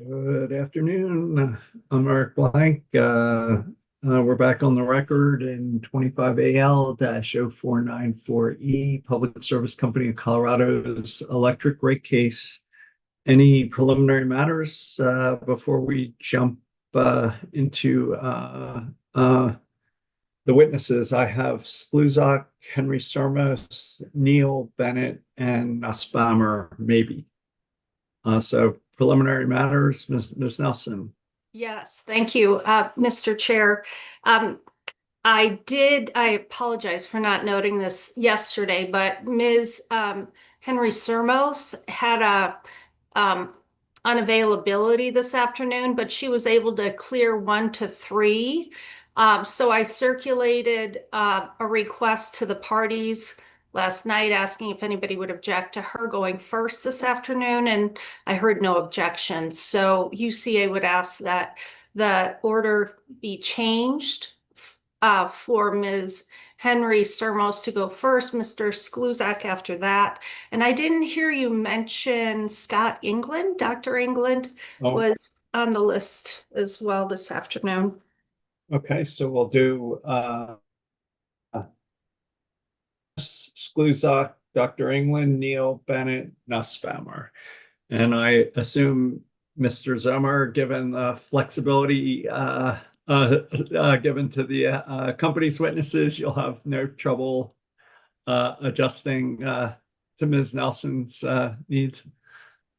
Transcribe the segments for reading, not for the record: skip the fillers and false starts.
Good afternoon. I'm Eric Blank. We're back on the record in 25AL-0494E, Public Service Company of Colorado's electric rate case. Any preliminary matters before we jump into the witnesses? I have Skluzak, Henry Sermos, Neil Bennett, and Nussbaumer, maybe. So preliminary matters, Ms. Nelson. Yes, thank you, Mr. Chair. I apologize for not noting this yesterday, but Ms. Henry Sermos had a unavailability this afternoon, but she was able to clear 1 to 3. So I circulated a request to the parties last night asking if anybody would object to her going first this afternoon, and I heard no objections. So UCA would ask that the order be changed for Ms. Henry Sermos to go first, Mr. Skluzak after that. And I didn't hear you mention Scott England. Dr. England was on the list as well this afternoon. Okay, so we'll do Skluzak, Dr. England, Neil Bennett, Nussbaumer. And I assume Mr. Zomer, given the flexibility given to the company's witnesses, you'll have no trouble adjusting to Ms. Nelson's needs.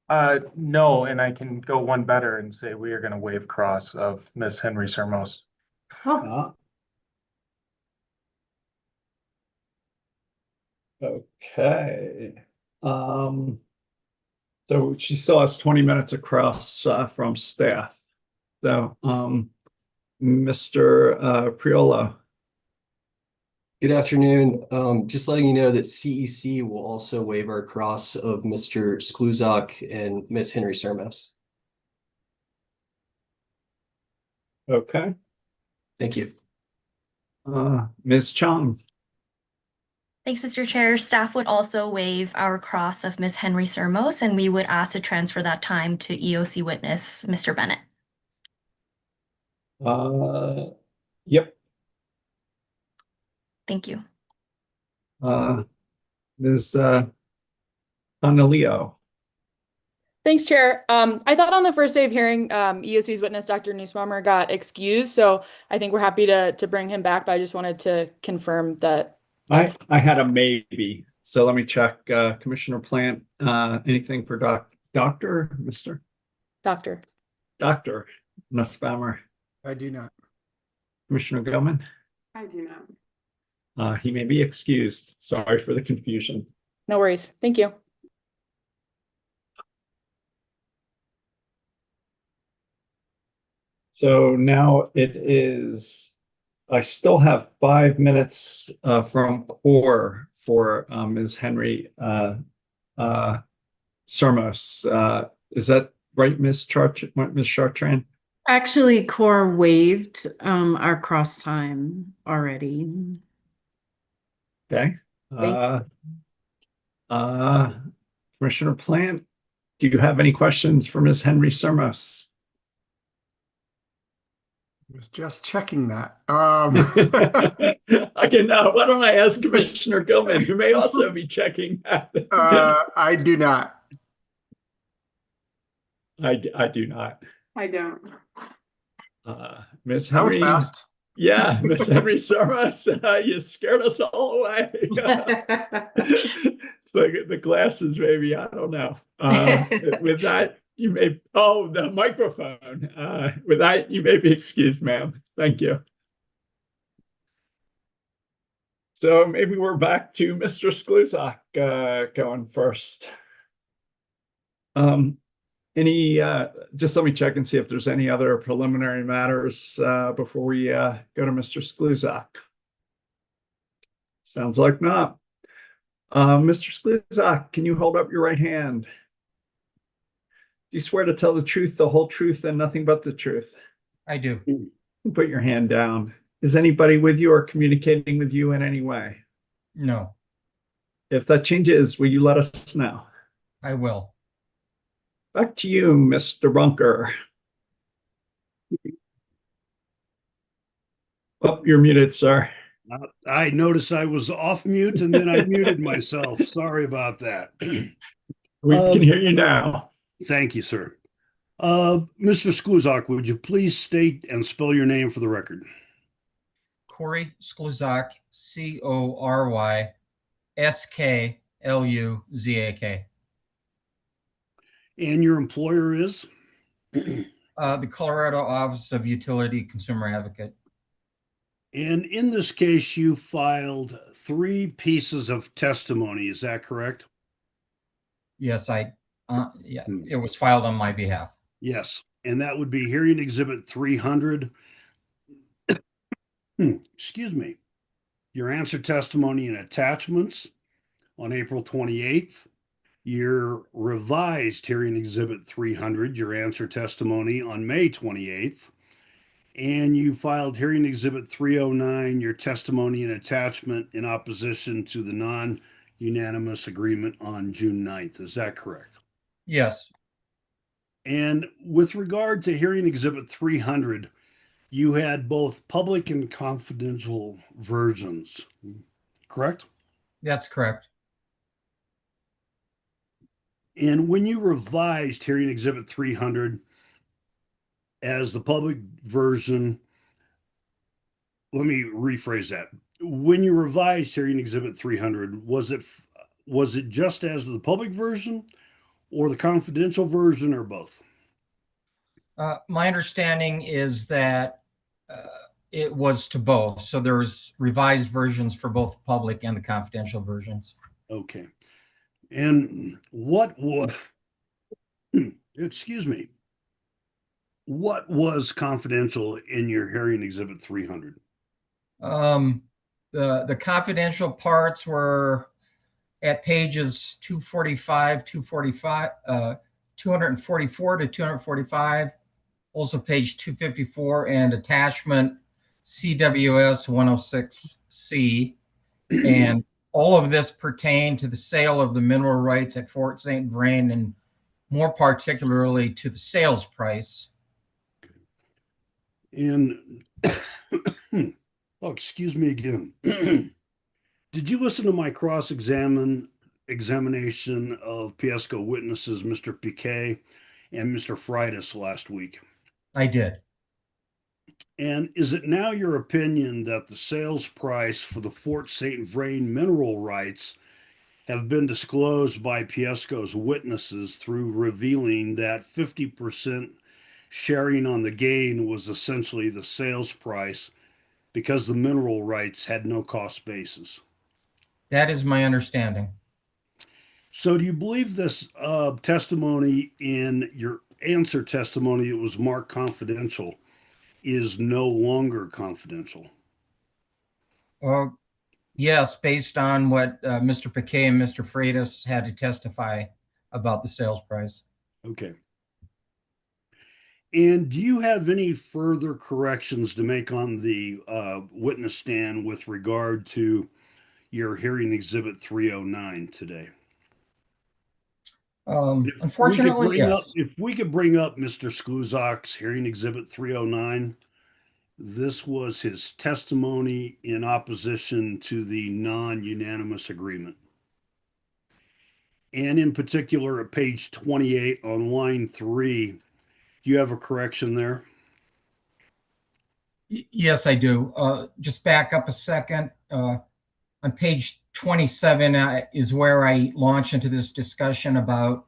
No, and I can go one better and say we are going to waive cross of Ms. Henry Sermos. Okay. So she still has 20 minutes across from staff. So, Mr. Priolo. Good afternoon. Just letting you know that CEC will also waive our cross of Mr. Skluzak and Ms. Henry Sermos. Okay. Thank you. Ms. Chong. Thanks, Mr. Chair. Staff would also waive our cross of Ms. Henry Sermos, and we would ask to transfer that time to EOC witness, Mr. Bennett. Yep. Thank you. Ms. Annaleo. Thanks, Chair. I thought on the first day of hearing, EOC's witness, Dr. Nussbaumer, got excused, so I think we're happy to bring him back, but I just wanted to confirm that. I had a maybe, so let me check. Commissioner Plant, anything for Mr. Dr. Nussbaumer? I do not. Commissioner Gilman? I do not. He may be excused. Sorry for the confusion. No worries. Thank you. So now it is, I still have 5 minutes from core for Ms. Henry Sermos. Is that right, Ms. Chartrand? Actually, CORE waived our cross time already. Okay. Commissioner Plant, do you have any questions for Ms. Henry Sermos? I was just checking that. Again, why don't I ask Commissioner Gilman, who may also be checking that? I do not. I do not. I don't. Ms. That was Henry. fast. Yeah, Ms. Henry Sermos, you scared us all away. It's like the glasses, maybe. I don't know. With that, you may, the microphone. With that, you may be excused, ma'am. Thank you. So maybe we're back to Mr. Skluzak going first. Just let me check and see if there's any other preliminary matters before we go to Mr. Skluzak. Sounds like not. Mr. Skluzak, can you hold up your right hand? Do you swear to tell the truth, the whole truth, and nothing but the truth? I do. Put your hand down. Is anybody with you or communicating with you in any way? No. If that changes, will you let us know? I will. Back to you, Mr. Bunker. Oh, you're muted, sir. I noticed I was off mute and then I muted myself. Sorry about that. We can hear you now. Thank you, sir. Mr. Skluzak, would you please state and spell your name for the record? Corey Skluzak, Coryskluzak. And your employer is? The Colorado Office of Utility Consumer Advocate. And in this case, you filed 3 pieces of testimony. Is that correct? Yes, yeah, it was filed on my behalf. Yes. And that would be hearing exhibit 300. Excuse me. Your answer testimony and attachments on April 28th. Your revised hearing exhibit 300, your answer testimony on May 28th. And you filed hearing exhibit 309, your testimony and attachment in opposition to the non-unanimous agreement on June 9th. Is that correct? Yes. And with regard to hearing exhibit 300, you had both public and confidential versions, correct? That's correct. And when you revised hearing exhibit 300 as the public version, let me rephrase that. When you revised hearing exhibit 300, was it just as the public version or the confidential version or both? My understanding is that it was to both. So there's revised versions for both the public and the confidential versions. Okay. And what was, excuse me, what was confidential in your hearing exhibit 300? The confidential parts were at pages 245, 244 to 245, also page 254, and attachment CWS 106C. And all of this pertained to the sale of the mineral rights at Fort St. Vrain, and more particularly to the sales price. And, oh, excuse me again. Did you listen to my examination of Piesco witnesses, Mr. Piquet and Mr. Freitas last week? I did. And is it now your opinion that the sales price for the Fort St. Vrain mineral rights have been disclosed by Piesco's witnesses through revealing that 50% sharing on the gain was essentially the sales price because the mineral rights had no cost basis? That is my understanding. So do you believe this testimony in your answer testimony, it was marked confidential, is no longer confidential? Yes, based on what Mr. Piquet and Mr. Freitas had to testify about the sales price. Okay. And do you have any further corrections to make on the witness stand with regard to your hearing exhibit 309 today? Unfortunately, yes. If we could bring up Mr. Skluzak's hearing exhibit 309, this was his testimony in opposition to the non-unanimous agreement. And in particular, at page 28 on line 3, do you have a correction there? Yes, I do. Just back up a second. On page 27 is where I launch into this discussion about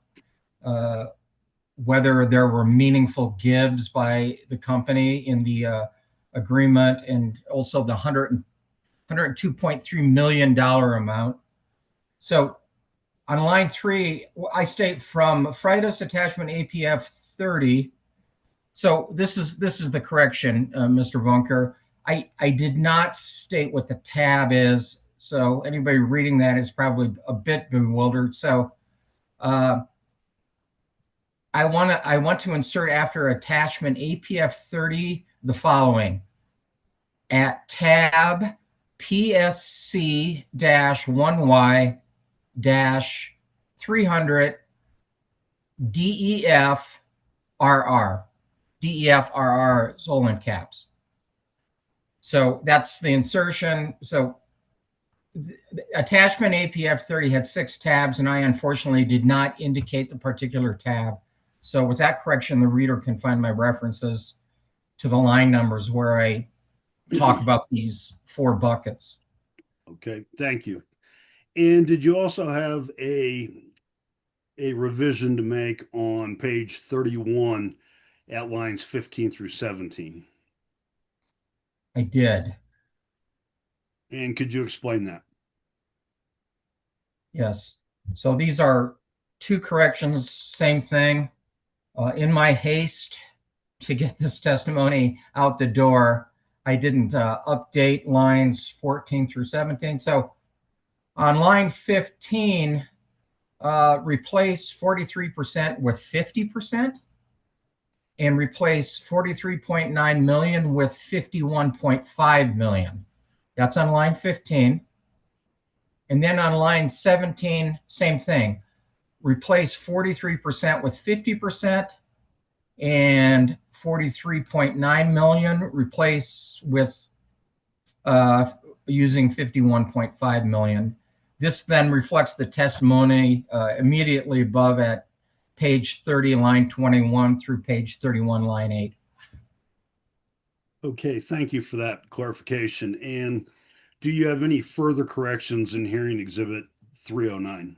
whether there were meaningful gives by the company in the agreement, and also the $102.3 million amount. So on line 3, I state from Freitas attachment APF 30. So this is the correction, Mr. Bunker. I did not state what the tab is, so anybody reading that is probably a bit bewildered. So I want to insert after attachment APF 30 the following: at tab PSC-1Y-300 DEFRR. DEFRR is all in caps. So that's the insertion. So attachment APF 30 had 6 tabs, and I unfortunately did not indicate the particular tab. So with that correction, the reader can find my references to the line numbers where I talk about these 4 buckets. Okay, thank you. And did you also have a revision to make on page 31 at lines 15 through 17? I did. And could you explain that? Yes. So these are 2 corrections, same thing. In my haste to get this testimony out the door, I didn't update lines 14 through 17. So on line 15, replace 43% with 50% and replace 43.9 million with 51.5 million. That's on line 15. And then on line 17, same thing. Replace 43% with 50% and 43.9 million replace with using 51.5 million. This then reflects the testimony immediately above at page 30, line 21 through page 31, line 8. Okay, thank you for that clarification. And do you have any further corrections in hearing exhibit 309?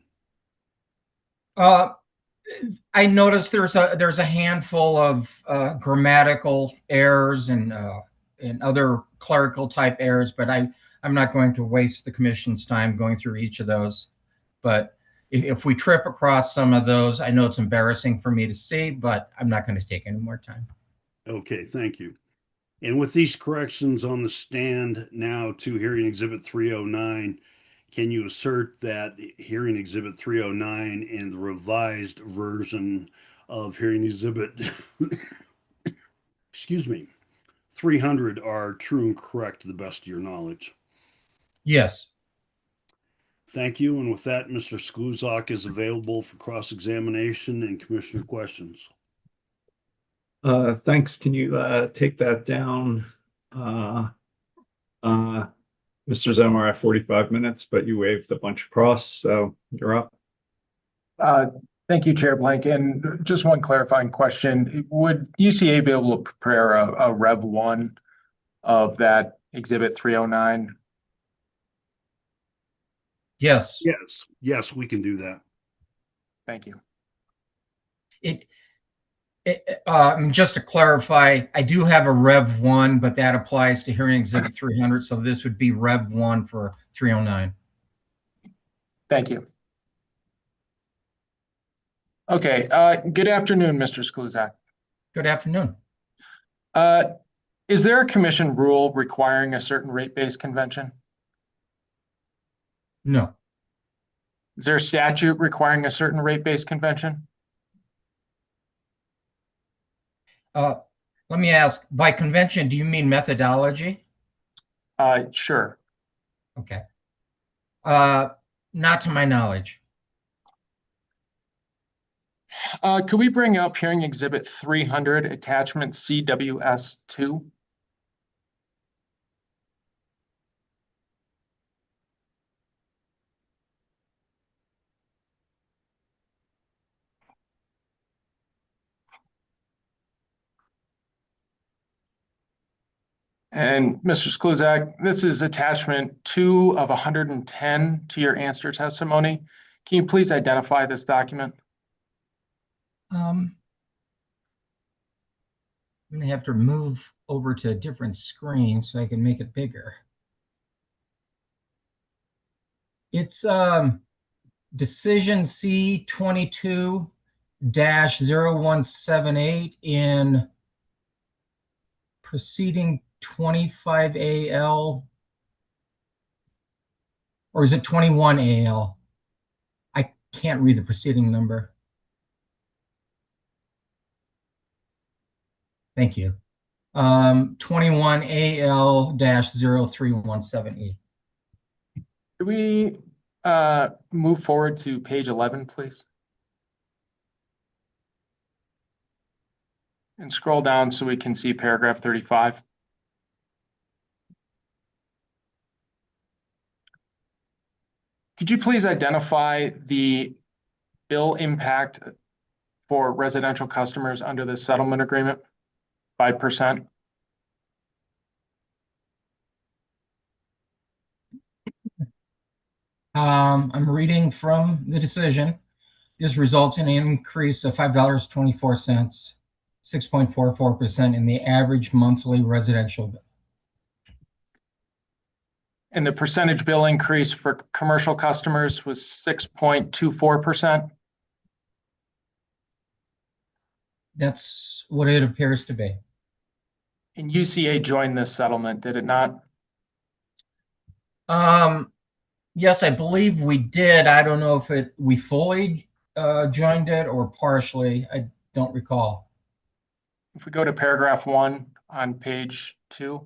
I noticed there's a handful of grammatical errors and other clerical type errors, but I'm not going to waste the commission's time going through each of those. But if we trip across some of those, I know it's embarrassing for me to see, but I'm not going to take any more time. Okay, thank you. And with these corrections on the stand now to hearing exhibit 309, can you assert that hearing exhibit 309 and the revised version of hearing exhibit, excuse me, 300 are true and correct to the best of your knowledge? Yes. Thank you. And with that, Mr. Skluzak is available for cross-examination and commissioner questions. Thanks. Can you take that down? Mr. Zomar at 45 minutes, but you waved a bunch across, so you're up. Thank you, Chair Blank. And just one clarifying question. Would UCA be able to prepare a Rev 1 of that Exhibit 309? Yes. Yes, we can do that. Thank you. Just to clarify, I do have a Rev 1, but that applies to hearing exhibit 300. So this would be Rev 1 for 309. Thank you. Okay. Good afternoon, Mr. Skluzak. Good afternoon. Is there a commission rule requiring a certain rate-based convention? No. Is there a statute requiring a certain rate-based convention? Let me ask, by convention, do you mean methodology? Sure. Okay. Not to my knowledge. Could we bring up hearing exhibit 300, attachment CWS2? And Mr. Skluzak, this is attachment 2 of 110 to your answer testimony. Can you please identify this document? I'm going to have to move over to a different screen so I can make it bigger. It's decision C22-0178 in proceeding 25AL, or is it 21AL? I can't read the proceeding number. Thank you. 21AL-0317E. Could we move forward to page 11, please? And scroll down so we can see paragraph 35. Could you please identify the bill impact for residential customers under this settlement agreement by percent? I'm reading from the decision. This results in an increase of $5.24, 6.44% in the average monthly residential bill. And the percentage bill increase for commercial customers was 6.24%. That's what it appears to be. And UCA joined this settlement, did it not? Yes, I believe we did. I don't know if we fully joined it or partially. I don't recall. If we go to paragraph 1 on page 2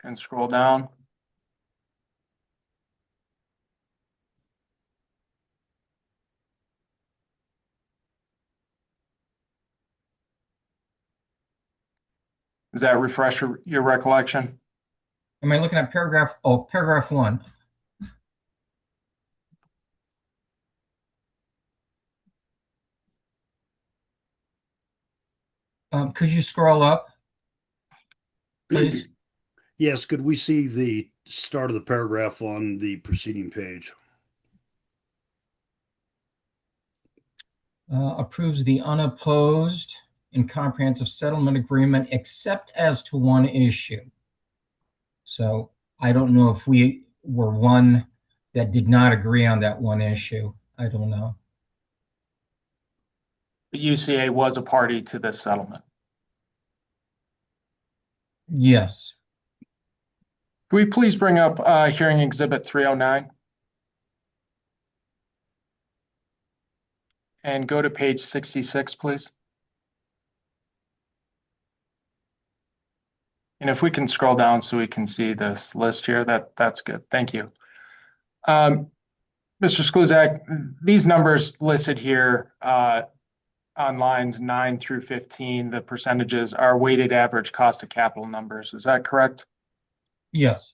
and scroll down. Does that refresh your recollection? Am I looking at paragraph 1? Could you scroll up, please? Yes, could we see the start of the paragraph on the preceding page? Approves the unopposed and comprehensive settlement agreement except as to one issue. So I don't know if we were one that did not agree on that one issue. I don't know. The UCA was a party to this settlement. Yes. Can we please bring up hearing exhibit 309? And go to page 66, please. And if we can scroll down so we can see this list here, that's good. Thank you. Mr. Skluzak, these numbers listed here on lines 9 through 15, the percentages are weighted average cost of capital numbers. Is that correct? Yes.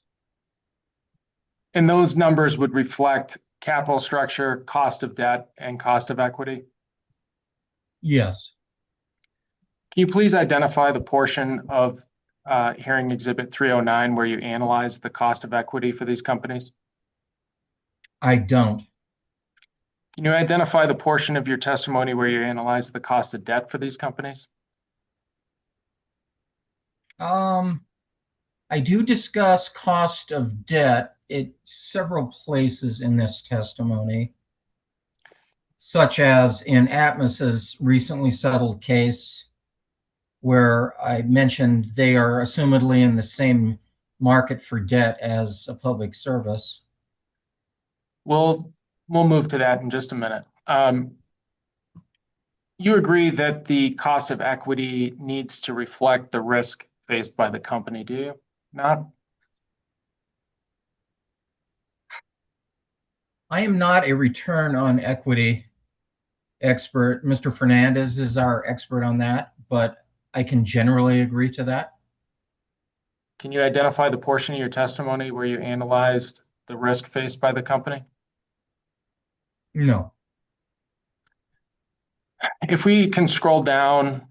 And those numbers would reflect capital structure, cost of debt, and cost of equity? Yes. Can you please identify the portion of hearing exhibit 309 where you analyze the cost of equity for these companies? I don't. Can you identify the portion of your testimony where you analyze the cost of debt for these companies? I do discuss cost of debt at several places in this testimony, such as in Atmos's recently settled case, where I mentioned they are assumedly in the same market for debt as a public service. We'll move to that in just a minute. You agree that the cost of equity needs to reflect the risk faced by the company, do you not? I am not a return on equity expert. Mr. Fernandez is our expert on that, but I can generally agree to that. Can you identify the portion of your testimony where you analyzed the risk faced by the company? No. If we can scroll down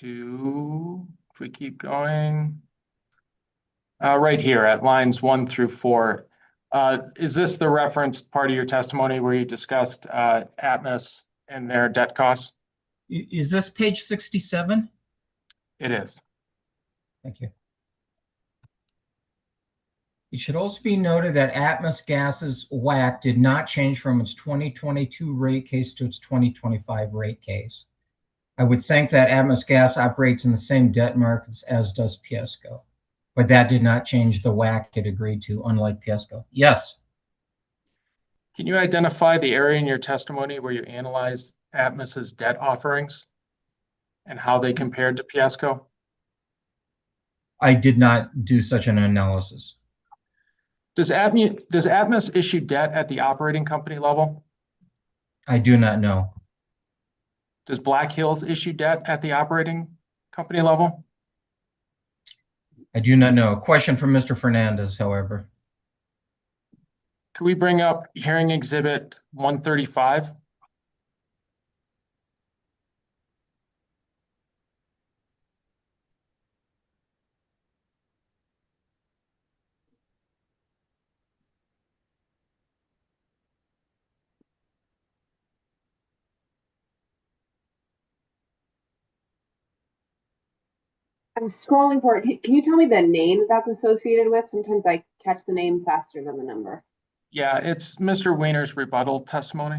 to, if we keep going, right here at lines 1 through 4, is this the referenced part of your testimony where you discussed Atmos and their debt costs? Is this page 67? It is. Thank you. It should also be noted that Atmos Gas's WACC did not change from its 2022 rate case to its 2025 rate case. I would think that Atmos Gas operates in the same debt markets as does Piesco, but that did not change the WACC it agreed to, unlike Piesco. Yes. Can you identify the area in your testimony where you analyze Atmos's debt offerings and how they compared to Piesco? I did not do such an analysis. Does Atmos issue debt at the operating company level? I do not know. Does Black Hills issue debt at the operating company level? I do not know. Question from Mr. Fernandez, however. Could we bring up hearing exhibit 135? I'm scrolling for it. Can you tell me the name that's associated with? Sometimes I catch the name faster than the number. Yeah, it's Mr. Wiener's rebuttal testimony.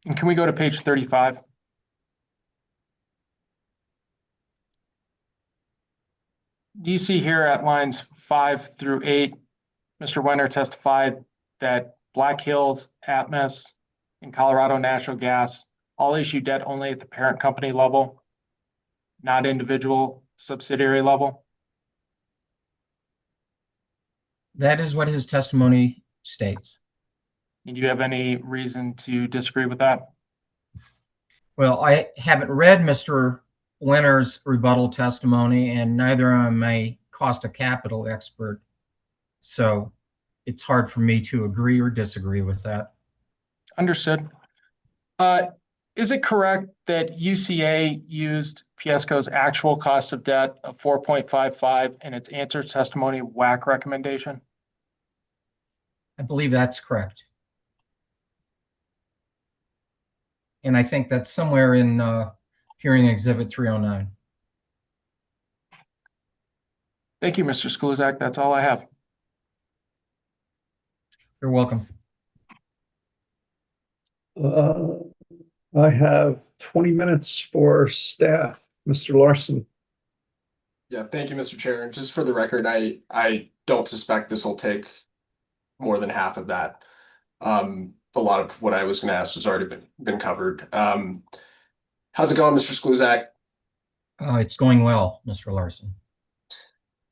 And can we go to page 35? Do you see here at lines 5 through 8, Mr. Wenner testified that Black Hills, Atmos, and Colorado Natural Gas all issue debt only at the parent company level, not individual subsidiary level? That is what his testimony states. And do you have any reason to disagree with that? Well, I haven't read Mr. Wenner's rebuttal testimony, and neither am I a cost of capital expert. So it's hard for me to agree or disagree with that. Understood. Is it correct that UCA used Piesco's actual cost of debt of 4.55 in its answer testimony WAC recommendation? I believe that's correct. And I think that's somewhere in hearing exhibit 309. Thank you, Mr. Skluzak. That's all I have. You're welcome. I have 20 minutes for staff. Mr. Larson. Yeah, thank you, Mr. Chair. And just for the record, I don't suspect this will take more than half of that. A lot of what I was going to ask has already been covered. How's it going, Mr. Skluzak? It's going well, Mr. Larson.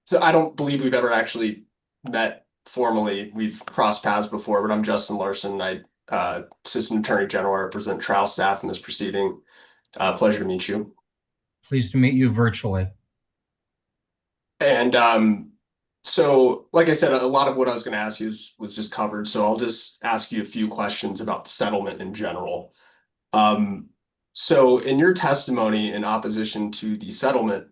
So I don't believe we've ever actually met formally. We've crossed paths before, but I'm Justin Larson. Assistant Attorney General, I represent trial staff in this proceeding. Pleasure to meet you. Pleased to meet you virtually. And so, like I said, a lot of what I was going to ask you was just covered. So I'll just ask you a few questions about settlement in general. So in your testimony in opposition to the settlement,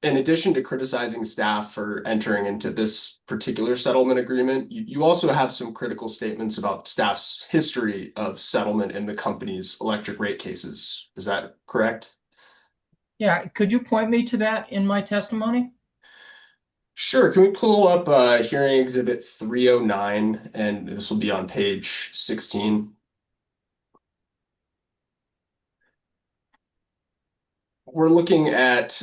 in addition to criticizing staff for entering into this particular settlement agreement, you also have some critical statements about staff's history of settlement in the company's electric rate cases. Is that correct? Yeah, could you point me to that in my testimony? Sure. Can we pull up hearing exhibit 309, and this will be on page 16. We're looking at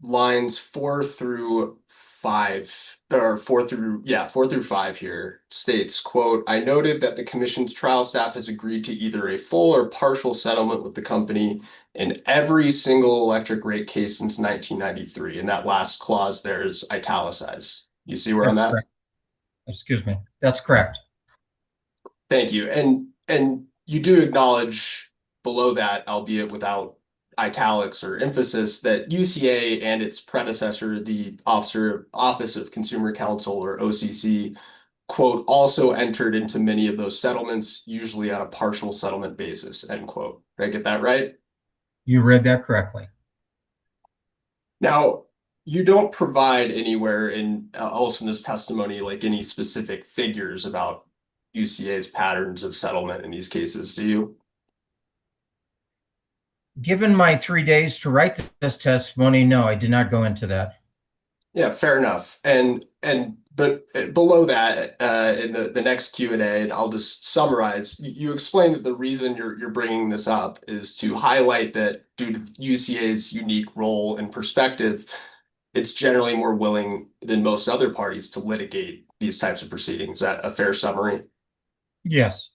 lines 4 through 5, or 4 through 5 here. States, quote, "I noted that the commission's trial staff has agreed to either a full or partial settlement with the company in every single electric rate case since 1993. And that last clause there is italicized. You see where I'm at? Correct. Excuse me. That's correct. Thank you. And you do acknowledge below that, albeit without italics or emphasis, that UCA and its predecessor, the Office of Consumer Counsel, or OCC, quote, also entered into many of those settlements, usually on a partial settlement basis, end quote. Did I get that right? You read that correctly. Now, you don't provide anywhere else in this testimony like any specific figures about UCA's patterns of settlement in these cases, do you? Given my 3 days to write this testimony, no, I did not go into that. Yeah, fair enough. But below that, in the next Q&A, and I'll just summarize, you explained that the reason you're bringing this up is to highlight that due to UCA's unique role and perspective, it's generally more willing than most other parties to litigate these types of proceedings. Is that a fair summary? Yes.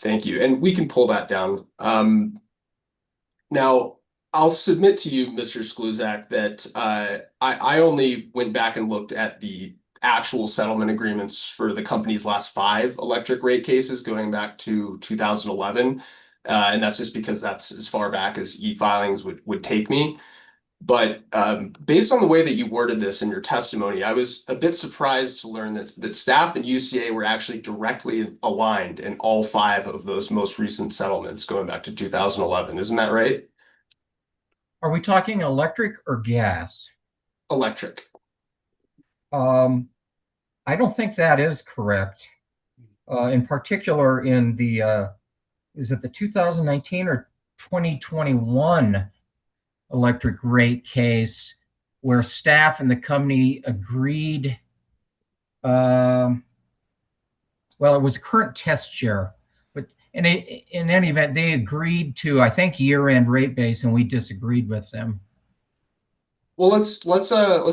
Thank you. And we can pull that down. Now, I'll submit to you, Mr. Skluzak, that I only went back and looked at the actual settlement agreements for the company's last 5 electric rate cases going back to 2011. And that's just because that's as far back as e-filings would take me. But based on the way that you worded this in your testimony, I was a bit surprised to learn that staff and UCA were actually directly aligned in all 5 of those most recent settlements going back to 2011. Isn't that right? Are we talking electric or gas? Electric. I don't think that is correct. In particular, in the is it the 2019 or 2021 electric rate case where staff and the company agreed? Well, it was a current test year, but in any event, they agreed to, I think, year-end rate base, and we disagreed with them. Well, let's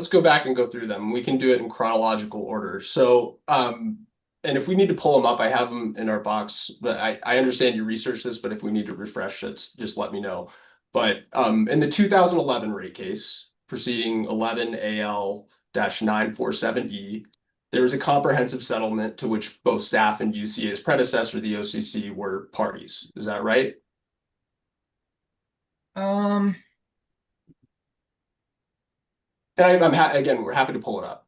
go back and go through them. We can do it in chronological order. So, and if we need to pull them up, I have them in our box. But I understand you researched this, but if we need to refresh it, just let me know. But in the 2011 rate case, proceeding 25AL-0994E, there was a comprehensive settlement to which both staff and UCA's predecessor, the OCC, were parties. Is that right? And again, we're happy to pull it up.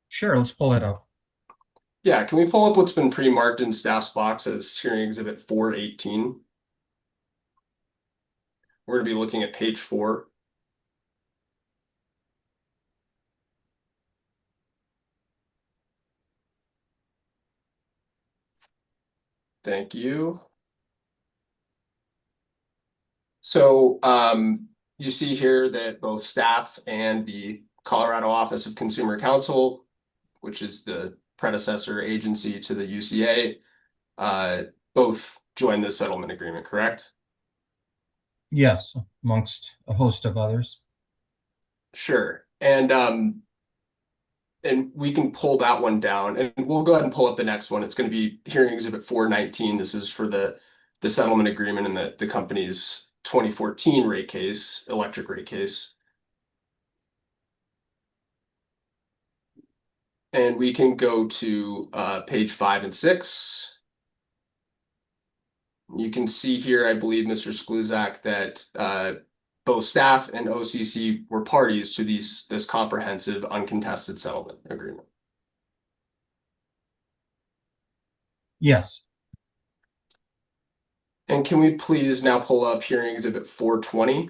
Sure, let's pull it up. Yeah, can we pull up what's been pre-marked in staff's box as hearing exhibit 418? We're going to be looking at page 4. Thank you. So you see here that both staff and the Colorado Office of Consumer Counsel, which is the predecessor agency to the UCA, both joined this settlement agreement, correct? Yes, amongst a host of others. Sure. And we can pull that one down, and we'll go ahead and pull up the next one. It's going to be hearing exhibit 419. This is for the settlement agreement in the company's 2014 rate case, electric rate case. And we can go to page 5 and 6. You can see here, I believe, Mr. Skluzak, that both staff and OCC were parties to this comprehensive uncontested settlement agreement. Yes. And can we please now pull up hearing exhibit 420?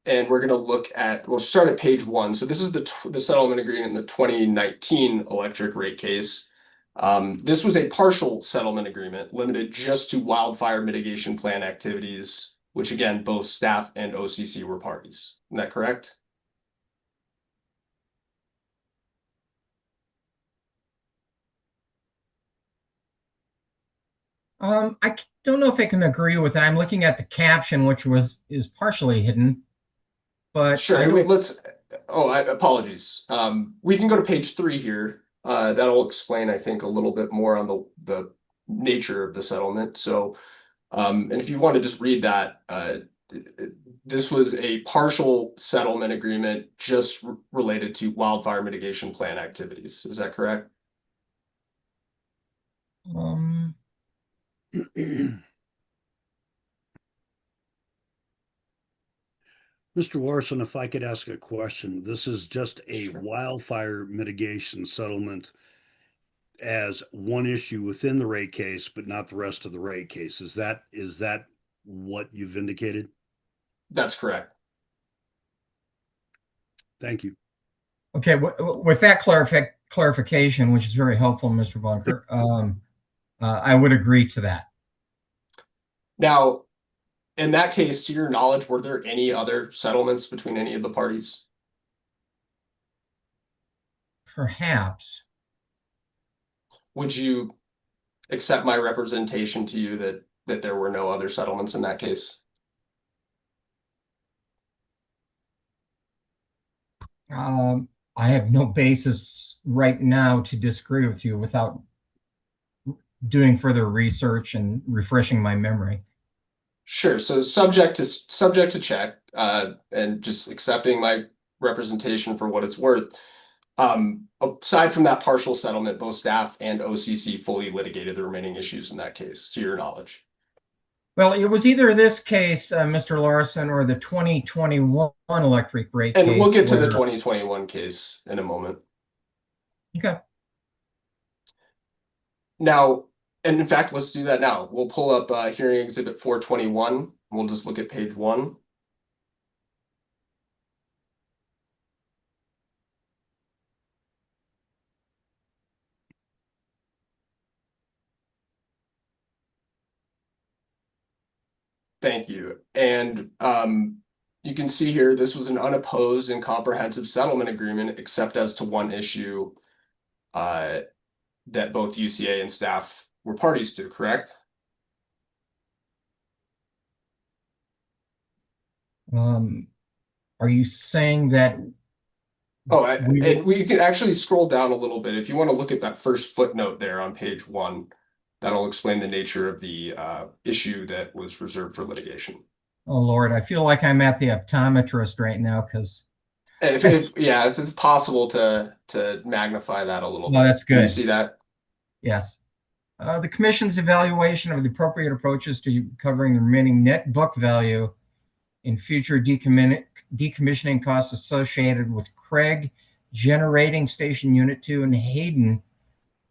And we're going to look at, we'll start at page 1. So this is the settlement agreement in the 2019 electric rate case. This was a partial settlement agreement limited just to wildfire mitigation plan activities, which again, both staff and OCC were parties. Is that correct? I don't know if I can agree with that. I'm looking at the caption, which is partially hidden, but sure. Apologies. We can go to page 3 here. That'll explain, I think, a little bit more on the nature of the settlement. So, and if you want to just read that, this was a partial settlement agreement just related to wildfire mitigation plan activities. Is that correct? Mr. Larson, if I could ask a question, this is just a Sure. wildfire mitigation settlement as one issue within the rate case, but not the rest of the rate case. Is that what you've indicated? That's correct. Thank you. Okay, with that clarification, which is very helpful, Mr. Bunker, I would agree to that. Now, in that case, to your knowledge, were there any other settlements between any of the parties? Perhaps. Would you accept my representation to you that that there were no other settlements in that case? I have no basis right now to disagree with you without doing further research and refreshing my memory. Sure. So subject to check, and just accepting my representation for what it's worth. Aside from that partial settlement, both staff and OCC fully litigated the remaining issues in that case, to your knowledge. Well, it was either this case, Mr. Larson, or the 2021 electric rate And case. we'll get to the where- 2021 case in a moment. Okay. Now, and in fact, let's do that now. We'll pull up hearing exhibit 421. We'll just look at page 1. Thank you. And you can see here, this was an unopposed and comprehensive settlement agreement, except as to one issue that both UCA and staff were parties to, correct? Are you saying that? Oh, and we can actually scroll down a little bit. If you want to look at that first footnote there on page 1, that'll explain the nature of the issue that was reserved for litigation. Oh, Lord, I feel like I'm at the optometrist right now because. If it's possible to magnify that a little Well, bit. that's Can you good. see that? Yes. The Commission's evaluation of the appropriate approaches to covering the remaining net book value in future decommissioning costs associated with Craig Generating Station Unit 2 and Hayden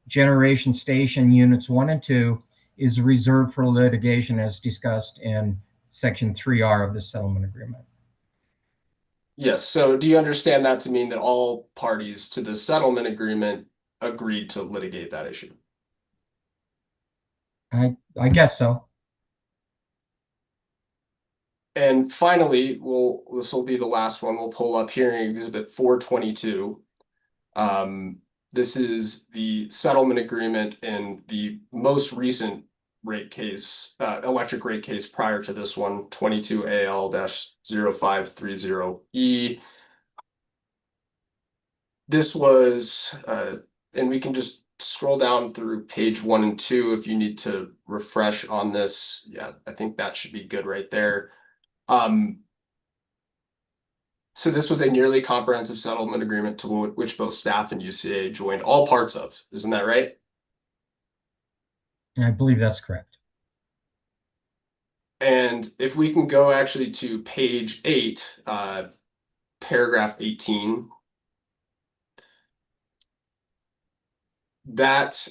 Generation Station Units 1 and 2 is reserved for litigation as discussed in Section 3R of the settlement agreement. Yes. So do you understand that to mean that all parties to the settlement agreement agreed to litigate that issue? I guess so. And finally, this will be the last one. We'll pull up hearing exhibit 422. This is the settlement agreement in the most recent rate case, electric rate case prior to this one, 25AL-0594E. This was, and we can just scroll down through page 1 and 2 if you need to refresh on this. Yeah, I think that should be good right there. So this was a nearly comprehensive settlement agreement to which both staff and UCA joined all parts of. Isn't that right? I believe that's correct. And if we can go actually to page 8, paragraph 18, that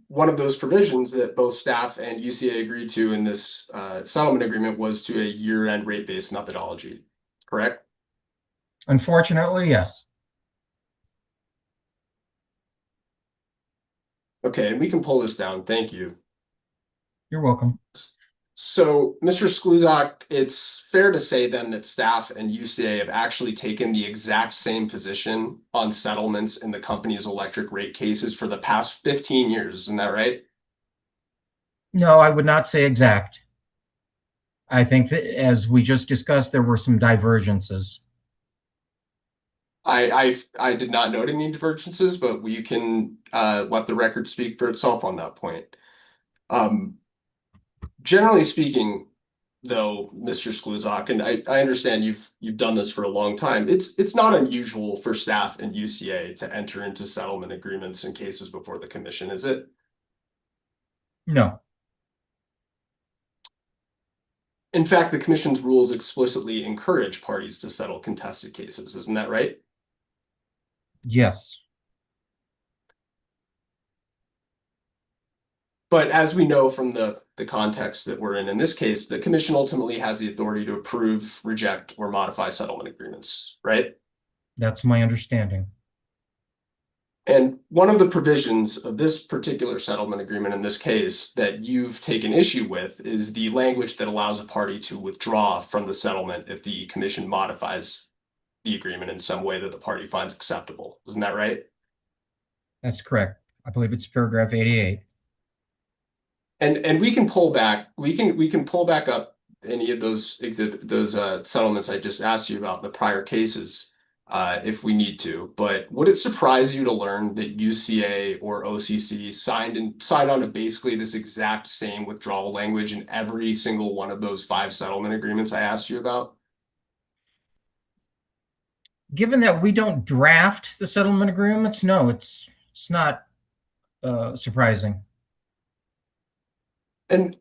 one of those provisions that both staff and UCA agreed to in this settlement agreement was to a year-end rate-based methodology, correct? Unfortunately, yes. Okay, and we can pull this down. Thank you. You're welcome. So, Mr. Skluzak, it's fair to say then that staff and UCA have actually taken the exact same position on settlements in the company's electric rate cases for the past 15 years. Isn't that right? No, I would not say exact. I think that, as we just discussed, there were some divergences. I did not note any divergences, but we can let the record speak for itself on that point. Generally speaking, though, Mr. Skluzak, and I understand you've done this for a long time, it's not unusual for staff and UCA to enter into settlement agreements in cases before the commission, is it? No. In fact, the commission's rules explicitly encourage parties to settle contested cases, isn't that right? Yes. But as we know from the context that we're in this case, the commission ultimately has the authority to approve, reject, or modify settlement agreements, right? That's my understanding. And one of the provisions of this particular settlement agreement in this case that you've taken issue with is the language that allows a party to withdraw from the settlement if the commission modifies the agreement in some way that the party finds acceptable. Isn't that right? That's correct. I believe it's paragraph 88. And we can pull back, we can pull back up any of those settlements I just asked you about in the prior cases, if we need to. But would it surprise you to learn that UCA or OCC signed on to basically this exact same withdrawal language in every single one of those 5 settlement agreements I asked you about? Given that we don't draft the settlement agreements, no, it's not surprising. And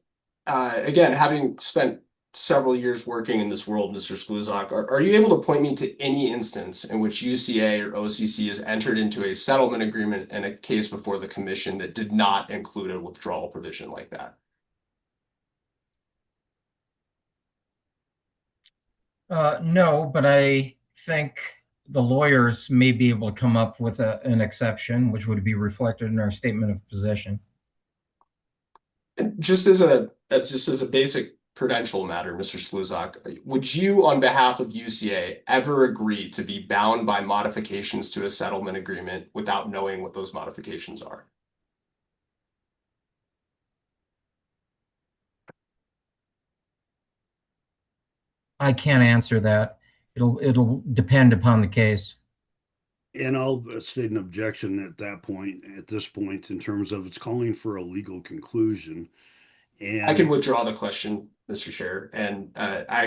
again, having spent several years working in this world, Mr. Skluzak, are you able to point me to any instance in which UCA or OCC has entered into a settlement agreement and a case before the commission that did not include a withdrawal provision like that? No, but I think the lawyers may be able to come up with an exception, which would be reflected in our statement of position. And just as a basic prudential matter, Mr. Skluzak, would you, on behalf of UCA, ever agree to be bound by modifications to a settlement agreement without knowing what those modifications are? I can't answer that. It'll depend upon the case. And I'll state an objection at this point, in terms of it's calling for a legal conclusion. And I can withdraw the question, Mr. Chair, and I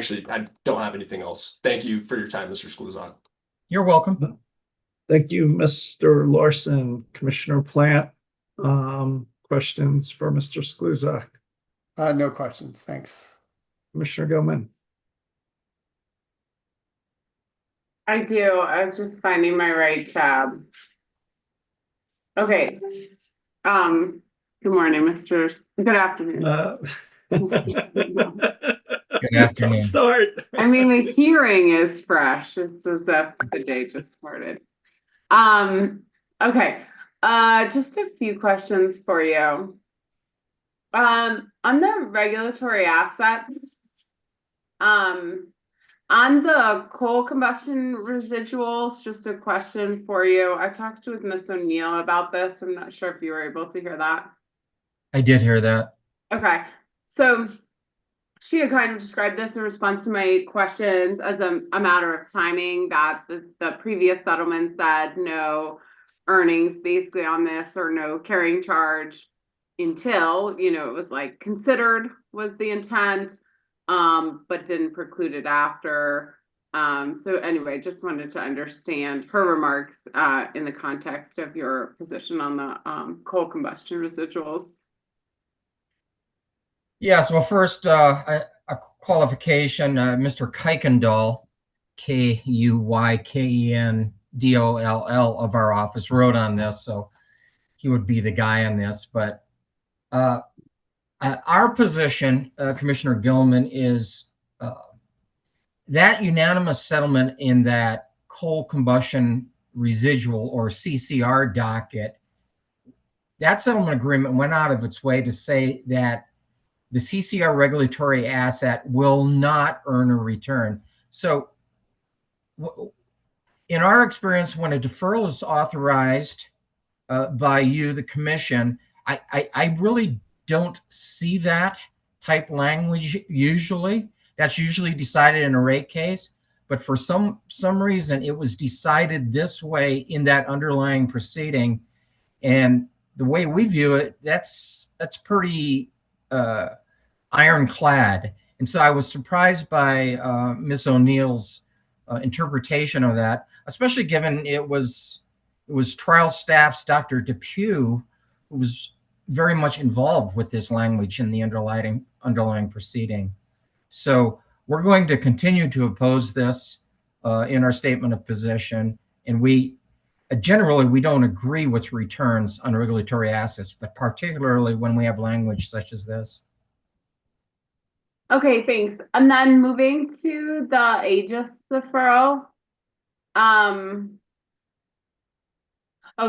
don't have anything else. Thank you for your time, Mr. Skluzak. You're welcome. Thank you, Mr. Larson. Commissioner Plant, questions for Mr. Skluzak? No questions. Thanks. Commissioner Gilman? I do. I was just finding my right tab. Okay. Good morning, good afternoon. Good afternoon. Tough start. I mean, the hearing is fresh. It's as if the day just started. Okay. Just a few questions for you. On the regulatory asset, on the coal combustion residuals, just a question for you. I talked with Miss O'Neill about this. I'm not sure if you were able to hear that. I did hear that. Okay. So she had kind of described this in response to my questions as a matter of timing, that the previous settlement said no earnings basically on this, or no carrying charge until, it was like considered was the intent, but didn't preclude it after. So anyway, just wanted to understand her remarks in the context of your position on the coal combustion residuals. Yes, well, first, a qualification, Mr. Kuykendall, Kuykendoll of our office wrote on this, so he would be the guy on this. But our position, Commissioner Gilman, is that unanimous settlement in that coal combustion residual, or CCR docket, that settlement agreement went out of its way to say that the CCR regulatory asset will not earn a return. So in our experience, when a deferral is authorized by you, the commission, I really don't see that type language usually. That's usually decided in a rate case. But for some reason, it was decided this way in that underlying proceeding. And the way we view it, that's pretty ironclad. And so I was surprised by Ms. O'Neill's interpretation of that, especially given it was trial staff's Dr. Depew who was very much involved with this language in the underlying proceeding. So we're going to continue to oppose this in our statement of position. And we generally don't agree with returns on regulatory assets, but particularly when we have language such as this. Okay, thanks. And then moving to the Aegis deferral. Oh,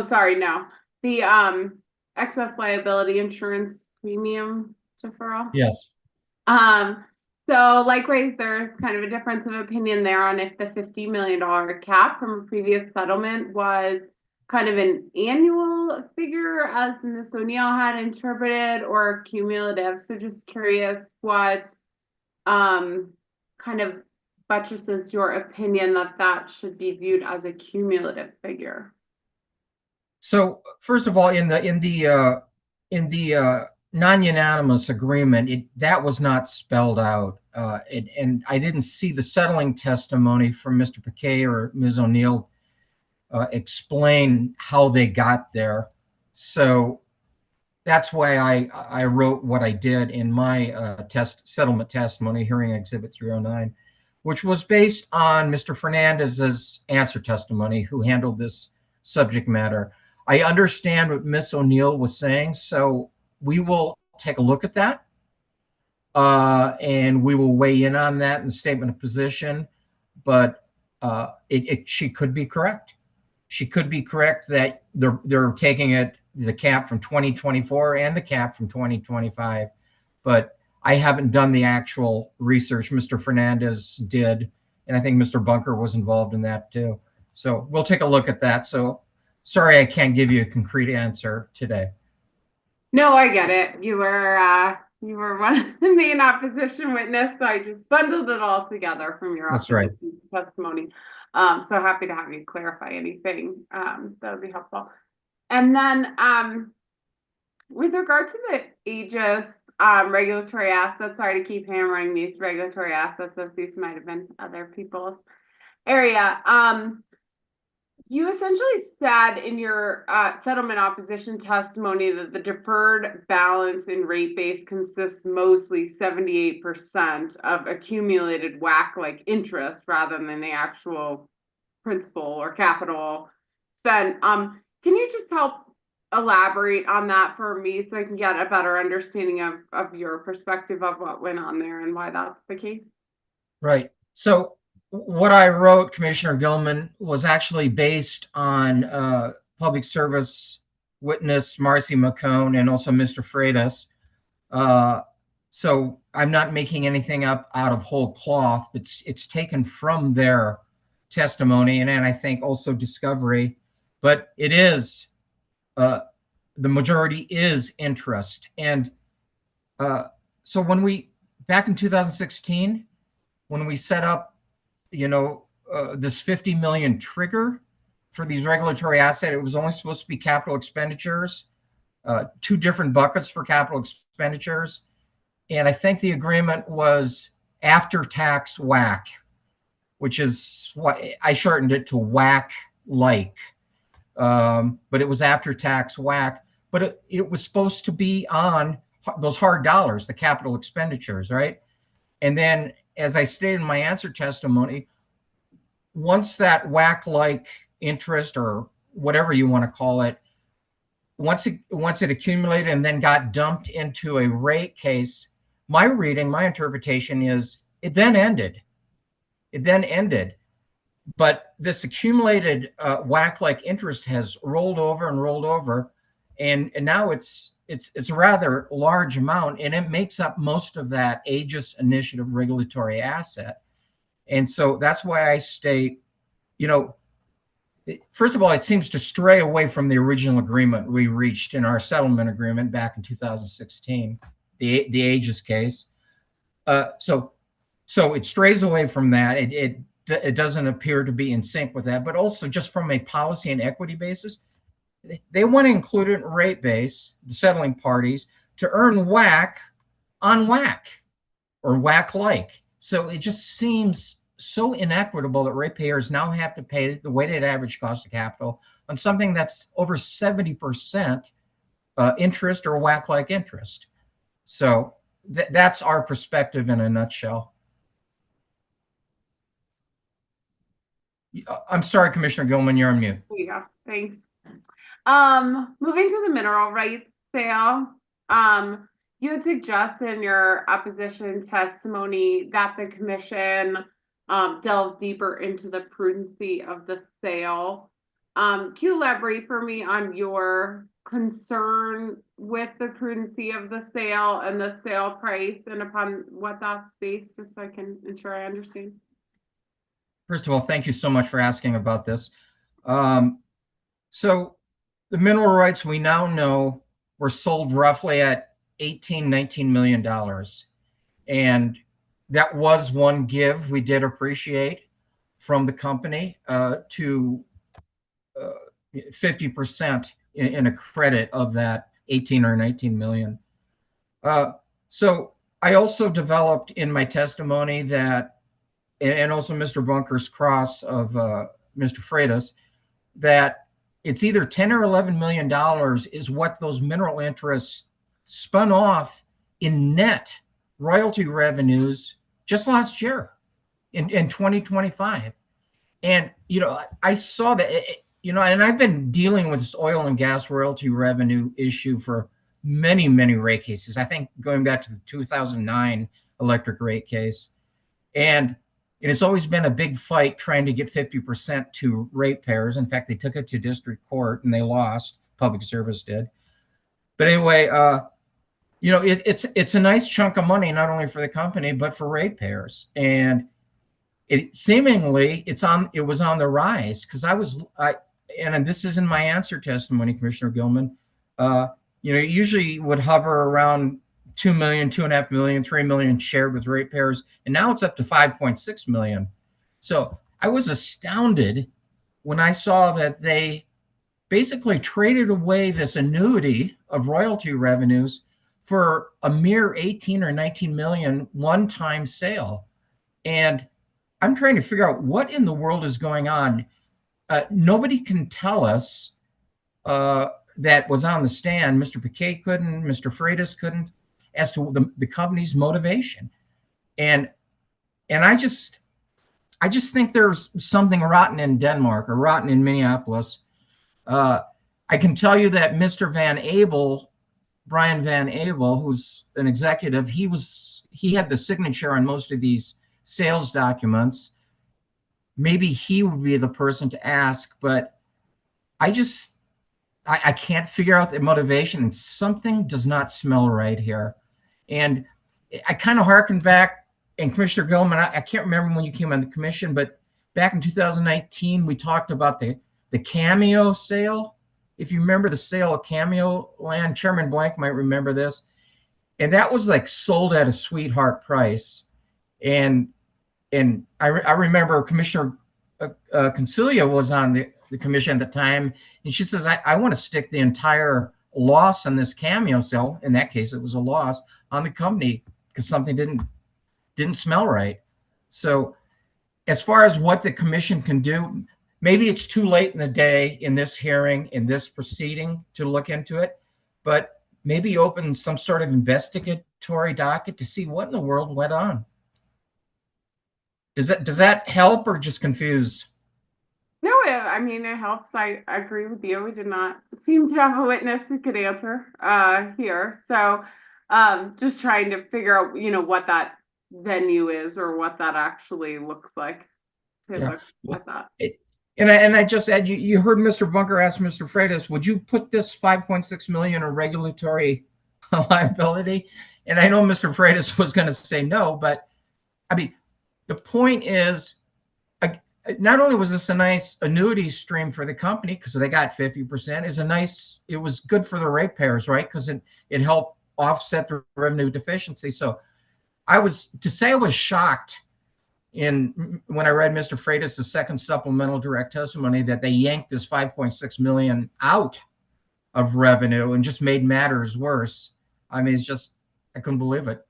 sorry, no. The excess liability insurance premium deferral. Yes. So likewise, there's kind of a difference of opinion there on if the $50 million cap from a previous settlement was kind of an annual figure as Ms. O'Neill had interpreted, or cumulative? So just curious what kind of buttresses your opinion that that should be viewed as a cumulative figure. So first of all, in the non-unanimous agreement, that was not spelled out, and I didn't see the settling testimony from Mr. Piquet or Ms. O'Neill explain how they got there. So that's why I wrote what I did in my settlement testimony, hearing Exhibit 309, which was based on Mr. Fernandez's answer testimony, who handled this subject matter. I understand what Ms. O'Neill was saying, so we will take a look at that, and we will weigh in on that in the statement of position. But she could be correct. She could be correct that they're taking the cap from 2024 and the cap from 2025. But I haven't done the actual research. Mr. Fernandez did, and I think Mr. Bunker was involved in that too. So we'll take a look at that. So sorry, I can't give you a concrete answer today. No, I get it. You were one of the main opposition witness, so I just bundled it all together from your That's right. testimony. So happy to have you clarify anything. That would be helpful. And then with regard to the Aegis regulatory assets, sorry to keep hammering these regulatory assets, as these might have been other people's area. You essentially said in your settlement opposition testimony that the deferred balance in rate base consists mostly 78% of accumulated WACC-like interest rather than the actual principal or capital spent. Can you just help elaborate on that for me so I can get a better understanding of your perspective of what went on there and why that's the case? Right. So what I wrote, Commissioner Gilman, was actually based on public service witness Marcy McCone and also Mr. Freitas. So I'm not making anything up out of whole cloth. It's taken from their testimony and then I think also discovery, but it is the majority is interest. And so back in 2016, when we set up this 50 million trigger for these regulatory assets, it was only supposed to be capital expenditures, two different buckets for capital expenditures. And I think the agreement was after-tax WACC, which is what I shortened it to WACC-like. But it was after-tax WACC. But it was supposed to be on those hard dollars, the capital expenditures, right? And then, as I stated in my answer testimony, once that WACC-like interest, or whatever you want to call it, once it accumulated and then got dumped into a rate case, my interpretation is it then ended. But this accumulated WACC-like interest has rolled over, and now it's a rather large amount, and it makes up most of that Aegis initiative regulatory asset. And so that's why I state, first of all, it seems to stray away from the original agreement we reached in our settlement agreement back in 2016, the Aegis case. So it strays away from that. It doesn't appear to be in sync with that, but also just from a policy and equity basis, they want to include it in rate base, the settling parties, to earn WACC on WACC or WACC-like. So it just seems so inequitable that ratepayers now have to pay the weighted average cost of capital on something that's over 70% interest or WACC-like interest. So that's our perspective in a nutshell. I'm sorry, Commissioner Gilman, you're on mute. Yeah, thanks. Moving to the mineral rights sale, you had suggested in your opposition testimony that the commission delve deeper into the prudency of the sale. Can you elaborate for me on your concern with the prudency of the sale and the sale price, and upon what that's based, just so I can ensure I understand? First of all, thank you so much for asking about this. So the mineral rights we now know were sold roughly at $18-19 million. And that was one give we did appreciate from the company to 50% in a credit of that 18 or 19 million. So I also developed in my testimony that, and also Mr. Bunker's cross of Mr. Freitas, that it's either 10 or 11 million dollars is what those mineral interests spun off in net royalty revenues just last year in 2025. And, I saw that, and I've been dealing with this oil and gas royalty revenue issue for many, many rate cases. I think going back to the 2009 electric rate case. And it's always been a big fight trying to get 50% to ratepayers. In fact, they took it to district court and they lost. Public Service did. But anyway, it's a nice chunk of money, not only for the company, but for ratepayers. And it seemingly it was on the rise, because and this is in my answer testimony, Commissioner Gilman. Usually would hover around 2 million, 2.5 million, 3 million shared with ratepayers, and now it's up to 5.6 million. So I was astounded when I saw that they basically traded away this annuity of royalty revenues for a mere 18 or 19 million one-time sale. And I'm trying to figure out what in the world is going on. Nobody can tell us that was on the stand. Mr. Piquet couldn't, Mr. Freitas couldn't, as to the company's motivation. And I just think there's something rotten in Denmark or rotten in Minneapolis. I can tell you that Mr. Brian Van Abel, who's an executive, he had the signature on most of these sales documents. Maybe he would be the person to ask, but I can't figure out the motivation, and something does not smell right here. And I kind of harken back, and Commissioner Gilman, I can't remember when you came on the commission, but back in 2019, we talked about the Cameo sale. If you remember the sale of Cameo land, Chairman Blank might remember this. And that was like sold at a sweetheart price. And I remember Commissioner Concilia was on the commission at the time, and she says, I want to stick the entire loss on this Cameo sale. In that case, it was a loss on the company because something didn't smell right. So as far as what the commission can do, maybe it's too late in the day in this hearing, in this proceeding, to look into it, but maybe open some sort of investigatory docket to see what in the world went on. Does that help or just confuse? No, it helps. I agree with you. We did not seem to have a witness who could answer here. So just trying to figure out, what that venue is or what that actually looks like to look at that. And I just add, you heard Mr. Bunker ask Mr. Freitas, would you put this 5.6 million in regulatory liability? And I know Mr. Freitas was going to say no, but I mean, the point is, not only was this a nice annuity stream for the company because they got 50%, it was good for the ratepayers, right? Because it helped offset the revenue deficiency. So I was shocked when I read Mr. Freitas' second supplemental direct testimony that they yanked this 5.6 million out of revenue and just made matters worse. I mean, I couldn't believe it.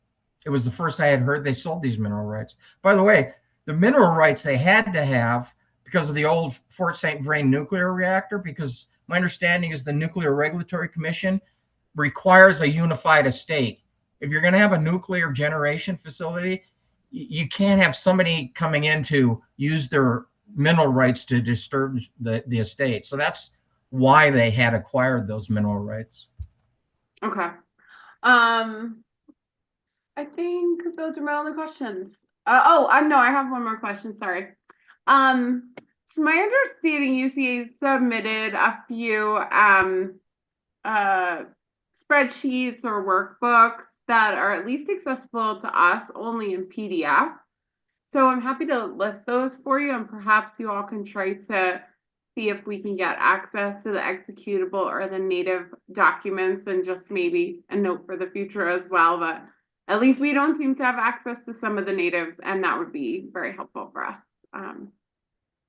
It was the first I had heard they sold these mineral rights. By the way, the mineral rights they had to have because of the old Fort St. Vrain nuclear reactor, because my understanding is the Nuclear Regulatory Commission requires a unified estate. If you're going to have a nuclear generation facility, you can't have somebody coming in to use their mineral rights to disturb the estate. So that's why they had acquired those mineral rights. Okay. I think those are my only questions. I have one more question. Sorry. To my understanding, UCA submitted a few spreadsheets or workbooks that are at least accessible to us only in PDF. So I'm happy to list those for you, and perhaps you all can try to see if we can get access to the executable or the native documents, and just maybe a note for the future as well, but at least we don't seem to have access to some of the natives, and that would be very helpful for us.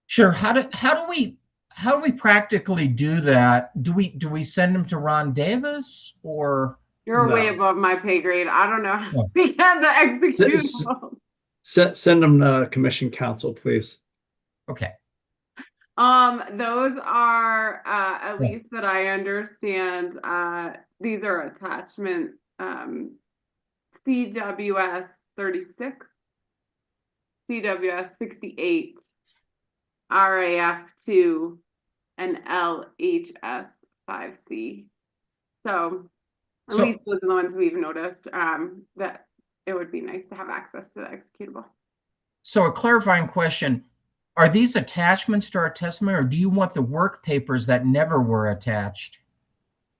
Sure. How do we practically do that? Do we send them to Ron Davis or? You're way No. above my pay grade. I don't know how No. we have the executable. Send them to commission counsel, please. Okay. Those are, at Yeah. least that I understand, these are attachment, CWS 36, CWS 68, RAF 2, and LHS 5C. So at So- least those are the ones we've noticed, that it would be nice to have access to the executable. So a clarifying question, are these attachments to our testimony, or do you want the work papers that never were attached?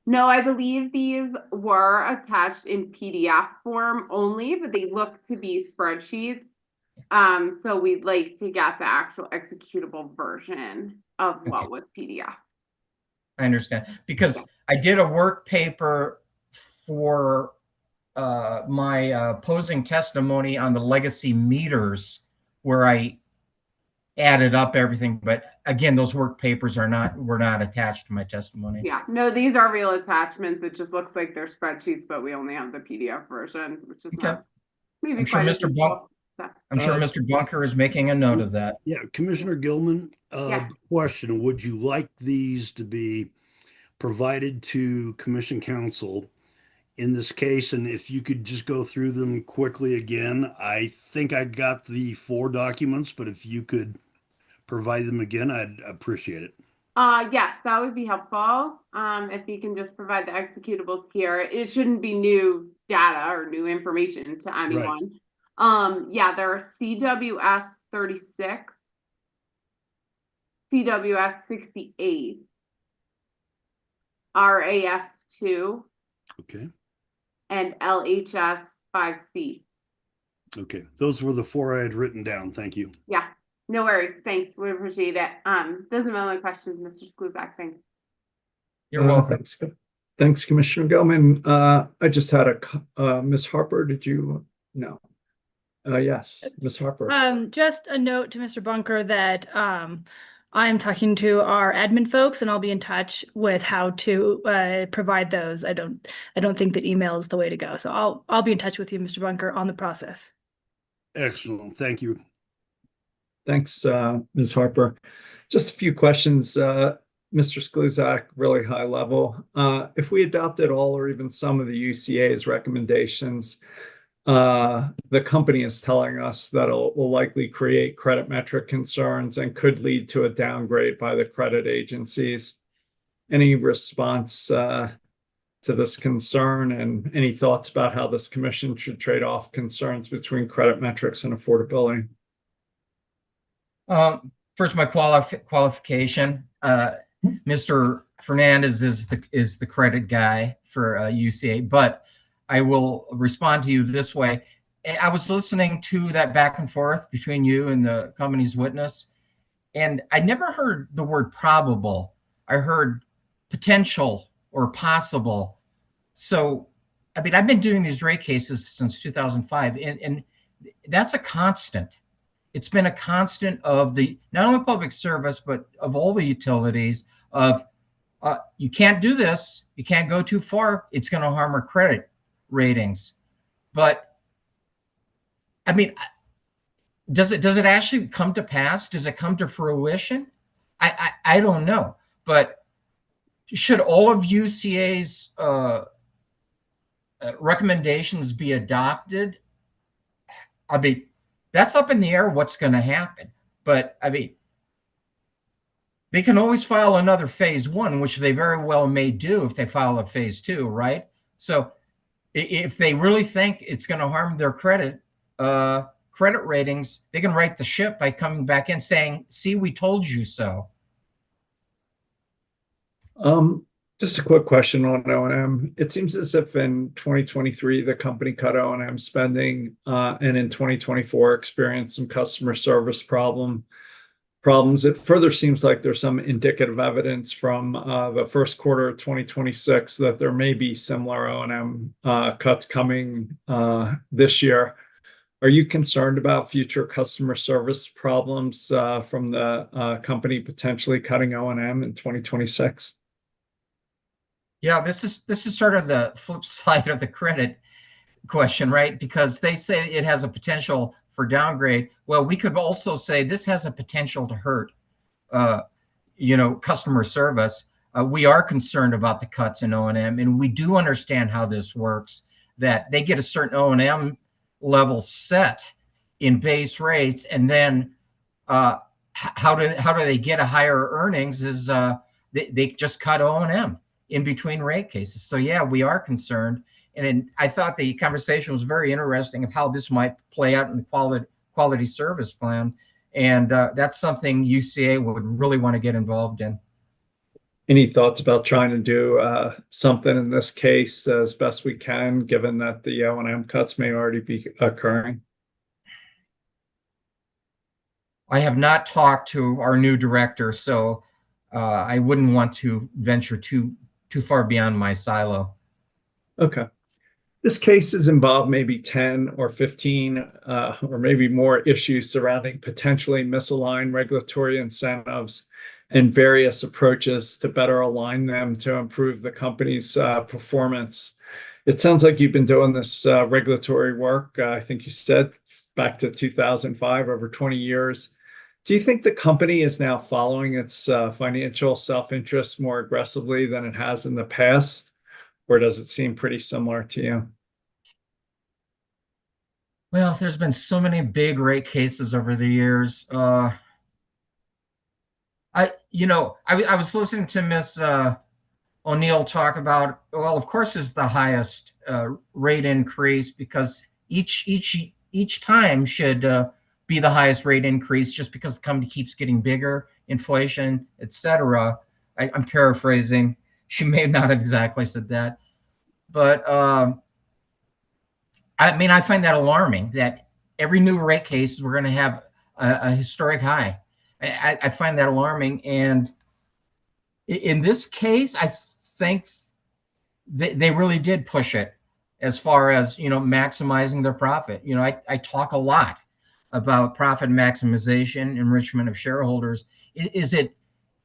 No, I believe these were attached in PDF form only, but they look to be spreadsheets. So we'd like to get the actual executable version of what was PDF. I understand, because I did a work paper for my opposing testimony on the legacy meters where I added up everything. But again, those work papers were not attached to my testimony. Yeah, no, these are real attachments. It just looks like they're spreadsheets, but we only have the PDF version, which is Okay. not maybe I'm sure quite as Mr. useful. I'm sure Mr. Bunker is making a note of that. Yeah, Commissioner Gilman, Yeah. question, would you like these to be provided to Commission Council in this case? And if you could just go through them quickly again, I think I got the 4 documents, but if you could provide them again, I'd appreciate it. Yes, that would be helpful. If you can just provide the executables here, it shouldn't be new data or new information to anyone. Yeah, there are CWS 36, CWS 68, RAF 2, Okay. and LHS 5C. Okay. Those were the 4 I had written down. Thank you. Yeah, no worries. Thanks. We appreciate it. Those are my only questions, Mr. Skluzak. Thanks. You're welcome. Thanks, Commissioner Gilman. I just had a Ms. Harper. Did you? No. Yes, Ms. Harper. Just a note to Mr. Bunker that I'm talking to our admin folks, and I'll be in touch with how to provide those. I don't think that email is the way to go. So I'll be in touch with you, Mr. Bunker, on the process. Excellent. Thank you. Thanks, Ms. Harper. Just a few questions, Mr. Skluzak, really high level. If we adopted all or even some of the UCA's recommendations, the company is telling us that it will likely create credit metric concerns and could lead to a downgrade by the credit agencies. Any response to this concern, and any thoughts about how this commission should trade off concerns between credit metrics and affordability? First, my qualification. Mr. Fernandez is the credit guy for UCA, but I will respond to you this way. I was listening to that back and forth between you and the company's witness, and I never heard the word probable. I heard potential or possible. So, I mean, I've been doing these rate cases since 2005, and that's a constant. It's been a constant of the, not only public service, but of all the utilities of, you can't do this, you can't go too far, it's going to harm our credit ratings. But I mean, does it actually come to pass? Does it come to fruition? I don't know. But should all of UCA's recommendations be adopted? I mean, that's up in the air what's going to happen. But I mean, they can always file another phase 1, which they very well may do if they file a phase 2, right? So if they really think it's going to harm their credit ratings, they can right the ship by coming back and saying, see, we told you so. Just a quick question on O&M. It seems as if in 2023, the company cut O&M spending, and in 2024 experienced some customer service problem. problems. It further seems like there's some indicative evidence from the first quarter of 2026 that there may be similar O&M cuts coming this year. Are you concerned about future customer service problems from the company potentially cutting O&M in 2026? Yeah, this is sort of the flip side of the credit question, right? Because they say it has a potential for downgrade. Well, we could also say this has a potential to hurt, customer service. We are concerned about the cuts in O&M, and we do understand how this works, that they get a certain O&M level set in base rates, and then how do they get a higher earnings is they just cut O&M in between rate cases. So yeah, we are concerned. And I thought the conversation was very interesting of how this might play out in the quality service plan. And that's something UCA would really want to get involved in. Any thoughts about trying to do something in this case as best we can, given that the O&M cuts may already be occurring? I have not talked to our new director, so I wouldn't want to venture too far beyond my silo. Okay. This case has involved maybe 10 or 15 or maybe more issues surrounding potentially misaligned regulatory incentives and various approaches to better align them to improve the company's performance. It sounds like you've been doing this regulatory work, I think you said, back to 2005, over 20 years. Do you think the company is now following its financial self-interest more aggressively than it has in the past? Or does it seem pretty similar to you? Well, there's been so many big rate cases over the years. I was listening to Miss O'Neill talk about, well, of course, is the highest rate increase because each time should be the highest rate increase just because the company keeps getting bigger, inflation, etc. I'm paraphrasing. She may not have exactly said that, but I find that alarming that every new rate case we're going to have a historic high. I find that alarming, and in this case, I think they really did push it as far as maximizing their profit. I talk a lot about profit maximization, enrichment of shareholders.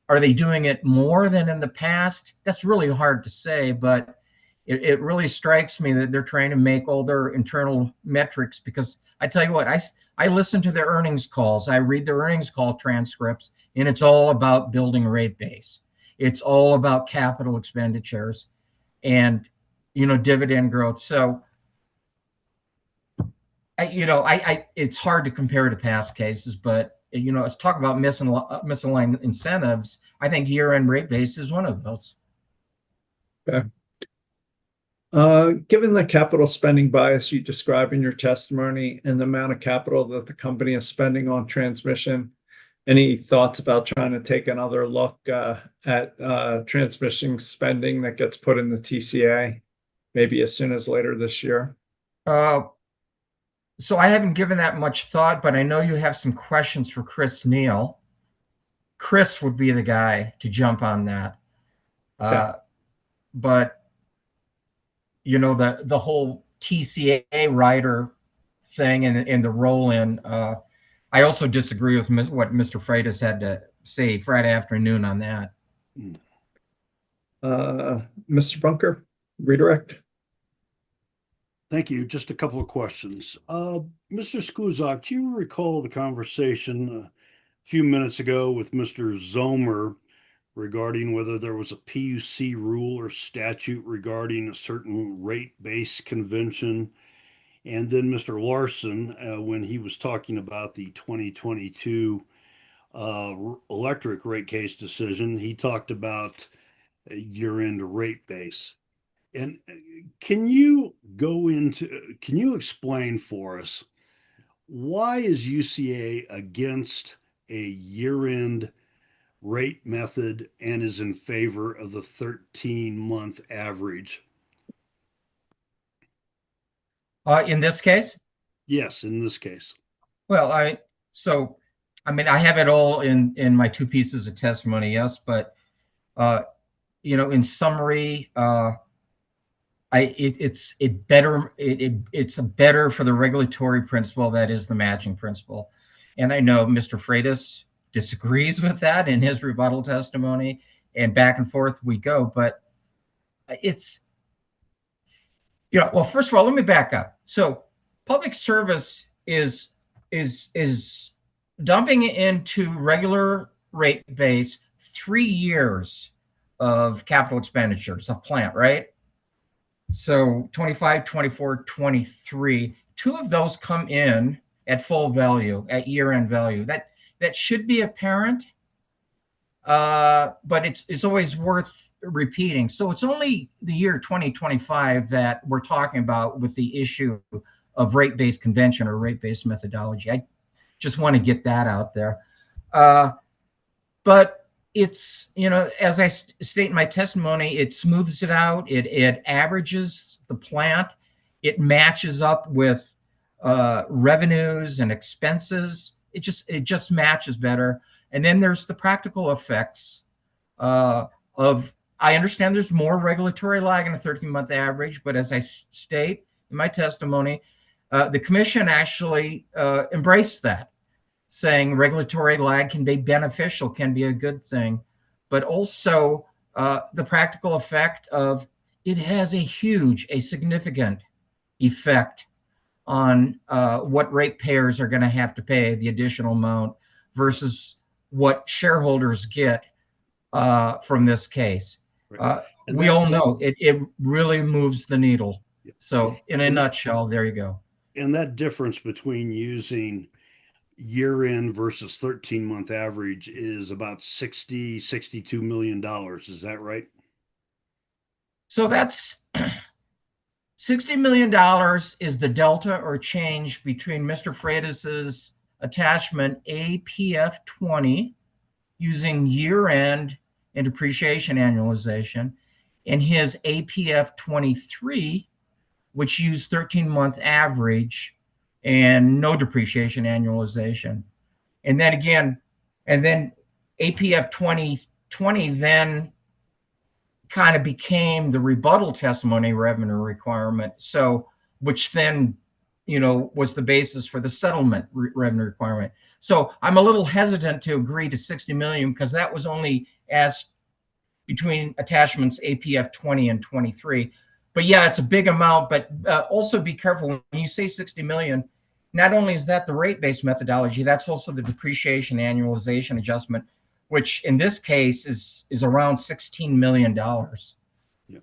Are they doing it more than in the past? That's really hard to say, but it really strikes me that they're trying to make all their internal metrics, because I tell you what, I listen to their earnings calls, I read their earnings call transcripts, and it's all about building rate base. It's all about capital expenditures and dividend growth. So it's hard to compare to past cases, but let's talk about misaligned incentives. I think year-end rate base is one of those. Okay. Given the capital spending bias you describe in your testimony and the amount of capital that the company is spending on transmission, any thoughts about trying to take another look at transmission spending that gets put in the TCA, maybe as soon as later this year? So I haven't given that much thought, but I know you have some questions for Chris Neal. Chris would be the guy to jump on that. But the whole TCA rider thing and the roll in, I also disagree with what Mr. Freitas had to say Friday afternoon on that. Mr. Bunker, redirect. Thank you. Just a couple of questions. Mr. Skluzak, do you recall the conversation a few minutes ago with Mr. Zomer regarding whether there was a PUC rule or statute regarding a certain rate-based convention? And then Mr. Larson, when he was talking about the 2022 electric rate case decision, he talked about a year-end rate base. And can you explain for us, why is UCA against a year-end rate method and is in favor of the 13-month average? In this case? Yes, in this case. Well, I mean, I have it all in my two pieces of testimony, yes, but in summary, it's a better for the regulatory principle that is the matching principle, and I know Mr. Freitas disagrees with that in his rebuttal testimony, and back and forth we go, but it's well, first of all, let me back up. So public service is dumping into regular rate base 3 years of capital expenditures of plant, right? So 25, 24, 23, 2 of those come in at full value, at year-end value. That should be apparent, but it's always worth repeating. So it's only the year 2025 that we're talking about with the issue of rate-based convention or rate-based methodology. I just want to get that out there. But it's, as I state in my testimony, it smooths it out. It averages the plant. It matches up with revenues and expenses. It just matches better. And then there's the practical effects of, I understand there's more regulatory lag in a 13-month average, but as I state in my testimony, the commission actually embraced that, saying regulatory lag can be beneficial, can be a good thing, but also the practical effect of it has a significant effect on what ratepayers are going to have to pay, the additional amount, versus what shareholders get from this case. We all know it really moves the needle. So in a nutshell, there you go. And that difference between using year-end versus 13-month average is about $62 million. Is that right? So that's $60 million is the delta or change between Mr. Freitas's attachment APF 20 using year-end and depreciation annualization, and his APF 23, which used 13-month average and no depreciation annualization. And then APF 2020 then kind of became the rebuttal testimony revenue requirement. So, which then, was the basis for the settlement revenue requirement. So I'm a little hesitant to agree to 60 million because that was only as between attachments APF 20 and 23. But yeah, it's a big amount, but also be careful when you say 60 million, not only is that the rate-based methodology, that's also the depreciation annualization adjustment, which in this case is around $16 million. Yeah.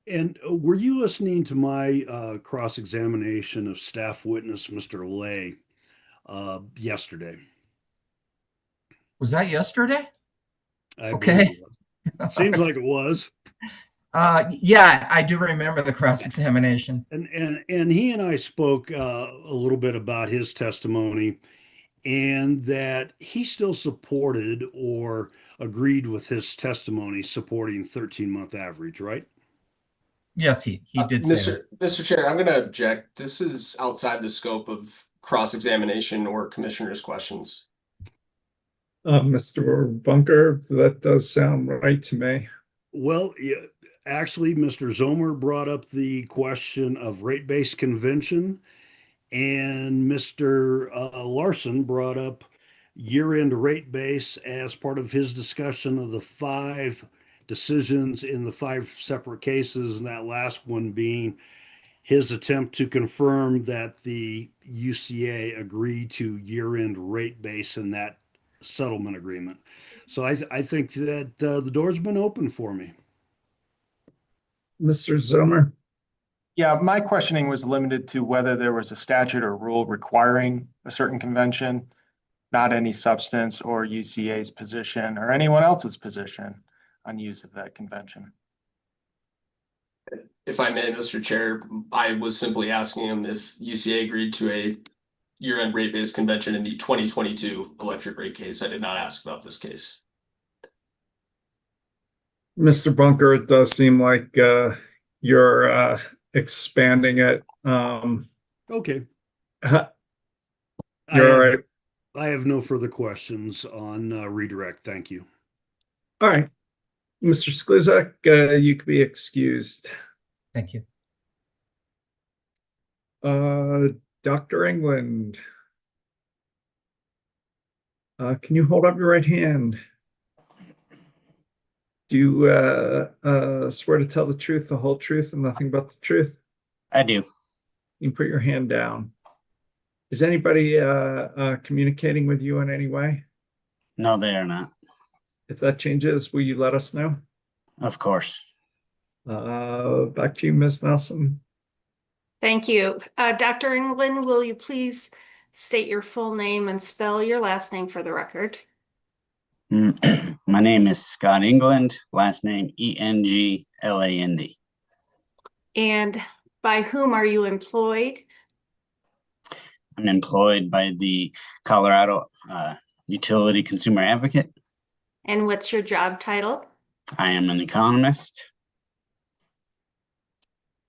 And were you listening to my cross-examination of staff witness, Mr. Lay, yesterday? Was that yesterday? Okay. Seems like it was. Yeah, I do remember the cross-examination. And he and I spoke a little bit about his testimony, and that he still supported or agreed with his testimony supporting 13-month average, right? Yes, he did say that. Mr. Chair, I'm going to object. This is outside the scope of cross-examination or commissioners' questions. Mr. Bunker, that does sound right to me. Well, yeah, actually, Mr. Zomer brought up the question of rate-based convention, and Mr. Larson brought up year-end rate base as part of his discussion of the 5 decisions in the 5 separate cases, and that last one being his attempt to confirm that the UCA agreed to year-end rate base in that settlement agreement. So I think that the door's been open for me. Mr. Zomer? Yeah, my questioning was limited to whether there was a statute or rule requiring a certain convention, not any substance or UCA's position or anyone else's position on use of that convention. If I may, Mr. Chair, I was simply asking him if UCA agreed to a year-end rate-based convention in the 2022 electric rate case. I did not ask about this case. Mr. Bunker, it does seem like you're expanding it. Okay. You're all right. I have no further questions on redirect. Thank you. All right. Mr. Skluzak, you could be excused. Thank you. Dr. England, can you hold up your right hand? Do you swear to tell the truth, the whole truth, and nothing but the truth? I do. You can put your hand down. Is anybody communicating with you in any way? No, they are not. If that changes, will you let us know? Of course. Back to you, Ms. Nelson. Thank you. Dr. England, will you please state your full name and spell your last name for the record? My name is Scott England, last name England. And by whom are you employed? I'm employed by the Colorado Utility Consumer Advocate. And what's your job title? I am an economist.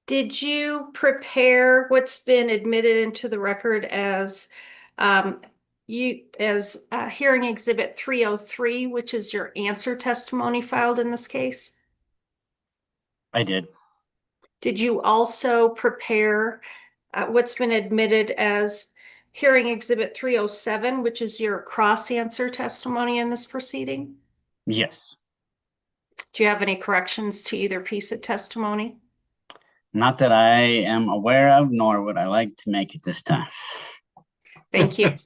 Did you prepare what's been admitted into the record as hearing exhibit 303, which is your answer testimony filed in this case? I did. Did you also prepare what's been admitted as hearing exhibit 307, which is your cross answer testimony in this proceeding? Yes. Do you have any corrections to either piece of testimony? Not that I am aware of, nor would I like to make it this time. Thank you.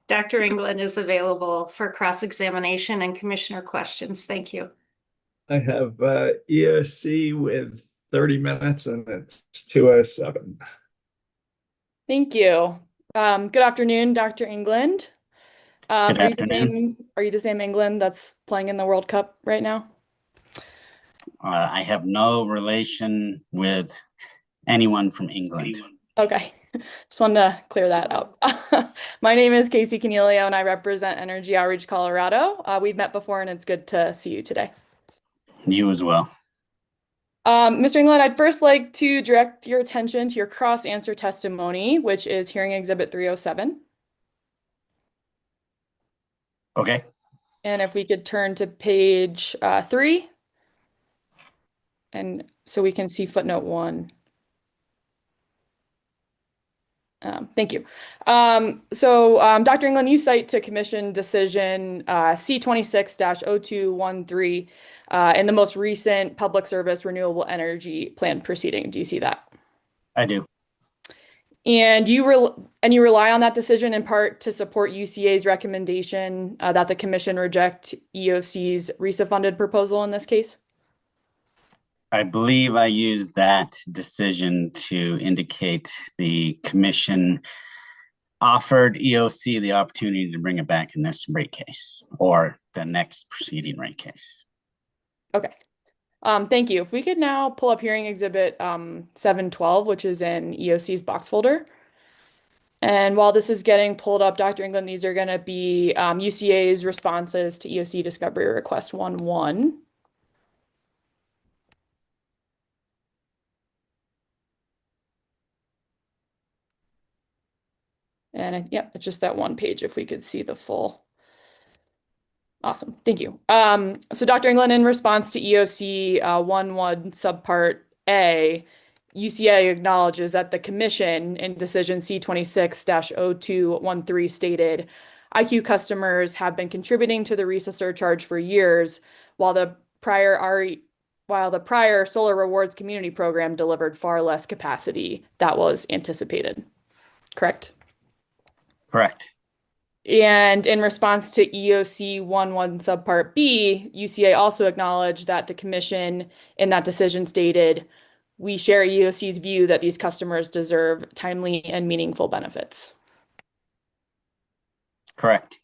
Dr. England is available for cross-examination and commissioner questions. Thank you. I have EOC with 30 minutes and it's 2:07. Thank you. Good afternoon, Dr. England. Good afternoon. Are you the same England that's playing in the World Cup right now? I have no relation with anyone from England. Okay, just wanted to clear that up. My name is Casey Canelio and I represent Energy Outreach Colorado. We've met before and it's good to see you today. You as well. Mr. England, I'd first like to direct your attention to your cross-answer testimony, which is hearing exhibit 307. Okay. And if we could turn to page 3, and so we can see footnote 1. Thank you. Dr. England, you cite to commission decision C26-0213 in the most recent Public Service Renewable Energy Plan proceeding. Do you see that? I do. And you rely on that decision in part to support UCA's recommendation that the commission reject EOC's RESA-funded proposal in this case? I believe I used that decision to indicate the commission offered EOC the opportunity to bring it back in this rate case or the next proceeding rate case. Okay. Thank you. If we could now pull up hearing exhibit 712, which is in EOC's box folder. And while this is getting pulled up, Dr. England, these are going to be UCA's responses to EOC discovery request 1-1. And yep, it's just that one page if we could see the full. Awesome, thank you. So Dr. England, in response to EOC 1-1 subpart A, UCA acknowledges that the commission in decision C26-0213 stated, IQ customers have been contributing to the RESA surcharge for years, while the prior solar rewards community program delivered far less capacity that was anticipated. Correct? Correct. And in response to EOC 1-1 subpart B, UCA also acknowledged that the commission in that decision stated, we share EOC's view that these customers deserve timely and meaningful benefits. Correct.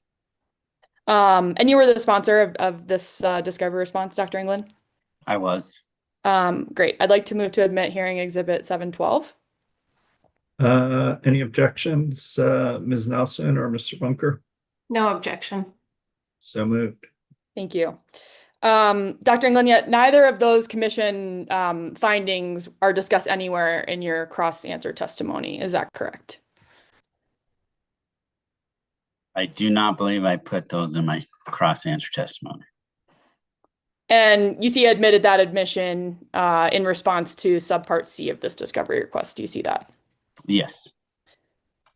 And you were the sponsor of this discovery response, Dr. England? I was. Great. I'd like to move to admit hearing exhibit 712. Any objections, Ms. Nelson or Mr. Bunker? No objection. So moved. Thank you. Dr. England, yet neither of those commission findings are discussed anywhere in your cross-answer testimony. Is that correct? I do not believe I put those in my cross-answer testimony. And UC admitted that admission in response to subpart C of this discovery request. Do you see that? Yes.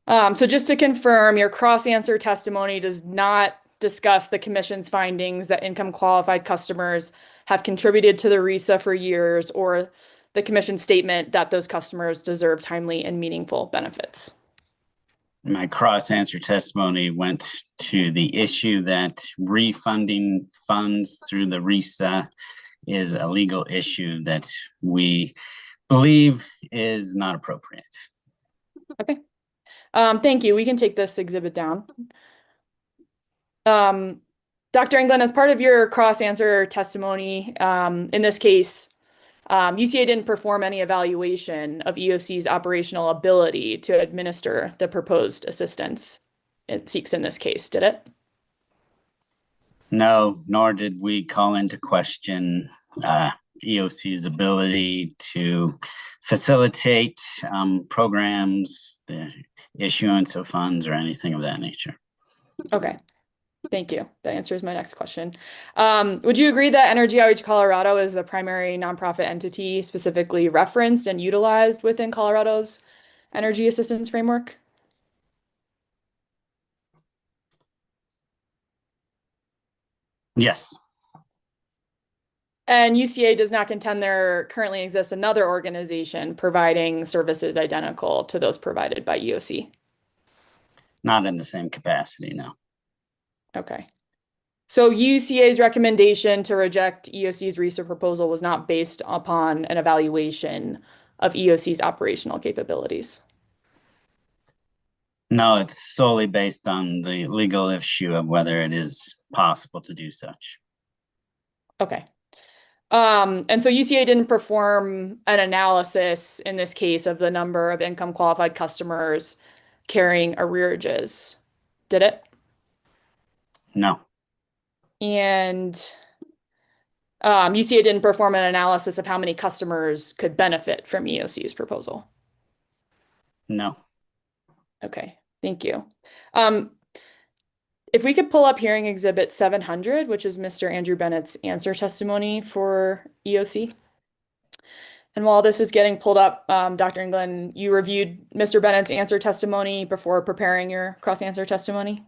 So just to confirm, your cross-answer testimony does not discuss the commission's findings that income qualified customers have contributed to the RISA for years, or the commission's statement that those customers deserve timely and meaningful benefits. My cross-answer testimony went to the issue that refunding funds through the RISA is a legal issue that we believe is not appropriate. Okay. Thank you. We can take this exhibit down. Dr. England, as part of your cross-answer testimony, in this case, UCA didn't perform any evaluation of EOC's operational ability to administer the proposed assistance it seeks in this case, did it? No, nor did we call into question EOC's ability to facilitate programs, the issuance of funds, or anything of that nature. Okay. Thank you. That answers my next question. Would you agree that Energy Outreach Colorado is the primary nonprofit entity specifically referenced and utilized within Colorado's energy assistance framework? Yes. And UCA does not contend there currently exists another organization providing services identical to those provided by EOC? Not in the same capacity, no. Okay. So UCA's recommendation to reject EOC's RISA proposal was not based upon an evaluation of EOC's operational capabilities? No, it's solely based on the legal issue of whether it is possible to do such. Okay. And so UCA didn't perform an analysis in this case of the number of income qualified customers carrying arrearages, did it? No. And UCA didn't perform an analysis of how many customers could benefit from EOC's proposal? No. Okay, thank you. If we could pull up hearing exhibit 700, which is Mr. Andrew Bennett's answer testimony for EOC. And while this is getting pulled up, Dr. England, you reviewed Mr. Bennett's answer testimony before preparing your cross-answer testimony?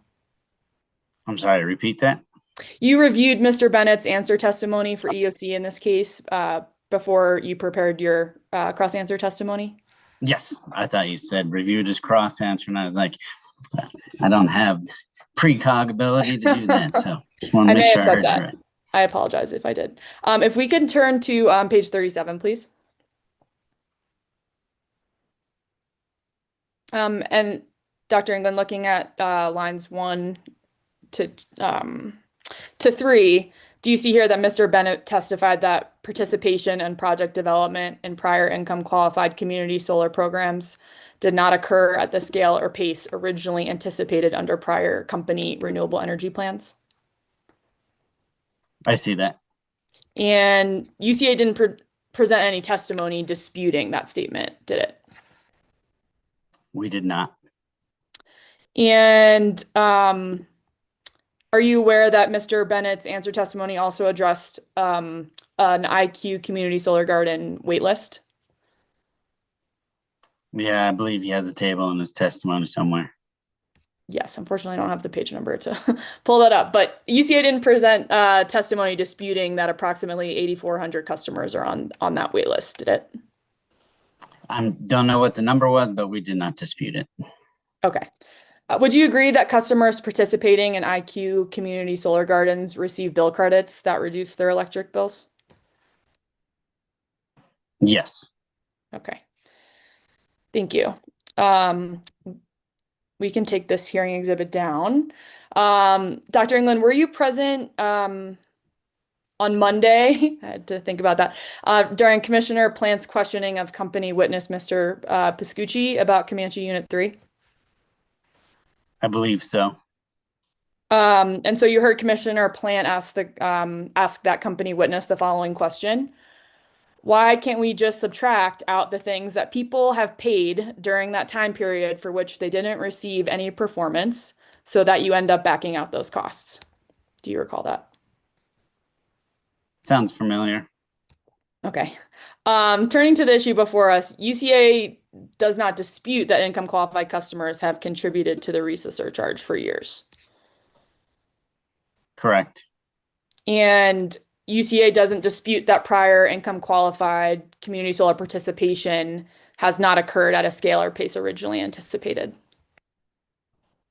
I'm sorry, repeat that? You reviewed Mr. Bennett's answer testimony for EOC in this case before you prepared your cross-answer testimony? Yes, I thought you said reviewed his cross-answer, and I was like, I don't have precog ability to do that, so just want to make sure I heard you right. I apologize if I did. If we could turn to page 37, please. And Dr. England, looking at lines 1 to 3, do you see here that Mr. Bennett testified that participation and project development in prior income qualified community solar programs did not occur at the scale or pace originally anticipated under prior company renewable energy plans? I see that. And UCA didn't present any testimony disputing that statement, did it? We did not. And are you aware that Mr. Bennett's answer testimony also addressed an IQ community solar garden waitlist? Yeah, I believe he has a table in his testimony somewhere. Yes, unfortunately, I don't have the page number to pull that up, but UCA didn't present testimony disputing that approximately 8,400 customers are on that waitlist, did it? I don't know what the number was, but we did not dispute it. Okay. Would you agree that customers participating in IQ community solar gardens receive bill credits that reduce their electric bills? Yes. Okay. Thank you. We can take this hearing exhibit down. Dr. England, were you present on Monday? I had to think about that. During Commissioner Plant's questioning of company witness Mr. Piscucci about Comanche Unit 3? I believe so. And so you heard Commissioner Plant ask that company witness the following question: why can't we just subtract out the things that people have paid during that time period for which they didn't receive any performance, so that you end up backing out those costs. Do you recall that? Sounds familiar. Okay. Turning to the issue before us, UCA does not dispute that income qualified customers have contributed to the RISA surcharge for years. Correct. And UCA doesn't dispute that prior income qualified community solar participation has not occurred at a scale or pace originally anticipated.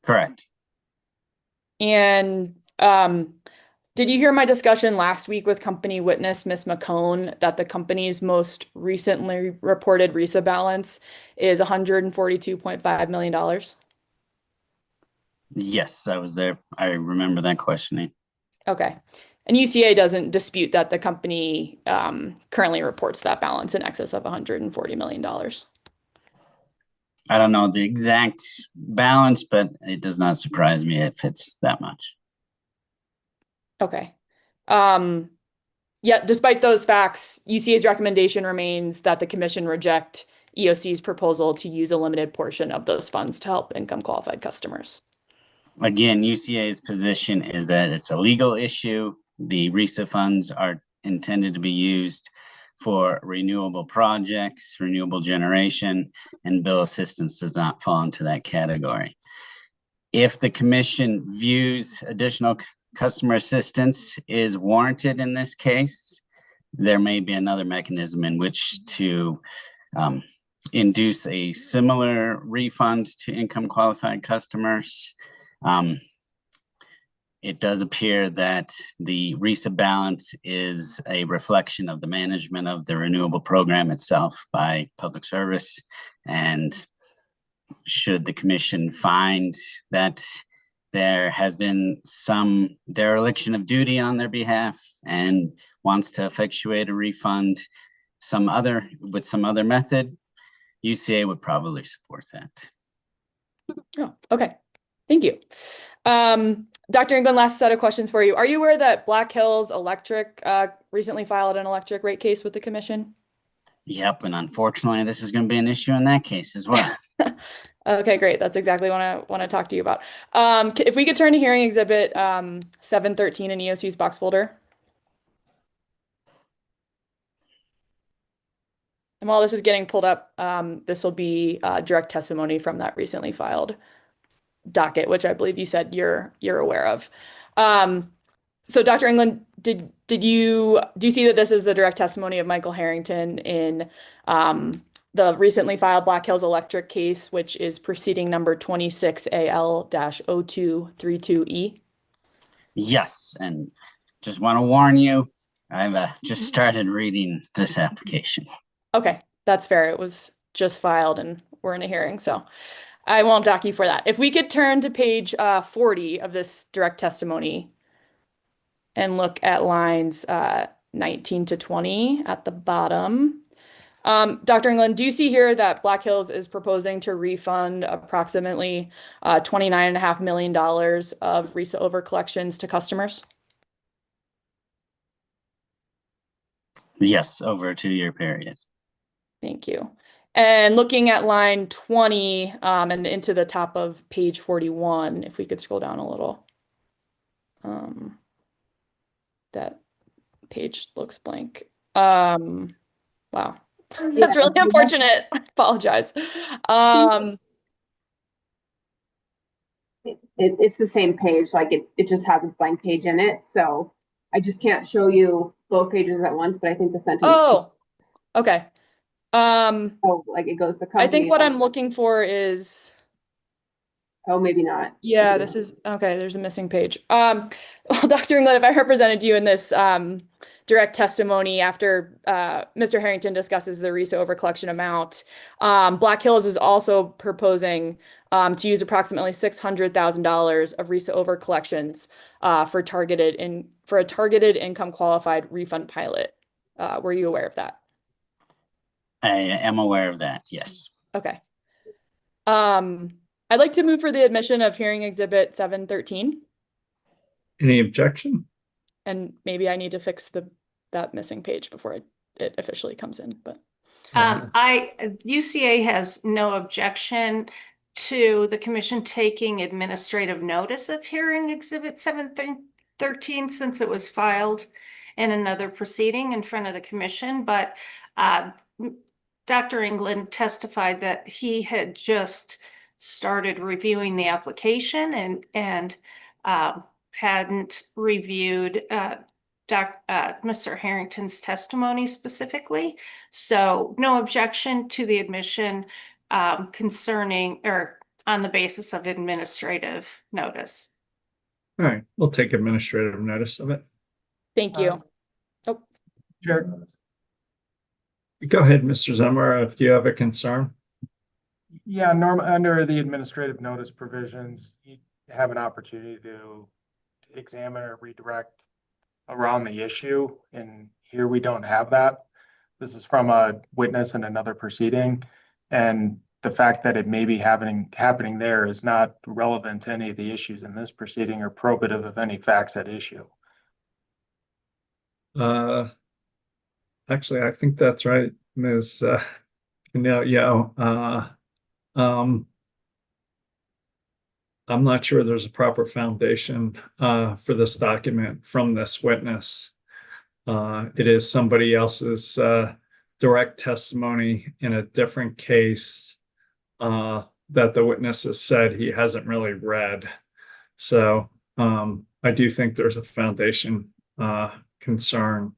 Correct. And did you hear my discussion last week with company witness, Ms. McCone, that the company's most recently reported RISA balance is $142.5 million? Yes, I was there. I remember that questioning. Okay. And UCA doesn't dispute that the company currently reports that balance in excess of $140 million. I don't know the exact balance, but it does not surprise me if it's that much. Okay. Yet, despite those facts, UCA's recommendation remains that the commission reject EOC's proposal to use a limited portion of those funds to help income qualified customers. Again, UCA's position is that it's a legal issue. The RISA funds are intended to be used for renewable projects, renewable generation, and bill assistance does not fall into that category. If the commission views additional customer assistance is warranted in this case, there may be another mechanism in which to induce a similar refund to income qualified customers. It does appear that the RISA balance is a reflection of the management of the renewable program itself by public service. And should the commission find that there has been some dereliction of duty on their behalf and wants to effectuate a refund with some other method, UCA would probably support that. Oh, okay. Thank you. Dr. England, last set of questions for you. Are you aware that Black Hills Electric recently filed an electric rate case with the commission? Yep, and unfortunately, this is going to be an issue in that case as well. Okay, great. That's exactly what I want to talk to you about. If we could turn to hearing exhibit 713 in EOC's box folder. And while this is getting pulled up, this will be direct testimony from that recently filed docket, which I believe you said you're aware of. So Dr. England, do you see that this is the direct testimony of Michael Harrington in the recently filed Black Hills Electric case, which is proceeding number 25AL-0494E? Yes, and just want to warn you, I've just started reading this application. Okay, that's fair. It was just filed and we're in a hearing, so I won't dock you for that. If we could turn to page 40 of this direct testimony and look at lines 19 to 20 at the bottom. Dr. England, do you see here that Black Hills is proposing to refund approximately $29.5 million of RISA over collections to customers? Yes, over a 2-year period. Thank you. And looking at line 20 and into the top of page 41, if we could scroll down a little. That page looks blank. Wow. That's really unfortunate. I apologize. It's the same page, like it just has a blank page in it. So I just can't show you both pages at once, but I think the sentence. Oh, okay. Like it goes the company. I think what I'm looking for is. Oh, maybe not. Yeah, this is okay. There's a missing page. Well, Dr. England, if I represented you in this direct testimony after Mr. Harrington discusses the RISA over collection amount, Black Hills is also proposing to use approximately $600,000 of RISA over collections for a targeted income qualified refund pilot. Were you aware of that? I am aware of that. Yes. Okay. I'd like to move for the admission of hearing exhibit 713. Any objection? And maybe I need to fix that missing page before it officially comes in, but. UCA has no objection. to the commission taking administrative notice of hearing Exhibit 713 since it was filed in another proceeding in front of the commission, but Dr. England testified that he had just started reviewing the application and hadn't reviewed Mr. Harrington's testimony specifically. So no objection to the admission concerning or on the basis of administrative notice. All right, we'll take administrative notice of it. Thank you. Oh, Chair, Go ahead, Mr. Zummer, if you have a concern. yeah, under the administrative notice provisions, you have an opportunity to examine or redirect around the issue, and here we don't have that. This is from a witness in another proceeding, and the fact that it may be happening there is not relevant to any of the issues in this proceeding or probative of any facts at issue. Actually, I think that's right, Ms. I'm not sure there's a proper foundation for this document from this witness. It is somebody else's direct testimony in a different case that the witness has said he hasn't really read. So I do think there's a foundation concern.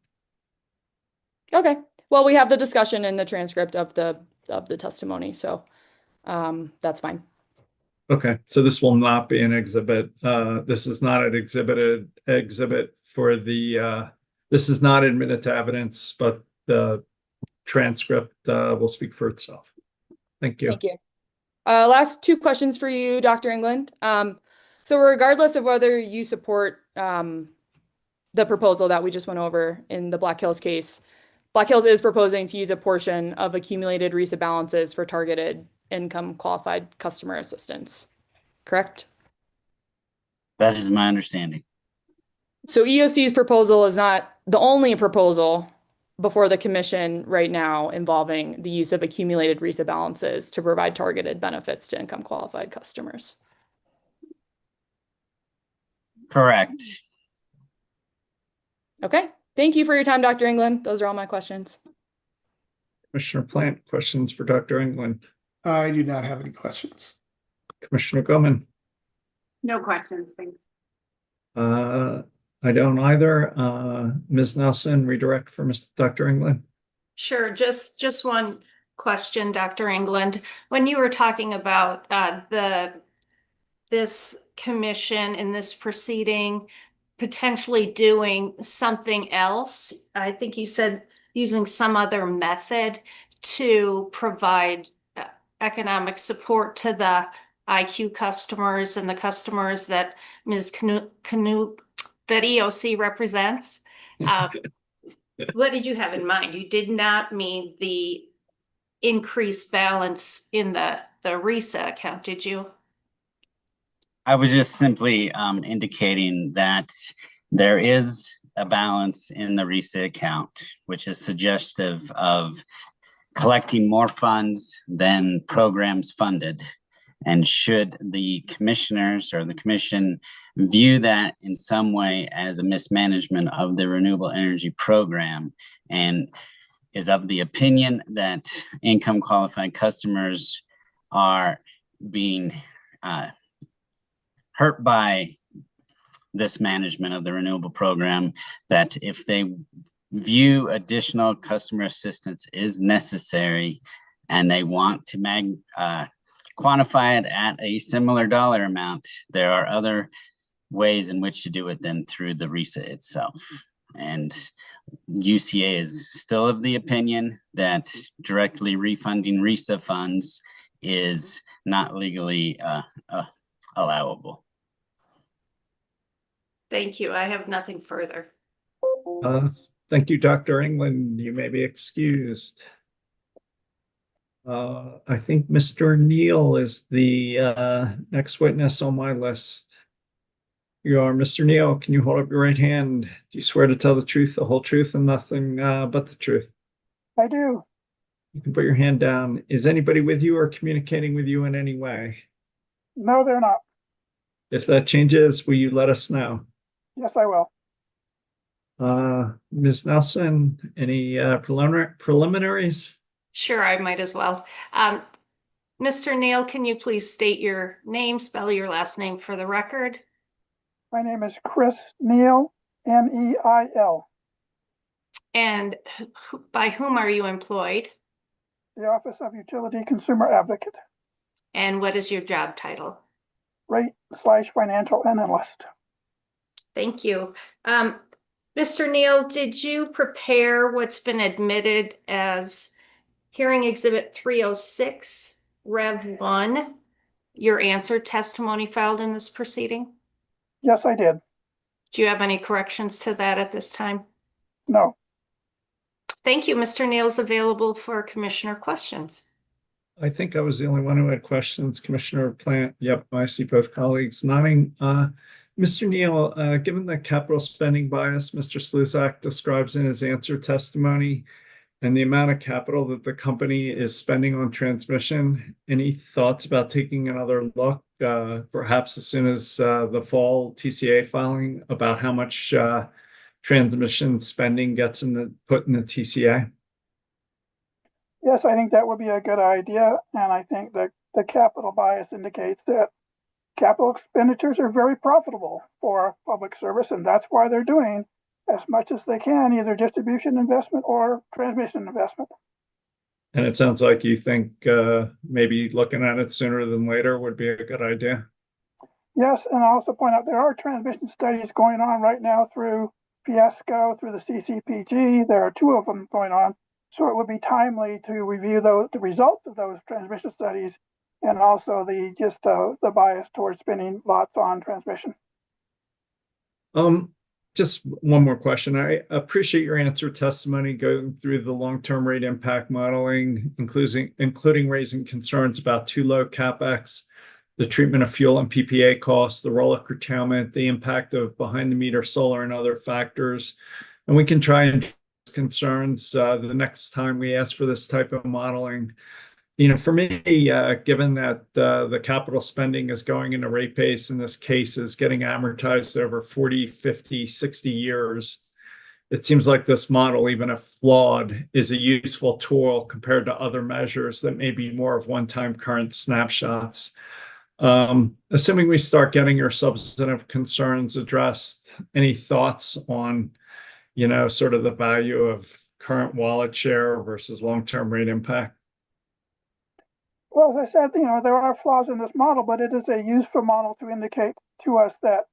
okay. Well, we have the discussion in the transcript of the testimony, so that's fine. Okay, so this will not be an exhibit. This is not an exhibit for the, this is not admitted to evidence, but the transcript will speak for itself. Thank you. Thank you. Last two questions for you, Dr. England. So regardless of whether you support the proposal that we just went over in the Black Hills case, Black Hills is proposing to use a portion of accumulated RISA balances for targeted income qualified customer assistance, correct? That is my understanding. So EOC's proposal is not the only proposal before the commission right now involving the use of accumulated RISA balances to provide targeted benefits to income qualified customers. Correct. Okay. Thank you for your time, Dr. England. Those are all my questions. Commissioner Plant, questions for Dr. England? I do not have any questions. Commissioner Goman? No questions, thanks. I don't either. Ms. Nelson, redirect for Dr. England. Sure, just one question, Dr. England. When you were talking about this commission in this proceeding potentially doing something else, I think you said using some other method to provide economic support to the IQ customers and the customers that Ms. that EOC represents. What did you have in mind? You did not mean the increased balance in the RISA account, did you? I was just simply indicating that there is a balance in the RISA account, which is suggestive of collecting more funds than programs funded. And should the commissioners or the commission view that in some way as a mismanagement of the renewable energy program and is of the opinion that income qualified customers are being hurt by this management of the renewable program, that if they view additional customer assistance is necessary and they want to quantify it at a similar dollar amount, there are other ways in which to do it than through the RISA itself. And UCA is still of the opinion that directly refunding RISA funds is not legally allowable. Thank you. I have nothing further. Thank you, Dr. England. You may be excused. I think Mr. Neal is the next witness on my list. You are Mr. Neal. Can you hold up your right hand? Do you swear to tell the truth, the whole truth, and nothing but the truth? I do. You can put your hand down. Is anybody with you or communicating with you in any way? No, they're not. If that changes, will you let us know? Yes, I will. Ms. Nelson, any preliminaries? Sure, I might as well. Mr. Neal, can you please state your name, spell your last name for the record? My name is Chris Neal, Neil. And by whom are you employed? The Office of Utility Consumer Advocate, And what is your job title? rate/financial analyst. Thank you. Mr. Neal, did you prepare what's been admitted as hearing exhibit 306, Rev 1, your answer testimony filed in this proceeding? Yes, I did. Do you have any corrections to that at this time? No. Thank you. Mr. Neal is available for commissioner questions. I think I was the only one who had questions. Commissioner Plant, yep, I see both colleagues nodding. Mr. Neal, given the capital spending bias Mr. Sluzak describes in his answer testimony and the amount of capital that the company is spending on transmission, any thoughts about taking another look, perhaps as soon as the fall TCA filing, about how much transmission spending gets put in the TCA? Yes, I think that would be a good idea. And I think that the capital bias indicates that capital expenditures are very profitable for public service, and that's why they're doing as much as they can, either distribution investment or transmission investment. And it sounds like you think maybe looking at it sooner than later would be a good idea. Yes, and I also point out there are transmission studies going on right now through Fiesco, through the CCPG. There are 2 of them going on. So it would be timely to review the results of those transmission studies and also the bias towards spending lots on transmission. Just one more question. I appreciate your answer testimony going through the long-term rate impact modeling, including raising concerns about too low CapEx, the treatment of fuel and PPA costs, the role of curtailment, the impact of behind-the-meter solar and other factors. And we can try and address concerns the next time we ask for this type of modeling. For me, given that the capital spending is going into rate base, in this case is getting amortized over 40, 50, 60 years, it seems like this model, even if flawed, is a useful tool compared to other measures that may be more of one-time current snapshots. Assuming we start getting your substantive concerns addressed, any thoughts on, sort of the value of current wallet share versus long-term rate impact? Well, as I said, there are flaws in this model, but it is a useful model to indicate to us that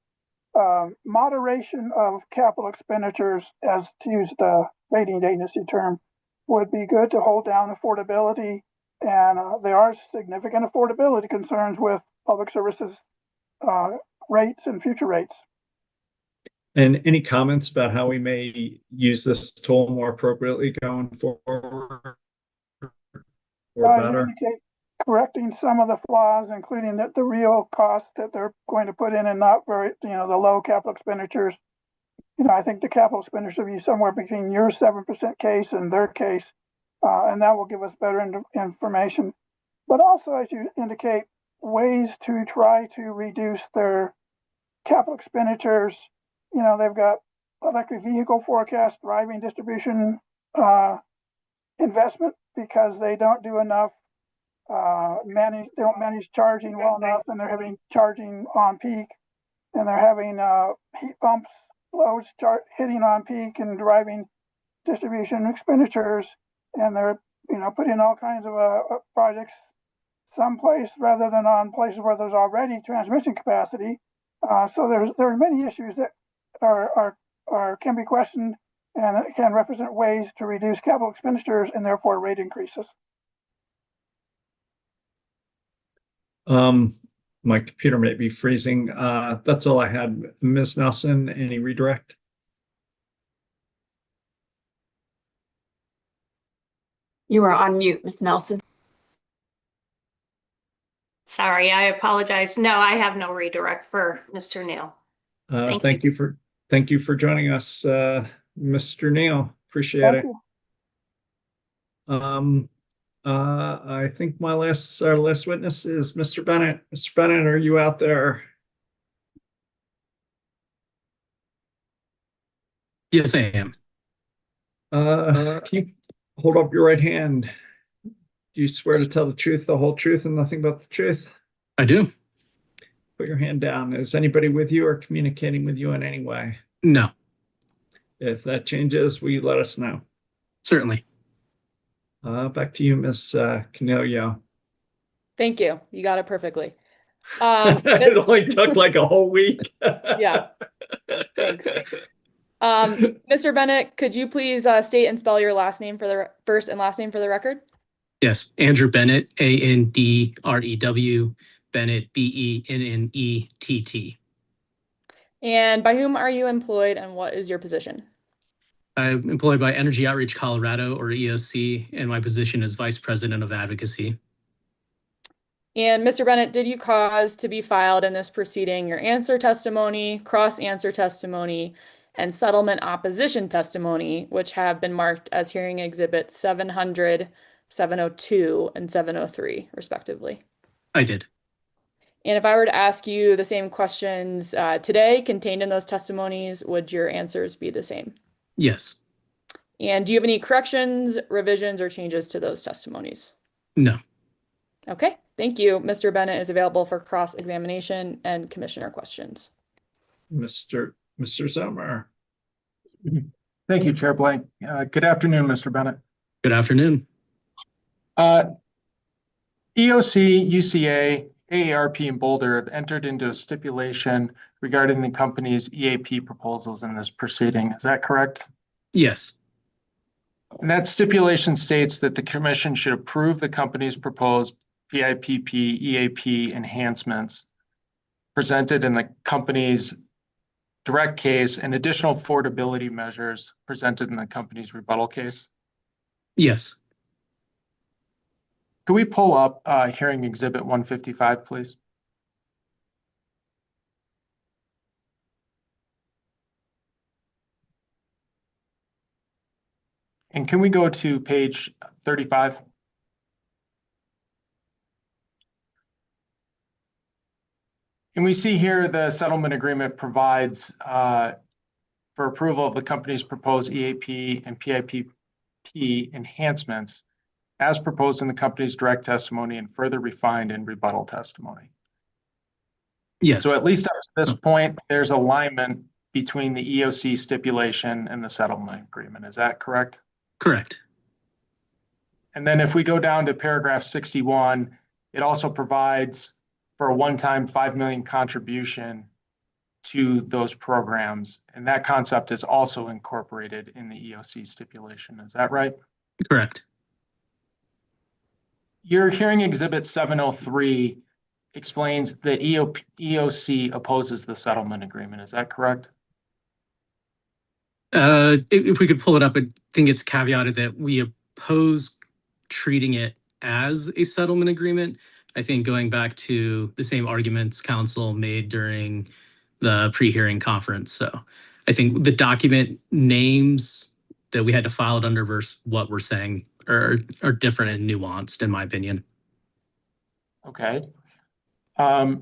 moderation of capital expenditures, as to use the rating agency term, would be good to hold down affordability. And there are significant affordability concerns with public services rates and future rates. And any comments about how we may use this tool more appropriately going forward or better? Correcting some of the flaws, including that the real cost that they're going to put in and not very, the low capital expenditures. I think the capital expenditures will be somewhere between your 7% case and their case, and that will give us better information. But also, as you indicate, ways to try to reduce their capital expenditures. They've got electric vehicle forecast, driving distribution investment because they don't do enough. They don't manage charging well enough, and they're having charging on peak, and they're having heat pumps loads hitting on peak and driving distribution expenditures, and they're putting all kinds of projects someplace rather than on places where there's already transmission capacity. So there's many issues that can be questioned, and it can represent ways to reduce capital expenditures and therefore rate increases. My computer may be freezing. That's all I had. Ms. Nelson, any redirect? You are on mute, Ms. Nelson. Sorry, I apologize. No, I have no redirect for Mr. Neal. Thank you for joining us, Mr. Neal. Appreciate it. I think our last witness is Mr. Bennett. Mr. Bennett, are you out there? Yes, I am. Can you hold up your right hand? Do you swear to tell the truth, the whole truth, and nothing but the truth? I do. Put your hand down. Is anybody with you or communicating with you in any way? No, If that changes, will you let us know? certainly. Back to you, Ms. Canelio. Thank you. You got it perfectly. It only took like a whole week. Yeah. Thanks. Mr. Bennett, could you please state and spell your last name for the first and last name for the record? Yes, Andrew Bennett, Andrew, Bennett, Bennett. And by whom are you employed and what is your position? I'm employed by Energy Outreach Colorado, or EOC, and my position is Vice President of Advocacy. And Mr. Bennett, did you cause to be filed in this proceeding your answer testimony, cross-answer testimony, and settlement opposition testimony, which have been marked as hearing exhibits 700, 702, and 703, respectively? I did. And if I were to ask you the same questions today contained in those testimonies, would your answers be the same? Yes. And do you have any corrections, revisions, or changes to those testimonies? No. Okay, thank you. Mr. Bennett is available for cross-examination and commissioner questions. Mr. Zomer. Thank you, Chair Blank. Good afternoon, Mr. Bennett. Good afternoon. EOC, UCA, AARP, and Boulder have entered into a stipulation regarding the company's EAP proposals in this proceeding. Is that correct? Yes. And that stipulation states that the commission should approve the company's proposed PIPP EAP enhancements presented in the company's direct case and additional affordability measures presented in the company's rebuttal case. Yes. Could we pull up hearing exhibit 155, please? And can we go to page 35? And we see here the settlement agreement provides for approval of the company's proposed EAP and PIPP enhancements as proposed in the company's direct testimony and further refined in rebuttal testimony. Yes. So at least up to this point, there's alignment between the EOC stipulation and the settlement agreement. Is that correct? Correct. And then if we go down to paragraph 61, it also provides for a one-time $5 million contribution to those programs. And that concept is also incorporated in the EOC stipulation. Is that right? Correct. Your hearing exhibit 703 explains that EOC opposes the settlement agreement. Is that correct? If we could pull it up, I think it's caveated that we oppose treating it as a settlement agreement. I think going back to the same arguments counsel made during the pre-hearing conference. So I think the document names that we had to file it under versus what we're saying are different and nuanced, in my opinion. Okay. So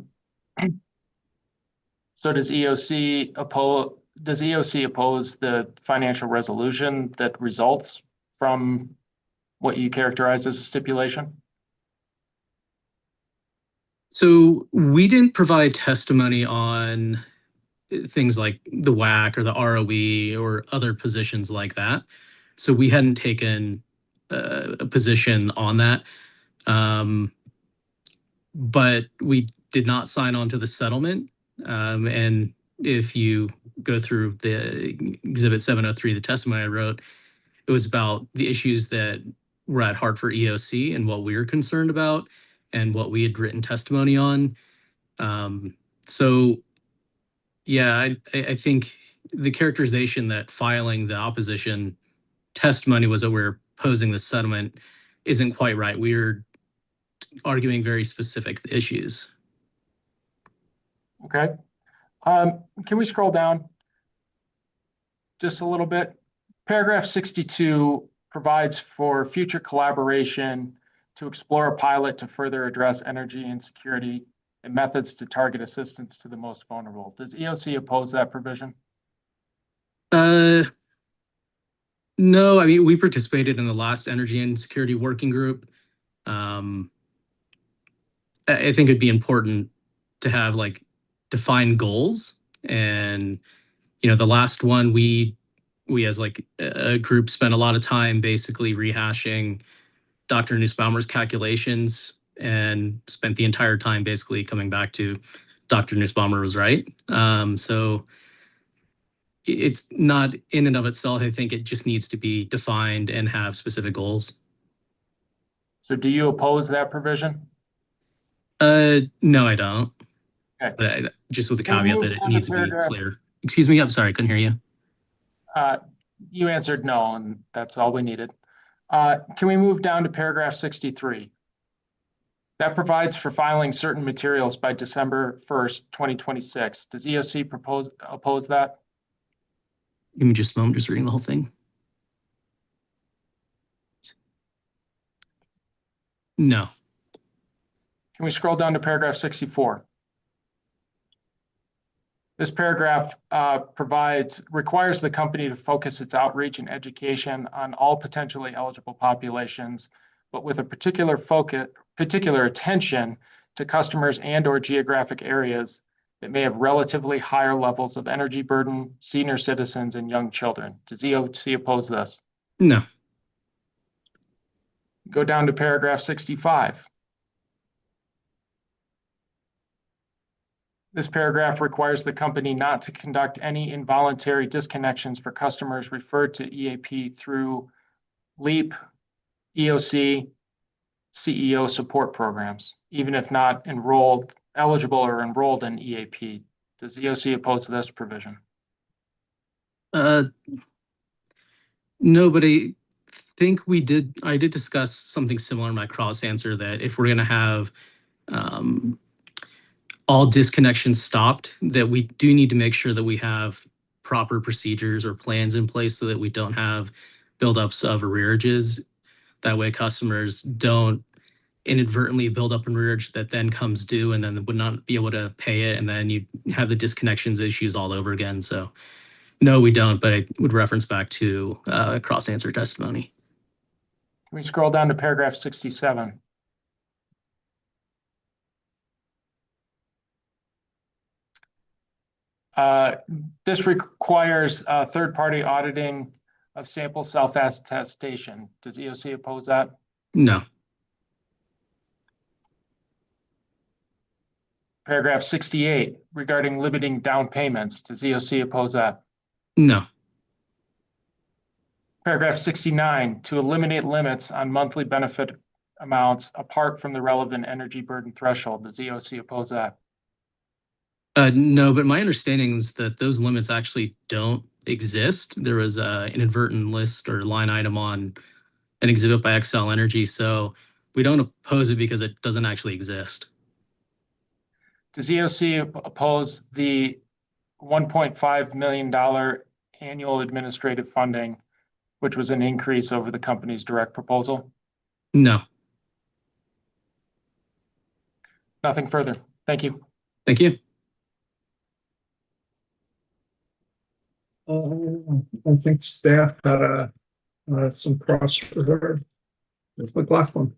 does EOC oppose the financial resolution that results from what you characterize as a stipulation? So we didn't provide testimony on things like the WAC or the ROE or other positions like that. So we hadn't taken a position on that. But we did not sign on to the settlement. And if you go through the exhibit 703, the testimony I wrote, it was about the issues that were at heart for EOC and what we were concerned about and what we had written testimony on. So yeah, I think the characterization that filing the opposition testimony was that we're opposing the settlement isn't quite right. We're arguing very specific issues. Okay. Can we scroll down just a little bit? Paragraph 62 provides for future collaboration to explore a pilot to further address energy insecurity and methods to target assistance to the most vulnerable. Does EOC oppose that provision? No, I mean, we participated in the last energy and security working group. I think it'd be important to have like defined goals. And, the last one we as like a group spent a lot of time basically rehashing Dr. Nussbaumer's calculations and spent the entire time basically coming back to Dr. Nussbaumer was right. So it's not in and of itself. I think it just needs to be defined and have specific goals. So do you oppose that provision? No, I don't. Okay. But just with the Can we caveat move that it on to needs to be paragraph- clear. Excuse me, I'm sorry, I couldn't hear you. You answered no, and that's all we needed. Can we move down to paragraph 63? That provides for filing certain materials by December 1st, 2026. Does EOC oppose that? Give me just a moment, just reading the whole thing. No. Can we scroll down to paragraph 64? This paragraph requires the company to focus its outreach and education on all potentially eligible populations, but with a particular attention to customers and/or geographic areas that may have relatively higher levels of energy burden, senior citizens, and young children. Does EOC oppose this? No. Go down to paragraph 65. This paragraph requires the company not to conduct any involuntary disconnections for customers referred to EAP through LEAP, EOC, CEO support programs, even if not eligible or enrolled in EAP. Does EOC oppose this provision? No, but I think I did discuss something similar in my cross answer that if we're going to have all disconnections stopped, that we do need to make sure that we have proper procedures or plans in place so that we don't have buildups of arrearages. That way customers don't inadvertently build up an arrearage that then comes due and then would not be able to pay it. And then you have the disconnections issues all over again. So no, we don't, but I would reference back to cross answer testimony. Can we scroll down to paragraph 67? This requires third-party auditing of sample self-attestation. Does EOC oppose that? No. Paragraph 68 regarding limiting down payments. Does EOC oppose that? No. Paragraph 69 to eliminate limits on monthly benefit amounts apart from the relevant energy burden threshold. Does EOC oppose that? No, but my understanding is that those limits actually don't exist. There was an inadvertent list or line item on an exhibit by Xcel Energy, so we don't oppose it because it doesn't actually exist. Does EOC oppose the $1.5 million annual administrative funding, which was an increase over the company's direct proposal? No. Nothing further. Thank you. Thank you. I think staff had some cross reserve. Ms. McLaughlin.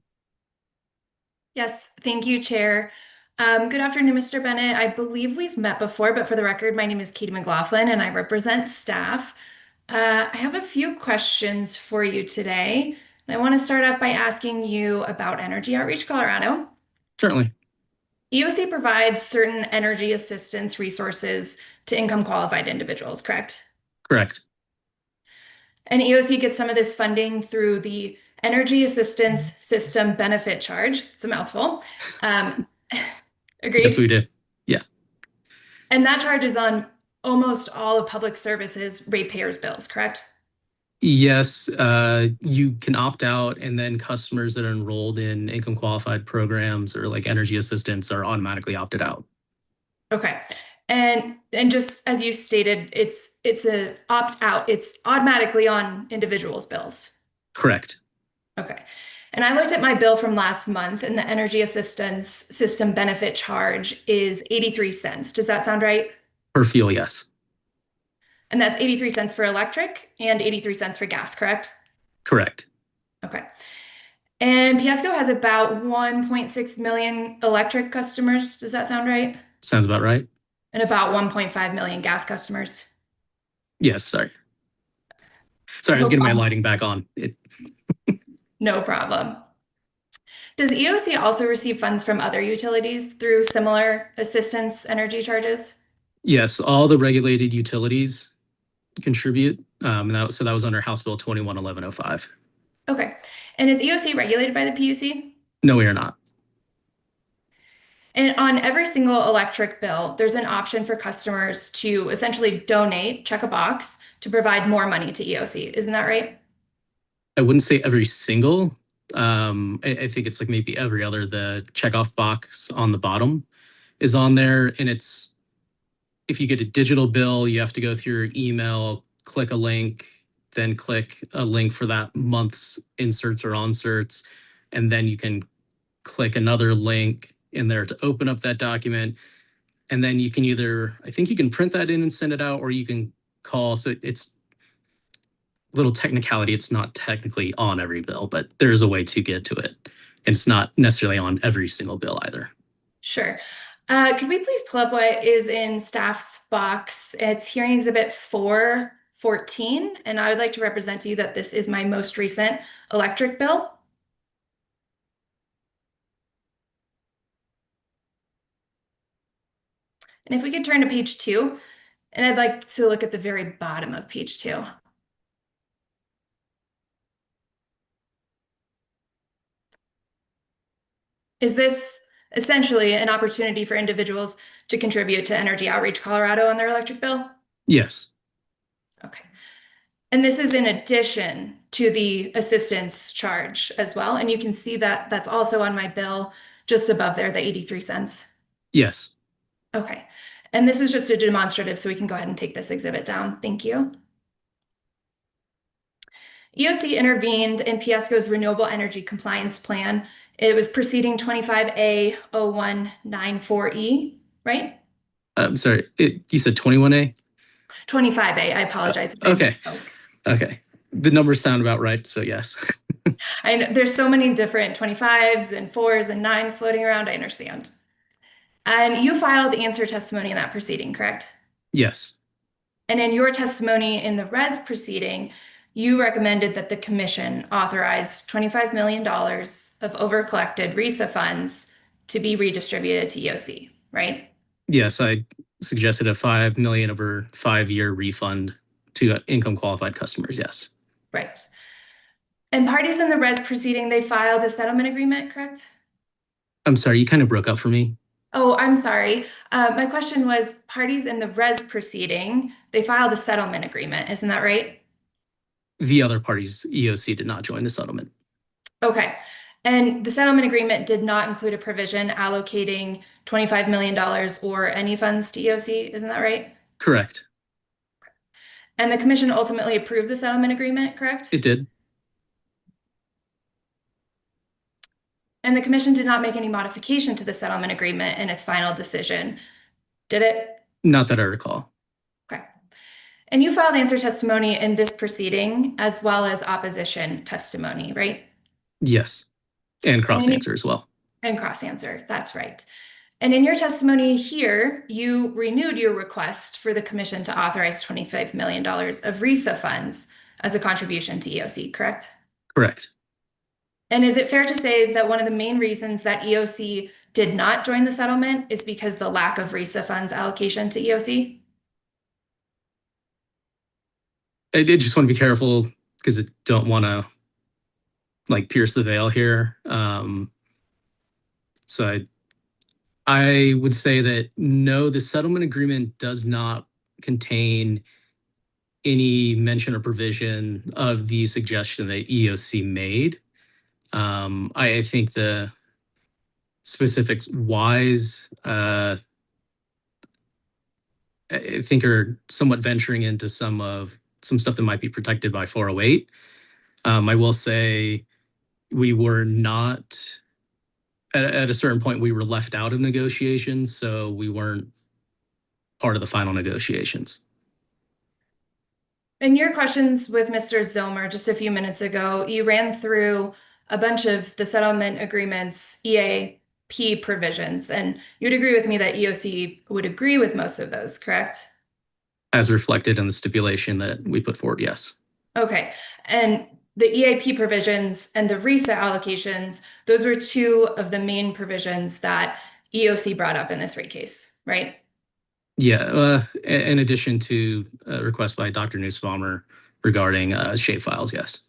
Yes, thank you, Chair. Good afternoon, Mr. Bennett. I believe we've met before, but for the record, my name is Katie McLaughlin and I represent staff. I have a few questions for you today. I want to start off by asking you about Energy Outreach Colorado. Certainly. EOC provides certain energy assistance resources to income qualified individuals, correct? Correct. And EOC gets some of this funding through the Energy Assistance System Benefit Charge. It's a mouthful. Agreed? Yes, we did. Yeah. And that charge is on almost all of public services ratepayers' bills, correct? Yes, you can opt out, and then customers that are enrolled in income qualified programs or like energy assistance are automatically opted out. Okay. And just as you stated, it's a opt out. It's automatically on individuals' bills. Correct. Okay. And I looked at my bill from last month, and the energy assistance system benefit charge is 83 cents. Does that sound right? Per fuel, yes. And that's 83 cents for electric and 83 cents for gas, correct? Correct. Okay. And Piesco has about 1.6 million electric customers. Does that sound right? Sounds about right. And about 1.5 million gas customers. Yes, sorry. Sorry, I was getting my lighting back on. No problem. Does EOC also receive funds from other utilities through similar assistance energy charges? Yes, all the regulated utilities contribute. So that was under House Bill 211105. Okay. And is EOC regulated by the PUC? No, we are not. And on every single electric bill, there's an option for customers to essentially donate, check a box, to provide more money to EOC. Isn't that right? I wouldn't say every single. I think it's like maybe every other. The checkoff box on the bottom is on there, and it's if you get a digital bill, you have to go through your email, click a link, then click a link for that month's inserts or onserts, and then you can click another link in there to open up that document. And then you can I think you can print that in and send it out, or you can call. So it's little technicality. It's not technically on every bill, but there's a way to get to it. And it's not necessarily on every single bill either. Sure. Could we please pull up what is in staff's box? It's hearing exhibit 414, and I would like to represent to you that this is my most recent electric bill. And if we could turn to page 2, and I'd like to look at the very bottom of page 2. Is this essentially an opportunity for individuals to contribute to Energy Outreach Colorado on their electric bill? Yes. Okay. And this is in addition to the assistance charge as well. And you can see that that's also on my bill just above there, the 83 cents. Yes. Okay. And this is just a demonstrative, so we can go ahead and take this exhibit down. Thank you. EOC intervened in Piesco's Renewable Energy Compliance Plan. It was proceeding 25A-0194E, right? I'm sorry, you said 21A? 25A, I apologize if I Okay. misspoke. Okay. The numbers sound about right, so yes. I know there's so many different 25s and 4s and 9s floating around, I understand. And you filed answer testimony in that proceeding, correct? Yes. And in your testimony in the res proceeding, you recommended that the commission authorize $25 million of overcollected RESA funds to be redistributed to EOC, right? Yes, I suggested a $5 million over 5-year refund to income qualified customers, yes. Right. And parties in the res proceeding, they filed a settlement agreement, correct? I'm sorry, you kind of broke up for me. Oh, I'm sorry. My question was parties in the res proceeding, they filed a settlement agreement, isn't that right? The other parties, EOC, did not join the settlement. Okay. And the settlement agreement did not include a provision allocating $25 million or any funds to EOC, isn't that right? Correct. And the commission ultimately approved the settlement agreement, correct? It did. And the commission did not make any modification to the settlement agreement in its final decision, did it? Not that I recall. Okay. And you filed answer testimony in this proceeding as well as opposition testimony, right? Yes. And cross answer as well. And cross answer, that's right. And in your testimony here, you renewed your request for the commission to authorize $25 million of RESA funds as a contribution to EOC, correct? Correct. And is it fair to say that one of the main reasons that EOC did not join the settlement is because the lack of RESA funds allocation to EOC? I did just want to be careful because I don't want to pierce the veil here. So I would say that no, the settlement agreement does not contain any mention or provision of the suggestion that EOC made. I think the specifics wise, I think are somewhat venturing into some stuff that might be protected by 408. I will say we were not, at a certain point, we were left out of negotiations, so we weren't part of the final negotiations. In your questions with Mr. Zilmer just a few minutes ago, you ran through a bunch of the settlement agreement's EAP provisions, and you'd agree with me that EOC would agree with most of those, correct? As reflected in the stipulation that we put forward, yes. Okay, and the EAP provisions and the RISA allocations, those were two of the main provisions that EOC brought up in this rate case, right? Yeah, in addition to a request by Dr. Nussbaumer regarding shape files, yes.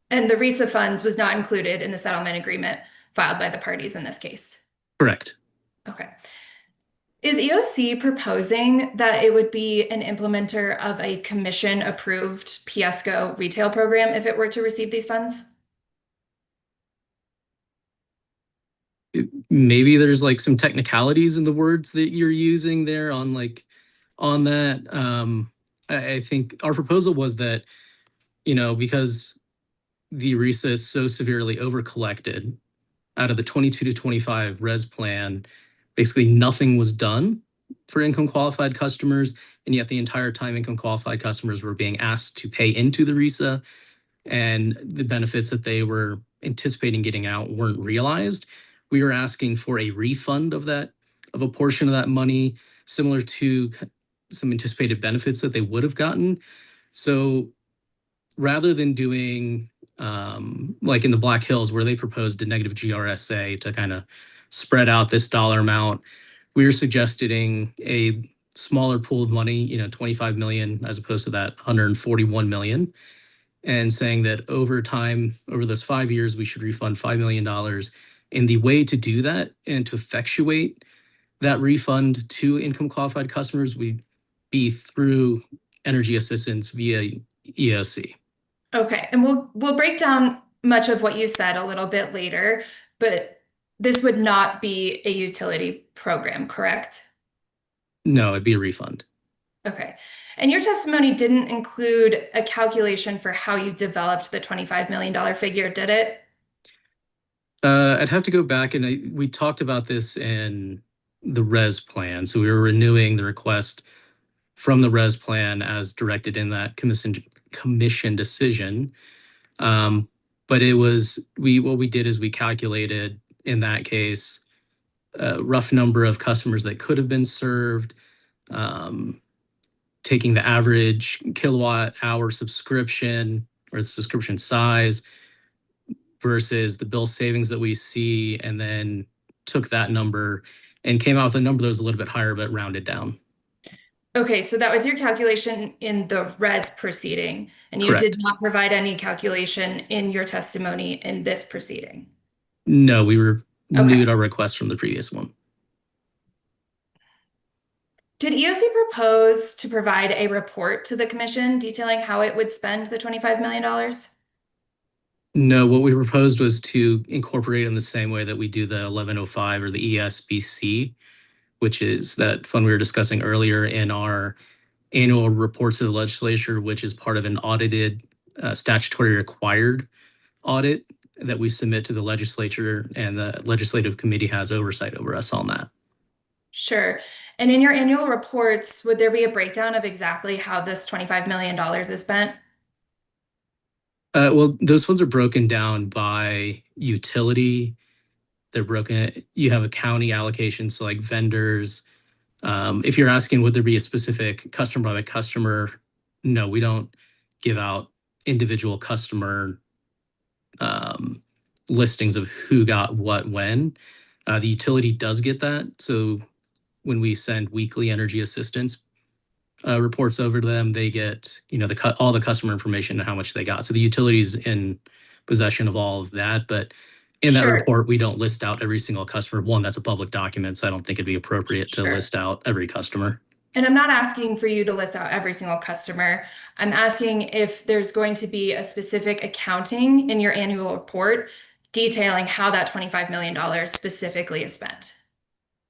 And the RISA funds was not included in the settlement agreement filed by the parties in this case. Correct. Okay. Is EOC proposing that it would be an implementer of a commission-approved PSCO retail program if it were to receive these funds? Maybe there's like some technicalities in the words that you're using there on that. I think our proposal was that, because the RISA is so severely overcollected out of the 22 to 25 res plan, basically nothing was done for income qualified customers. And yet the entire time income qualified customers were being asked to pay into the RISA, and the benefits that they were anticipating getting out weren't realized. We were asking for a refund of a portion of that money, similar to some anticipated benefits that they would have gotten. So rather than doing like in the Black Hills where they proposed a negative GRSA to kind of spread out this dollar amount, we were suggesting a smaller pool of money, 25 million as opposed to that 141 million, and saying that over time, over those 5 years, we should refund $5 million. And the way to do that and to effectuate that refund to income qualified customers would be through energy assistance via EOC. Okay, and we'll break down much of what you said a little bit later, but this would not be a utility program, correct? No, it'd be a refund. Okay. And your testimony didn't include a calculation for how you developed the $25 million figure, did it? I'd have to go back, and we talked about this in the res plan. So we were renewing the request from the res plan as directed in that commission decision. But it was, what we did is we calculated in that case a rough number of customers that could have been served, taking the average kilowatt hour subscription or the subscription size versus the bill savings that we see, and then took that number and came out with a number that was a little bit higher but rounded down. Okay, so that was your calculation in the res proceeding, and you Correct. did not provide any calculation in your testimony in this proceeding. No, we renewed our request from the previous one. Did EOC propose to provide a report to the commission detailing how it would spend the $25 million? No, what we proposed was to incorporate in the same way that we do the 1105 or the ESBC, which is that fund we were discussing earlier, in our annual reports to the legislature, which is part of an audited, statutory required audit that we submit to the legislature, and the legislative committee has oversight over us on that. Sure. And in your annual reports, would there be a breakdown of exactly how this $25 million is spent? Well, those funds are broken down by utility. They're broken. You have a county allocation, so like vendors. If you're asking, would there be a specific customer by customer? No, we don't give out individual customer listings of who got what when. The utility does get that. So when we send weekly energy assistance reports over to them, they get, all the customer information and how much they got. So the utility's in possession of all of that. But in that report, we don't list out every single customer. One, that's a public document, so I don't think it'd be appropriate to list out every customer. And I'm not asking for you to list out every single customer. I'm asking if there's going to be a specific accounting in your annual report detailing how that $25 million specifically is spent.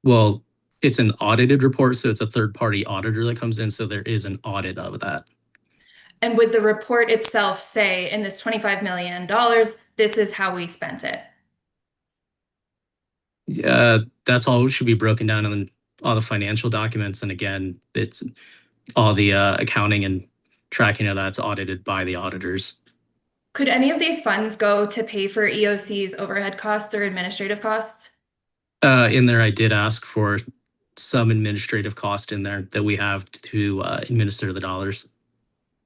Well, it's an audited report, so it's a third-party auditor that comes in, so there is an audit of that. And would the report itself say, in this $25 million, this is how we spent it? That's all should be broken down in all the financial documents. And again, it's all the accounting and tracking of that's audited by the auditors. Could any of these funds go to pay for EOC's overhead costs or administrative costs? In there, I did ask for some administrative cost in there that we have to administer the dollars.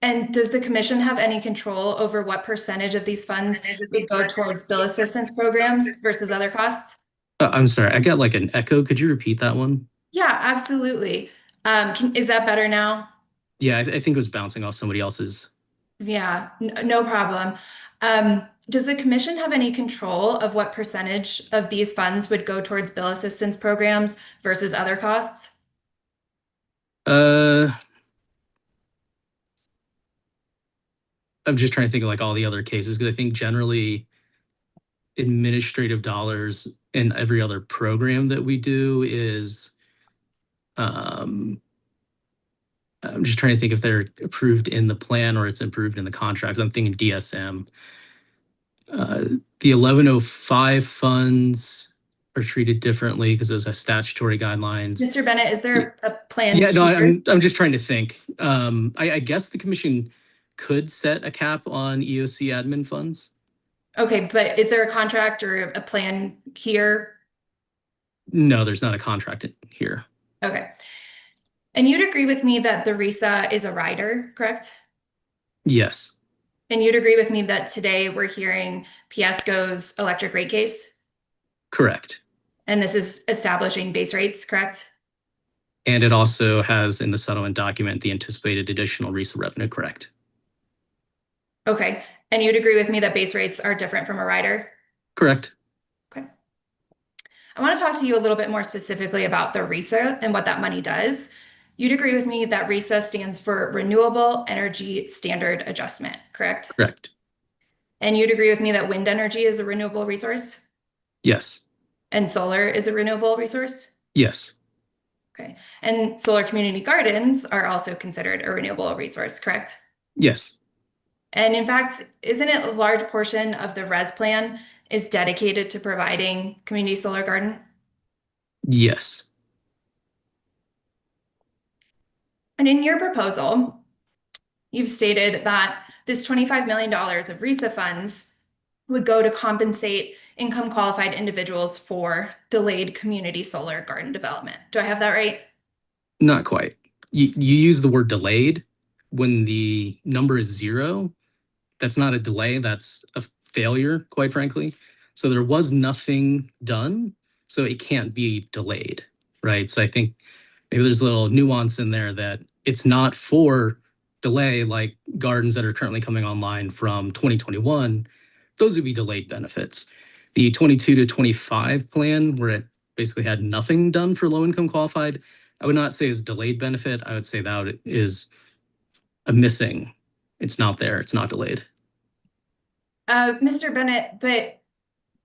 And does the commission have any control over what percentage of these funds would go towards bill assistance programs versus other costs? I'm sorry, I got like an echo. Could you repeat that one? Yeah, absolutely. Is that better now? Yeah, I think it was bouncing off somebody else's. Yeah, no problem. Does the commission have any control of what percentage of these funds would go towards bill assistance programs versus other costs? I'm just trying to think of like all the other cases, because I think generally administrative dollars in every other program that we do is, I'm just trying to think if they're approved in the plan or it's approved in the contracts. I'm thinking DSM. The 1105 funds are treated differently because those are statutory guidelines. Mr. Bennett, is there a plan? Yeah, no, here? I'm just trying to think. I guess the commission could set a cap on EOC admin funds. Okay, but is there a contract or a plan here? No, there's not a contract here. Okay. And you'd agree with me that the RISA is a rider, correct? Yes. And you'd agree with me that today we're hearing Piesco's electric rate case? Correct. And this is establishing base rates, correct? And it also has in the settlement document the anticipated additional RISA revenue, correct? Okay. And you'd agree with me that base rates are different from a rider? Correct. Okay. I want to talk to you a little bit more specifically about the RISA and what that money does. You'd agree with me that RISA stands for Renewable Energy Standard Adjustment, correct? Correct. And you'd agree with me that wind energy is a renewable resource? Yes. And solar is a renewable resource? Yes. Okay. And solar community gardens are also considered a renewable resource, correct? Yes. And in fact, isn't it a large portion of the RES plan is dedicated to providing community solar garden? Yes. And in your proposal, you've stated that this $25 million of RISA funds would go to compensate income qualified individuals for delayed community solar garden development. Do I have that right? Not quite. You use the word delayed when the number is 0. That's not a delay, that's a failure, quite frankly. So there was nothing done, so it can't be delayed, right? So I think maybe there's a little nuance in there that it's not for delay like gardens that are currently coming online from 2021. Those would be delayed benefits. The 22 to 25 plan, where it basically had nothing done for low income qualified, I would not say is delayed benefit. I would say that is a missing. It's not there. It's not delayed. Mr. Bennett, but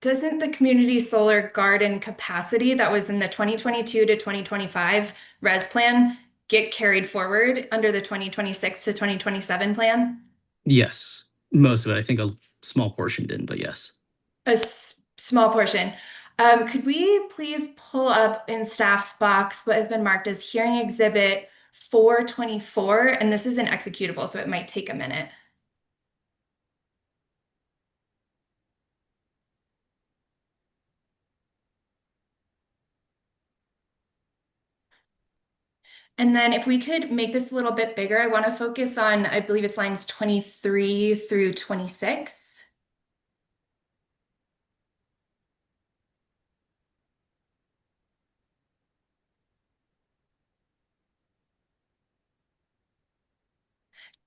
doesn't the community solar garden capacity that was in the 2022 to 2025 RES plan get carried forward under the 2026 to 2027 plan? Yes, most of it. I think a small portion didn't, but yes. A small portion. Could we please pull up in staff's box what has been marked as hearing exhibit 424? And this is an executable, so it might take a minute. And then if we could make this a little bit bigger, I want to focus on, I believe it's lines 23 through 26.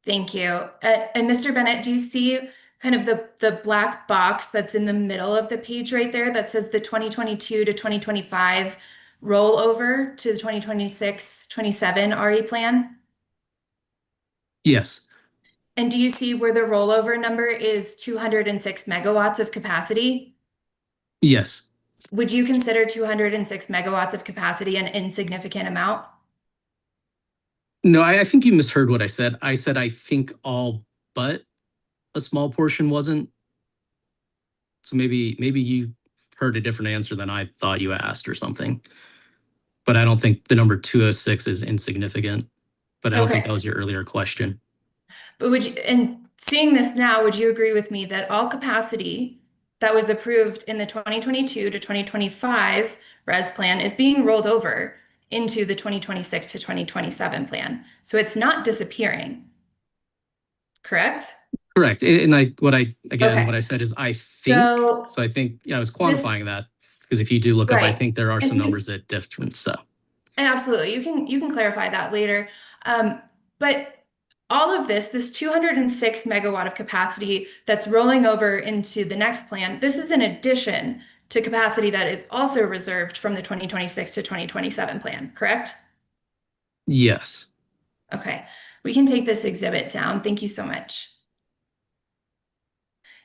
Thank you. And Mr. Bennett, do you see kind of the black box that's in the middle of the page right there that says the 2022 to 2025 rollover to the 2026-27 RE plan? Yes. And do you see where the rollover number is 206 megawatts of capacity? Yes. Would you consider 206 megawatts of capacity an insignificant amount? No, I think you misheard what I said. I said I think all but a small portion wasn't. So maybe you heard a different answer than I thought you asked or something. But I don't think the number 206 is insignificant. But I don't think Okay. that was your earlier question. But and seeing this now, would you agree with me that all capacity that was approved in the 2022 to 2025 RES plan is being rolled over into the 2026 to 2027 plan? So it's not disappearing, correct? Correct. And what I Okay. said is I think. So So I think I was this, quantifying that because if you do look up, I right. think there are And some numbers that different. So and absolutely, you can clarify that later. But all of this 206 megawatt of capacity that's rolling over into the next plan, this is in addition to capacity that is also reserved from the 2026 to 2027 plan, correct? yes. Okay, we can take this exhibit down. Thank you so much.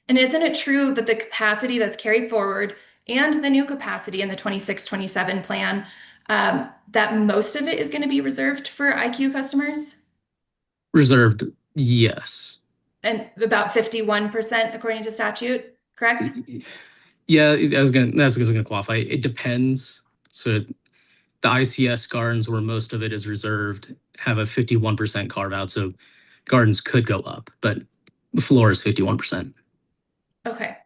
And isn't it true that the capacity that's carried forward and the new capacity in the 26-27 plan, that most of it is going to be reserved for IQ customers? Reserved, yes. And about 51% according to statute, correct? Yeah, that's gonna qualify. It depends. So the ICS gardens where most of it is reserved have a 51% carve out. So gardens could go up, but the floor is 51%. Okay.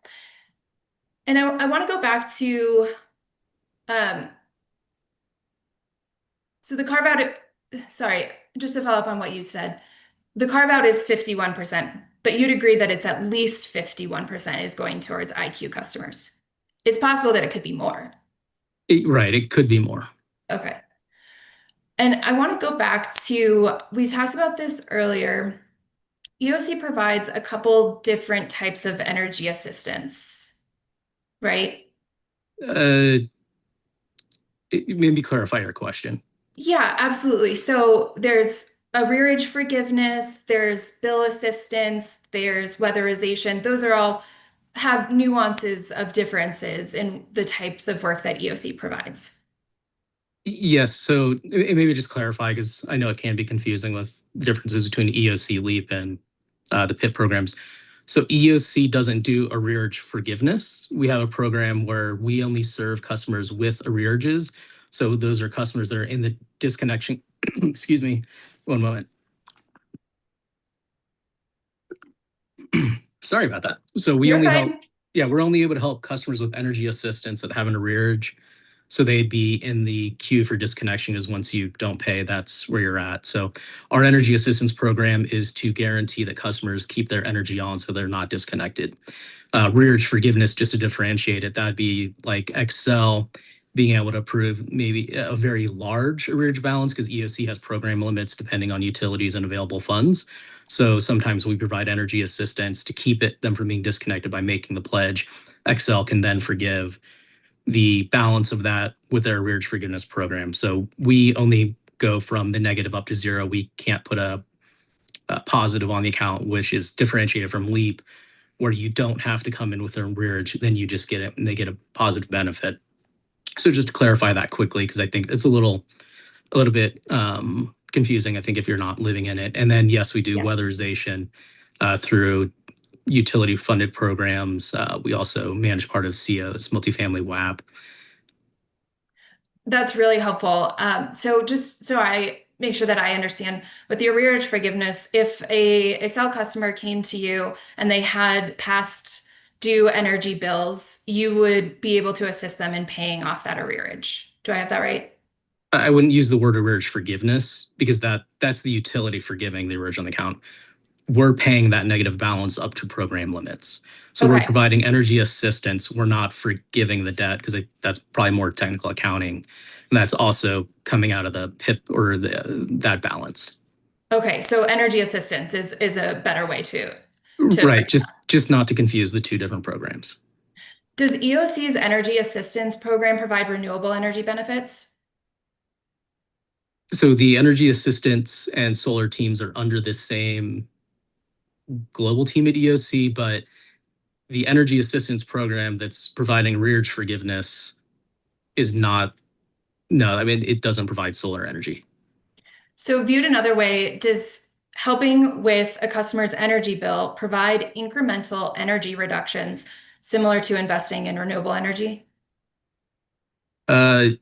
And I want to go back to, so the carve out, sorry, just to follow up on what you said, the carve out is 51%, but you'd agree that it's at least 51% is going towards IQ customers. It's possible that it could be more. Right, it could be more. Okay. And I want to go back to, we talked about this earlier. EOC provides a couple different types of energy assistance, right? Maybe clarify your question. Yeah, absolutely. So there's arrearage forgiveness, there's bill assistance, there's weatherization. Those are all have nuances of differences in the types of work that EOC provides. Yes, so maybe just clarify because I know it can be confusing with the differences between EOC LEAP and the PIP programs. So EOC doesn't do arrearage forgiveness. We have a program where we only serve customers with arrearages. So those are customers that are in the disconnection. Excuse me, one moment. Sorry about that. So we You're only fine. help, yeah, we're only able to help customers with energy assistance that have an arrearage. So they'd be in the queue for disconnection because once you don't pay, that's where you're at. So our energy assistance program is to guarantee that customers keep their energy on so they're not disconnected. Arrearage forgiveness, just to differentiate it, that'd be like Excel being able to approve maybe a very large arrearage balance because EOC has program limits depending on utilities and available funds. So sometimes we provide energy assistance to keep them from being disconnected by making the pledge. Excel can then forgive the balance of that with their arrearage forgiveness program. So we only go from the negative up to zero. We can't put a positive on the account, which is differentiated from LEAP, where you don't have to come in with an arrearage, then you just get it and they get a positive benefit. So just to clarify that quickly, because I think it's a little bit confusing, I think, if you're not living in it. And then, yes, we do weatherization through utility funded programs. We also manage part of CO's multifamily WAP. That's really helpful. So just so I make sure that I understand, with the arrearage forgiveness, if a Excel customer came to you and they had past due energy bills, you would be able to assist them in paying off that arrearage. Do I have that right? I wouldn't use the word arrearage forgiveness because that's the utility forgiving the arrearage on the account. We're paying that negative balance up to program limits. So we're providing energy assistance. We're not forgiving the debt because that's probably more technical accounting. And that's also coming out of the PIP or that balance. Okay, so energy assistance is a better way to right, just not to confuse the two different programs. Does EOC's energy assistance program provide renewable energy benefits? So the energy assistance and solar teams are under the same global team at EOC, but the energy assistance program that's providing arrearage forgiveness is not, no, I mean, it doesn't provide solar energy. So viewed another way, does helping with a customer's energy bill provide incremental energy reductions similar to investing in renewable energy? In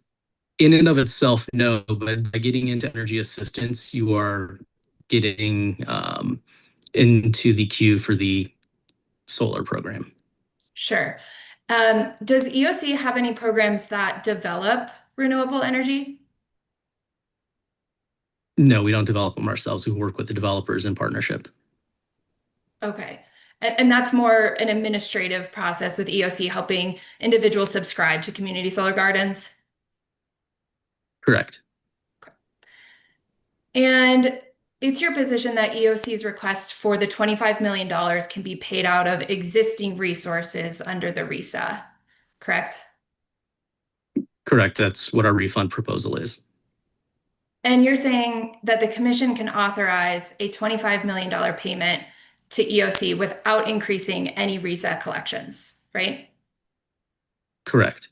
and of itself, no, but by getting into energy assistance, you are getting into the queue for the solar program. Sure. Does EOC have any programs that develop renewable energy? No, we don't develop them ourselves. We work with the developers in partnership. Okay. And that's more an administrative process with EOC helping individuals subscribe to community solar gardens? Correct. And it's your position that EOC's request for the $25 million can be paid out of existing resources under the RESA, correct? Correct. That's what our refund proposal is. And you're saying that the commission can authorize a $25 million payment to EOC without increasing any RESA collections, right? Correct.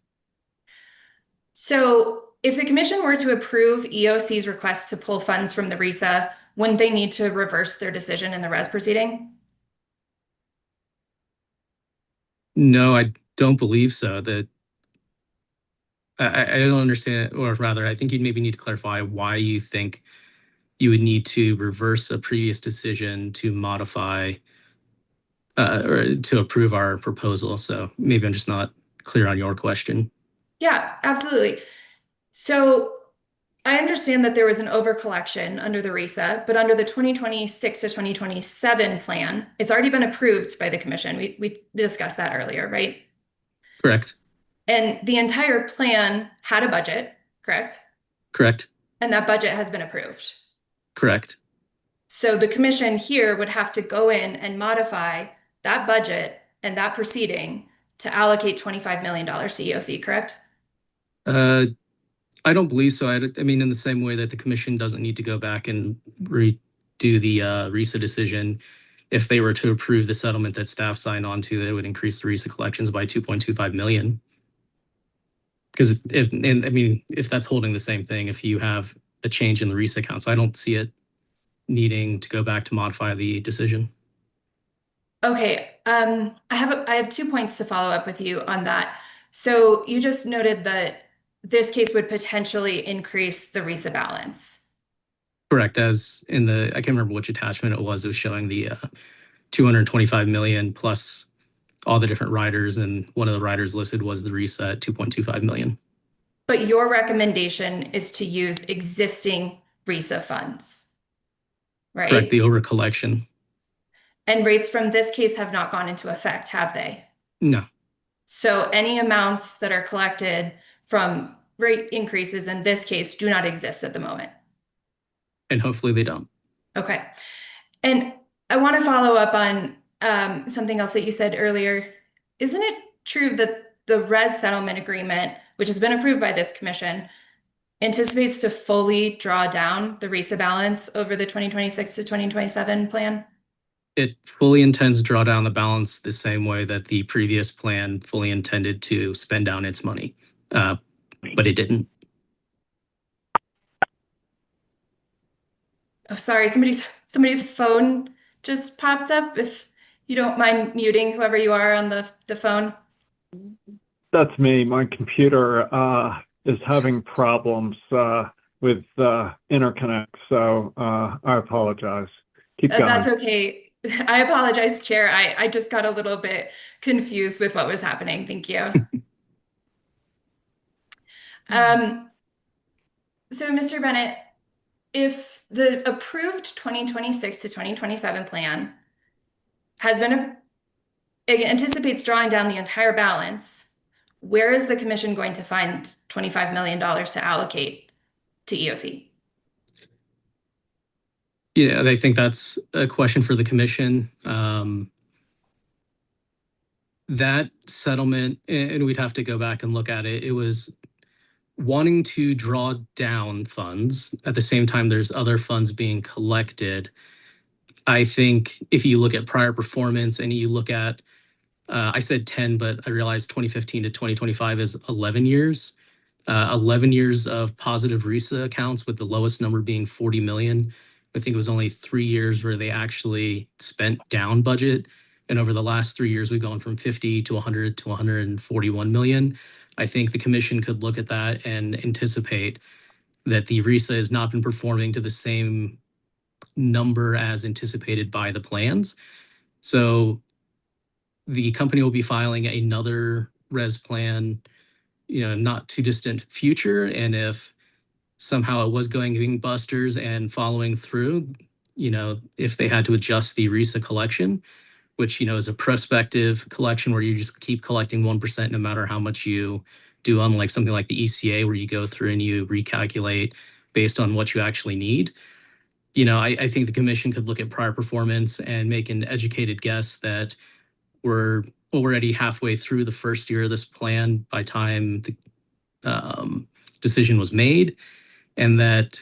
So if the commission were to approve EOC's request to pull funds from the RESA, wouldn't they need to reverse their decision in the res proceeding? No, I don't believe so. I don't understand, or rather, I think you'd maybe need to clarify why you think you would need to reverse a previous decision to modify or to approve our proposal. So maybe I'm just not clear on your question. Yeah, absolutely. So I understand that there was an overcollection under the RESA, but under the 2026 to 2027 plan, it's already been approved by the commission. We discussed that earlier, right? Correct. And the entire plan had a budget, correct? Correct. And that budget has been approved. Correct. So the commission here would have to go in and modify that budget and that proceeding to allocate $25 million to EOC, correct? I don't believe so. I mean, in the same way that the commission doesn't need to go back and redo the RESA decision. If they were to approve the settlement that staff signed on to, that would increase the RESA collections by 2.25 million. Because if that's holding the same thing, if you have a change in the RESA accounts, I don't see it needing to go back to modify the decision. Okay, I have 2 points to follow up with you on that. So you just noted that this case would potentially increase the RESA balance. Correct. As in I can't remember which attachment it was showing the 225 million plus all the different riders, and one of the riders listed was the RESA at 2.25 million. But your recommendation is to use existing RESA funds, right? Correct, the over collection. And rates from this case have not gone into effect, have they? No. So any amounts that are collected from rate increases in this case do not exist at the moment. And hopefully they don't. Okay. And I want to follow up on something else that you said earlier. Isn't it true that the res settlement agreement, which has been approved by this commission, anticipates to fully draw down the RESA balance over the 2026 to 2027 plan? It fully intends to draw down the balance the same way that the previous plan fully intended to spend down its money, but it didn't. Oh, sorry, somebody's phone just popped up. If you don't mind muting whoever you are on the phone. That's me. My computer is having problems with interconnect, so I apologize. Keep going. That's okay. I apologize, Chair. I just got a little bit confused with what was happening. Thank you. So, Mr. Bennett, if the approved 2026 to 2027 plan has been, it anticipates drawing down the entire balance, where is the commission going to find $25 million to allocate to EOC? Yeah, I think that's a question for the commission. That settlement, and we'd have to go back and look at it, it was wanting to draw down funds. At the same time, there's other funds being collected. I think if you look at prior performance and you look at, I said 10, but I realized 2015 to 2025 is 11 years. 11 years of positive RESA accounts with the lowest number being 40 million. I think it was only 3 years where they actually spent down budget. And over the last 3 years, we've gone from 50 to 100 to 141 million. I think the commission could look at that and anticipate that the RISA has not been performing to the same number as anticipated by the plans. So the company will be filing another res plan, not too distant future. And if somehow it was going gangbusters and following through, if they had to adjust the RISA collection, which, is a prospective collection where you just keep collecting 1% no matter how much you do, unlike something like the ECA where you go through and you recalculate based on what you actually need. I think the commission could look at prior performance and make an educated guess that we're already halfway through the first year of this plan by time the decision was made, and that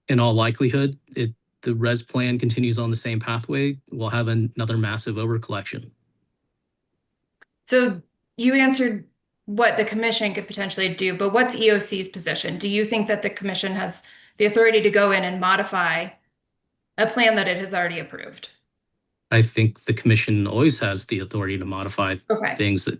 in all likelihood, the res plan continues on the same pathway, we'll have another massive overcollection. So you answered what the commission could potentially do, but what's EOC's position? Do you think that the commission has the authority to go in and modify a plan that it has already approved? I think the commission always has the authority to modify things that.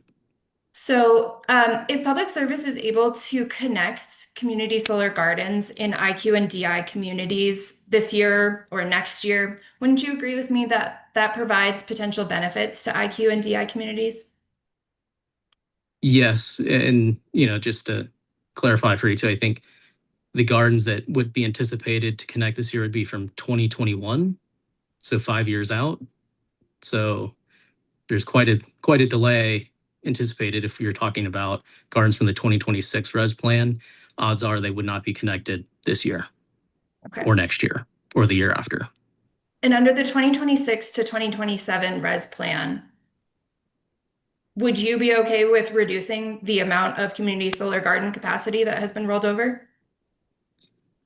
So if public service is able to connect community solar gardens in IQ and DI communities this year or next year, wouldn't you agree with me that that provides potential benefits to IQ and DI communities? Yes, and just to clarify for you too, I think the gardens that would be anticipated to connect this year would be from 2021, so 5 years out. So there's quite a delay anticipated if you're talking about gardens from the 2026 res plan. Odds are they would not be connected this year or next year or the year after. And under the 2026 to 2027 res plan, would you be okay with reducing the amount of community solar garden capacity that has been rolled over?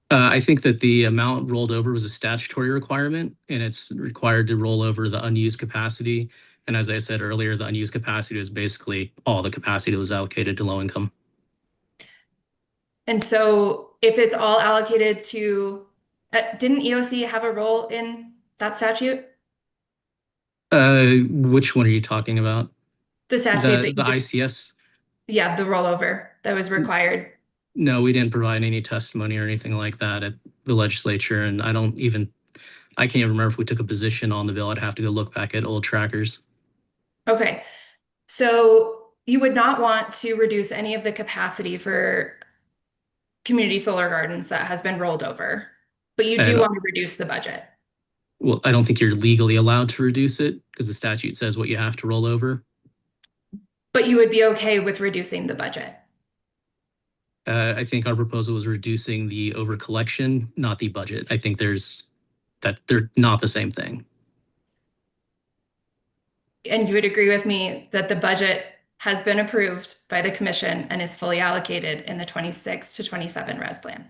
I think that the amount rolled over was a statutory requirement, and it's required to roll over the unused capacity. And as I said earlier, the unused capacity is basically all the capacity that was allocated to low income. And so if it's all allocated to, didn't EOC have a role in that statute? Which one are you talking about? The statute the ICS? Yeah, the rollover that was required. No, we didn't provide any testimony or anything like that at the legislature. And I can't even remember if we took a position on the bill. I'd have to go look back at old trackers. Okay. So you would not want to reduce any of the capacity for community solar gardens that has been rolled over, but you do want to reduce the budget. Well, I don't think you're legally allowed to reduce it because the statute says what you have to roll over. But you would be okay with reducing the budget? I think our proposal was reducing the overcollection, not the budget. I think they're not the same thing. And you would agree with me that the budget has been approved by the commission and is fully allocated in the 26 to 27 res plan?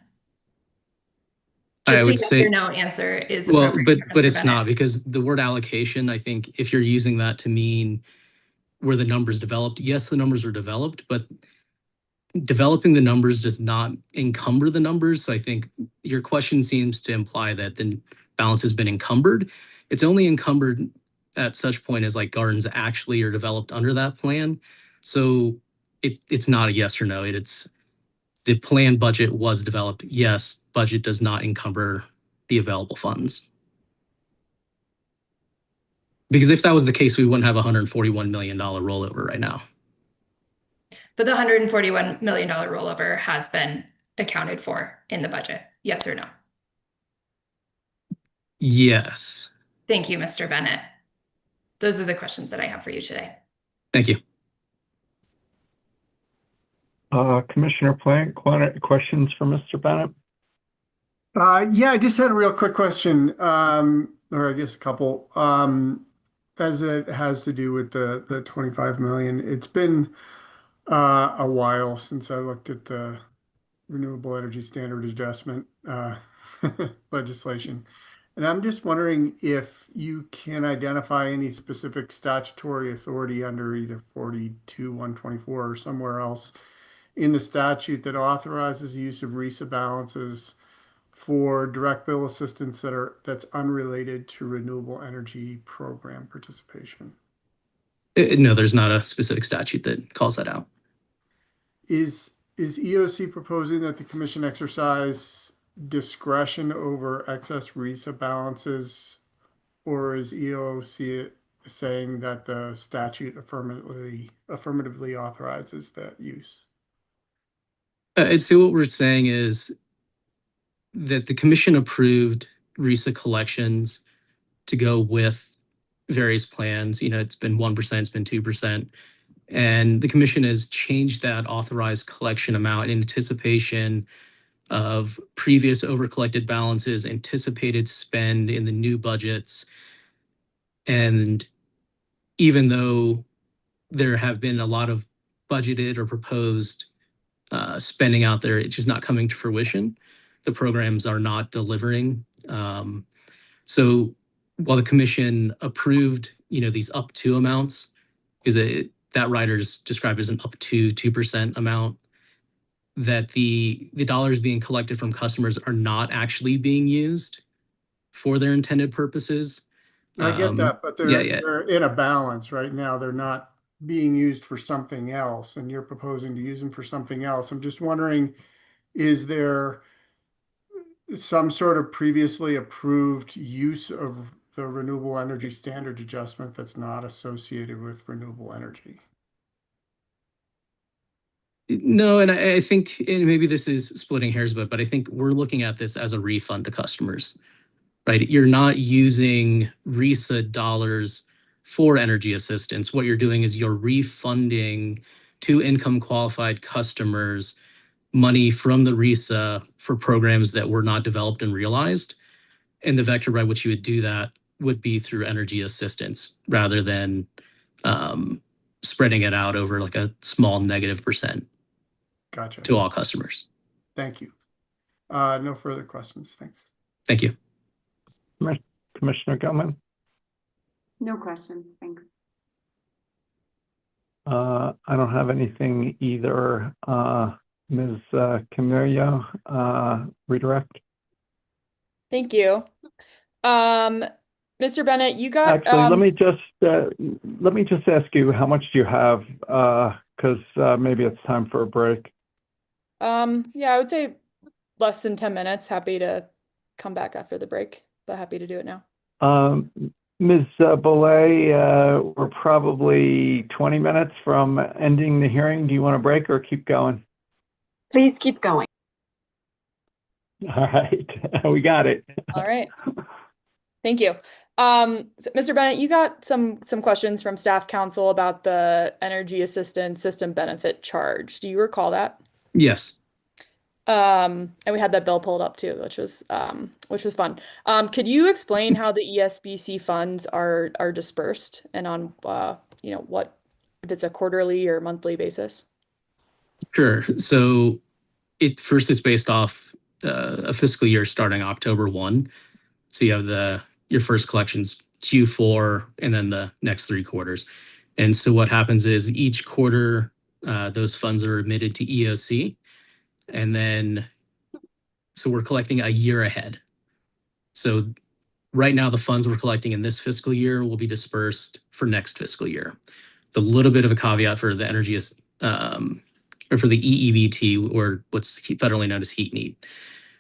Just a yes or no answer is appropriate. But it's not, because the word allocation, I think if you're using that to mean were the numbers developed, yes, the numbers were developed, but developing the numbers does not encumber the numbers. So I think your question seems to imply that the balance has been encumbered. It's only encumbered at such point as like gardens actually are developed under that plan. So it's not a yes or no. It's the plan budget was developed. Yes, budget does not encumber the available funds. Because if that was the case, we wouldn't have a $141 million rollover right now. But the $141 million rollover has been accounted for in the budget, yes or no? Yes. Thank you, Mr. Bennett. Those are the questions that I have for you today. Thank you. Commissioner Plant, questions for Mr. Bennett? Yeah, I just had a real quick question, or I guess a couple, as it has to do with the 25 million. It's been a while since I looked at the Renewable Energy Standard Adjustment legislation. And I'm just wondering if you can identify any specific statutory authority under either 42-124 or somewhere else in the statute that authorizes the use of RISA balances for direct bill assistance that's unrelated to renewable energy program participation. No, there's not a specific statute that calls that out. Is EOC proposing that the commission exercise discretion over excess RISA balances, or is EOC saying that the statute affirmatively authorizes that use? I'd say what we're saying is that the commission approved RISA collections to go with various plans. It's been 1%, it's been 2%. And the commission has changed that authorized collection amount in anticipation of previous overcollected balances, anticipated spend in the new budgets. And even though there have been a lot of budgeted or proposed spending out there, it's just not coming to fruition. The programs are not delivering. So while the commission approved, these up to amounts, is that rider's described as an up to 2% amount, that the dollars being collected from customers are not actually being used for their intended purposes. I get that, but they're in a balance right now. They're not being used for something else, and you're proposing to use them for something else. I'm just wondering, is there some sort of previously approved use of the renewable energy standard adjustment that's not associated with renewable energy? No, and I think, and maybe this is splitting hairs, but I think we're looking at this as a refund to customers, right? You're not using RISA dollars for energy assistance. What you're doing is you're refunding to income qualified customers money from the RISA for programs that were not developed and realized. And the vector by which you would do that would be through energy assistance rather than spreading it out over like a small negative percent. Gotcha. To all customers. Thank you. No further questions. Thanks. Thank you. Commissioner Gilman? No questions, thanks. I don't have anything either. Ms. Camillo, redirect. Thank you. Mr. Bennett, you got Actually, let me just ask you, how much do you have? Because maybe it's time for a break. Yeah, I would say less than 10 minutes. Happy to come back after the break, but happy to do it now. Ms. Boulay, we're probably 20 minutes from ending the hearing. Do you want to break or keep going? Please keep going. All right, we got it. All right. Thank you. So Mr. Bennett, you got some questions from staff council about the energy assistance system benefit charge. Do you recall that? Yes. And we had that bill pulled up too, which was fun. Could you explain how the ESBC funds are dispersed and on what, if it's a quarterly or monthly basis? Sure. So it first is based off a fiscal year starting October 1. So you have your first collections Q4 and then the next 3 quarters. And so what happens is each quarter those funds are remitted to EOC. And then, so we're collecting a year ahead. So right now, the funds we're collecting in this fiscal year will be dispersed for next fiscal year. The little bit of a caveat for the energy, or for the EEBT, or what's federally known as heat need.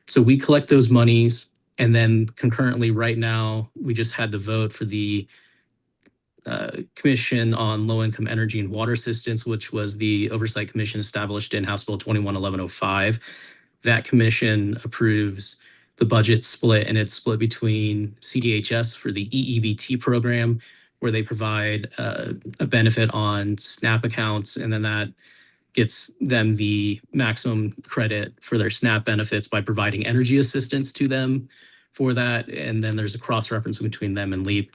So we collect those monies, and then concurrently right now, we just had the vote for the Commission on Low-Income Energy and Water Assistance, which was the oversight commission established in House Bill 21-1105. That commission approves the budget split, and it's split between CDHS for the EEBT program, where they provide a benefit on SNAP accounts, and then that gets them the maximum credit for their SNAP benefits by providing energy assistance to them for that. And then there's a cross-reference between them and LEAP.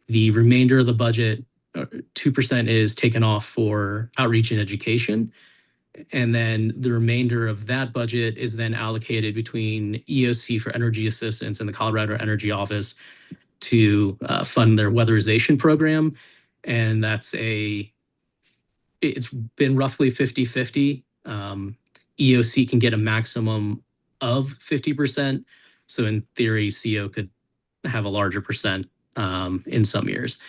The remainder of the budget, 2% is taken off for outreach and education. And then the remainder of that budget is then allocated between EOC for energy assistance and the Colorado Energy Office to fund their weatherization program. And it's been roughly 50-50. EOC can get a maximum of 50%. So in theory, CO could have a larger percent in some years.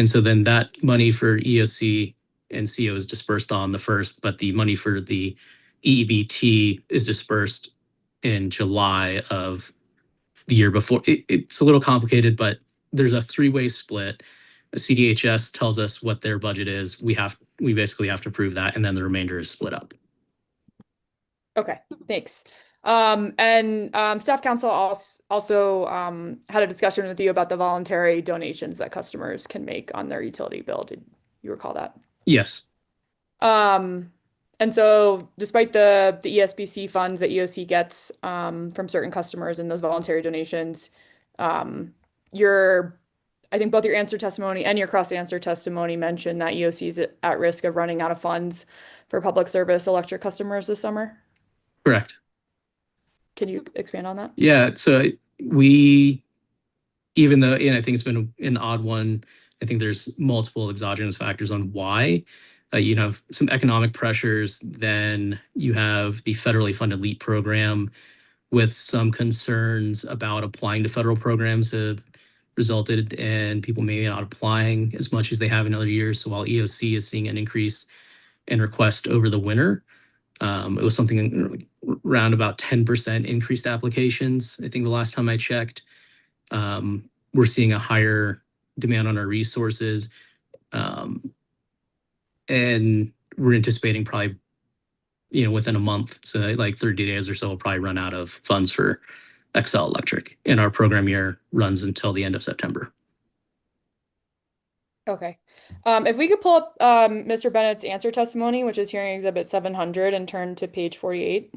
And so then that money for EOC and CO is dispersed on the 1st, but the money for the EEBT is dispersed in July of the year before. It's a little complicated, but there's a 3-way split. CDHS tells us what their budget is. We basically have to prove that, and then the remainder is split up. Okay, thanks. Staff council also had a discussion with you about the voluntary donations that customers can make on their utility bill. Did you recall that? Yes. And so despite the ESBC funds that EOC gets from certain customers and those voluntary donations, I think both your answer testimony and your cross-answer testimony mentioned that EOC is at risk of running out of funds for public service electric customers this summer. Correct. Can you expand on that? Yeah, so even though, and I think it's been an odd one, I think there's multiple exogenous factors on why. You have some economic pressures, then you have the federally funded LEAP program with some concerns about applying to federal programs have resulted in people maybe not applying as much as they have in other years. So while EOC is seeing an increase in request over the winter, it was something around about 10% increased applications. I think the last time I checked, we're seeing a higher demand on our resources. And we're anticipating probably, within a month, so like 30 days or so, we'll probably run out of funds for Xcel Electric. And our program year runs until the end of September. Okay. If we could pull up Mr. Bennett's answer testimony, which is hearing exhibit 700, and turn to page 48.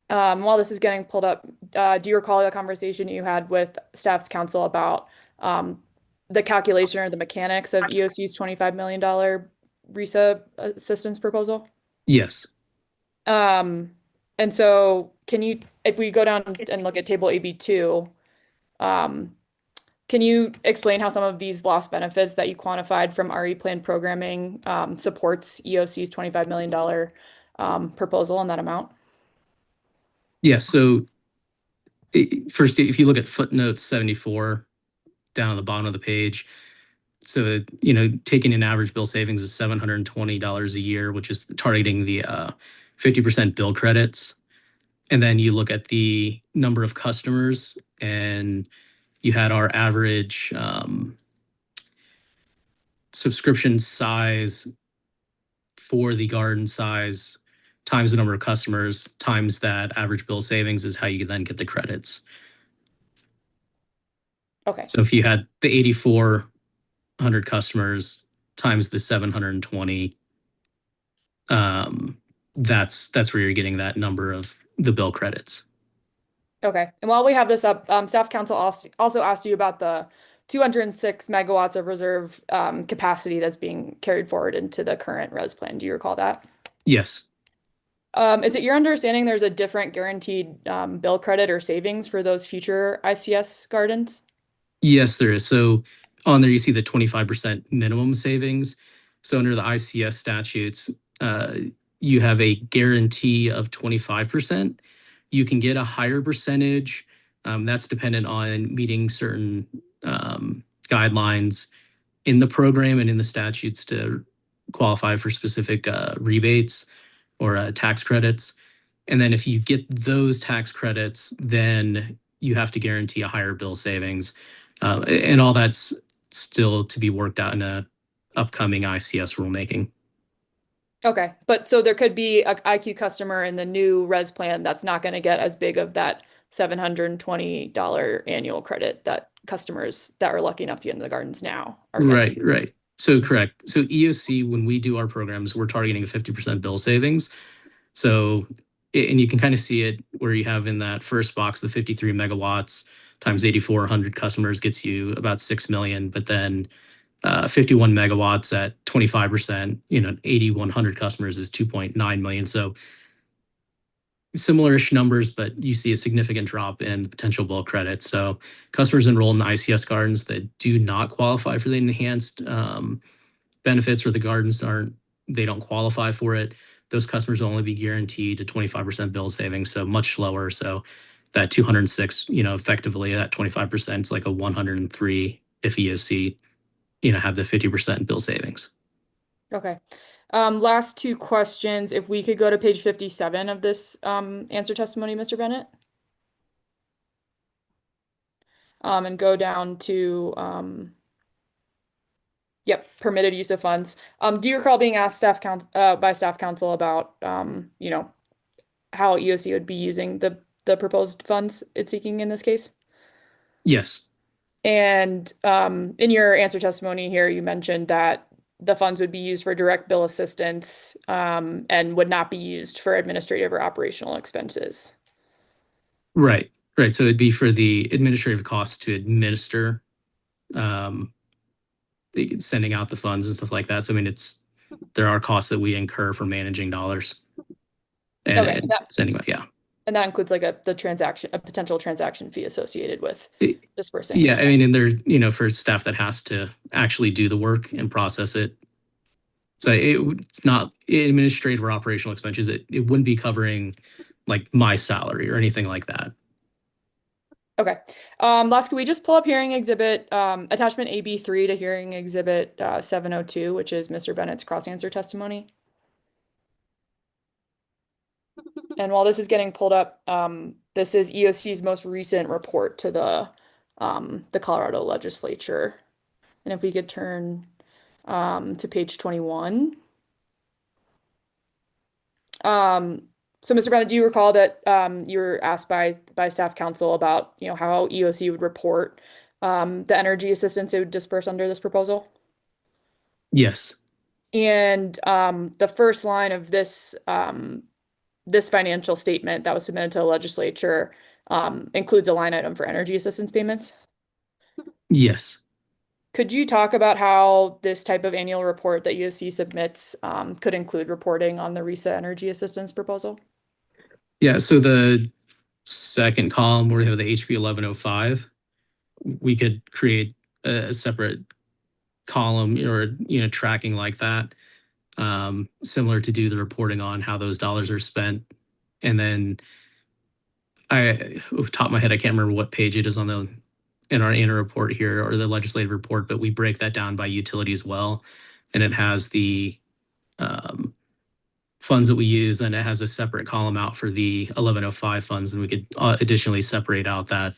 While this is getting pulled up, do you recall the conversation you had with staff's counsel about the calculation or the mechanics of EOC's $25 million RESA assistance proposal? Yes. And so if we go down and look at table AB2, can you explain how some of these lost benefits that you quantified from RE plan programming supports EOC's $25 million proposal in that amount? Yes. So first, if you look at footnote 74 down at the bottom of the page, so, taking an average bill savings of $720 a year, which is targeting the 50% bill credits. And then you look at the number of customers, and you had our average subscription size for the garden size times the number of customers times that average bill savings is how you then get the credits. Okay. So if you had the 8,400 customers times the 720, that's where you're getting that number of the bill credits. Okay. And while we have this up, staff counsel also asked you about the 206 megawatts of reserve capacity that's being carried forward into the current res plan. Do you recall that? Yes. Is it your understanding there's a different guaranteed bill credit or savings for those future ICS gardens? Yes, there is. So on there, you see the 25% minimum savings. So under the ICS statutes, you have a guarantee of 25%. You can get a higher percentage. That's dependent on meeting certain guidelines in the program and in the statutes to qualify for specific rebates or tax credits. And then if you get those tax credits, then you have to guarantee a higher bill savings. And all that's still to be worked out in a upcoming ICS rulemaking. Okay, but so there could be a IQ customer in the new res plan that's not going to get as big of that $720 annual credit that customers that are lucky enough to get into the gardens now are getting. Right. So correct. So EOC, when we do our programs, we're targeting a 50% bill savings. So, and you can kind of see it where you have in that first box, the 53 megawatts times 8,400 customers gets you about 6 million, but then 51 megawatts at 25%, 8,100 customers is 2.9 million. So similar-ish numbers, but you see a significant drop in the potential bill credits. So customers enrolled in the ICS gardens that do not qualify for the enhanced benefits, or the gardens they don't qualify for it, those customers will only be guaranteed a 25% bill savings, so much lower. So that 206, effectively at 25%, it's like a 103 if EOC have the 50% bill savings. Okay. Last two questions. If we could go to page 57 of this answer testimony, Mr. Bennett. And go down to yep, permitted use of funds. Do you recall being asked by staff counsel about how EOC would be using the proposed funds it's seeking in this case? Yes. And in your answer testimony here, you mentioned that the funds would be used for direct bill assistance and would not be used for administrative or operational expenses. Right. So it'd be for the administrative costs to administer sending out the funds and stuff like that. So I mean, there are costs that we incur for managing dollars. And sending out, yeah. And that includes like a potential transaction fee associated with dispersing. Yeah, I mean, and there's, for staff that has to actually do the work and process it. So it's not administrative or operational expenses. It wouldn't be covering like my salary or anything like that. Okay. Last, can we just pull up hearing exhibit attachment AB3 to hearing exhibit 702, which is Mr. Bennett's cross-answer testimony? And while this is getting pulled up, this is EOC's most recent report to the Colorado legislature. And if we could turn to page 21. So Mr. Bennett, do you recall that you were asked by staff counsel about how EOC would report the energy assistance it would disperse under this proposal? Yes. And the first line of this this financial statement that was submitted to the legislature includes a line item for energy assistance payments? Yes. Could you talk about how this type of annual report that EOC submits could include reporting on the RESA energy assistance proposal? Yeah, so the second column where we have the HB 1105, we could create a separate column or tracking like that, similar to do the reporting on how those dollars are spent. And then off the top of my head, I can't remember what page it is in our annual report here or the legislative report, but we break that down by utility as well. And it has the funds that we use, and it has a separate column out for the 1105 funds, and we could additionally separate out that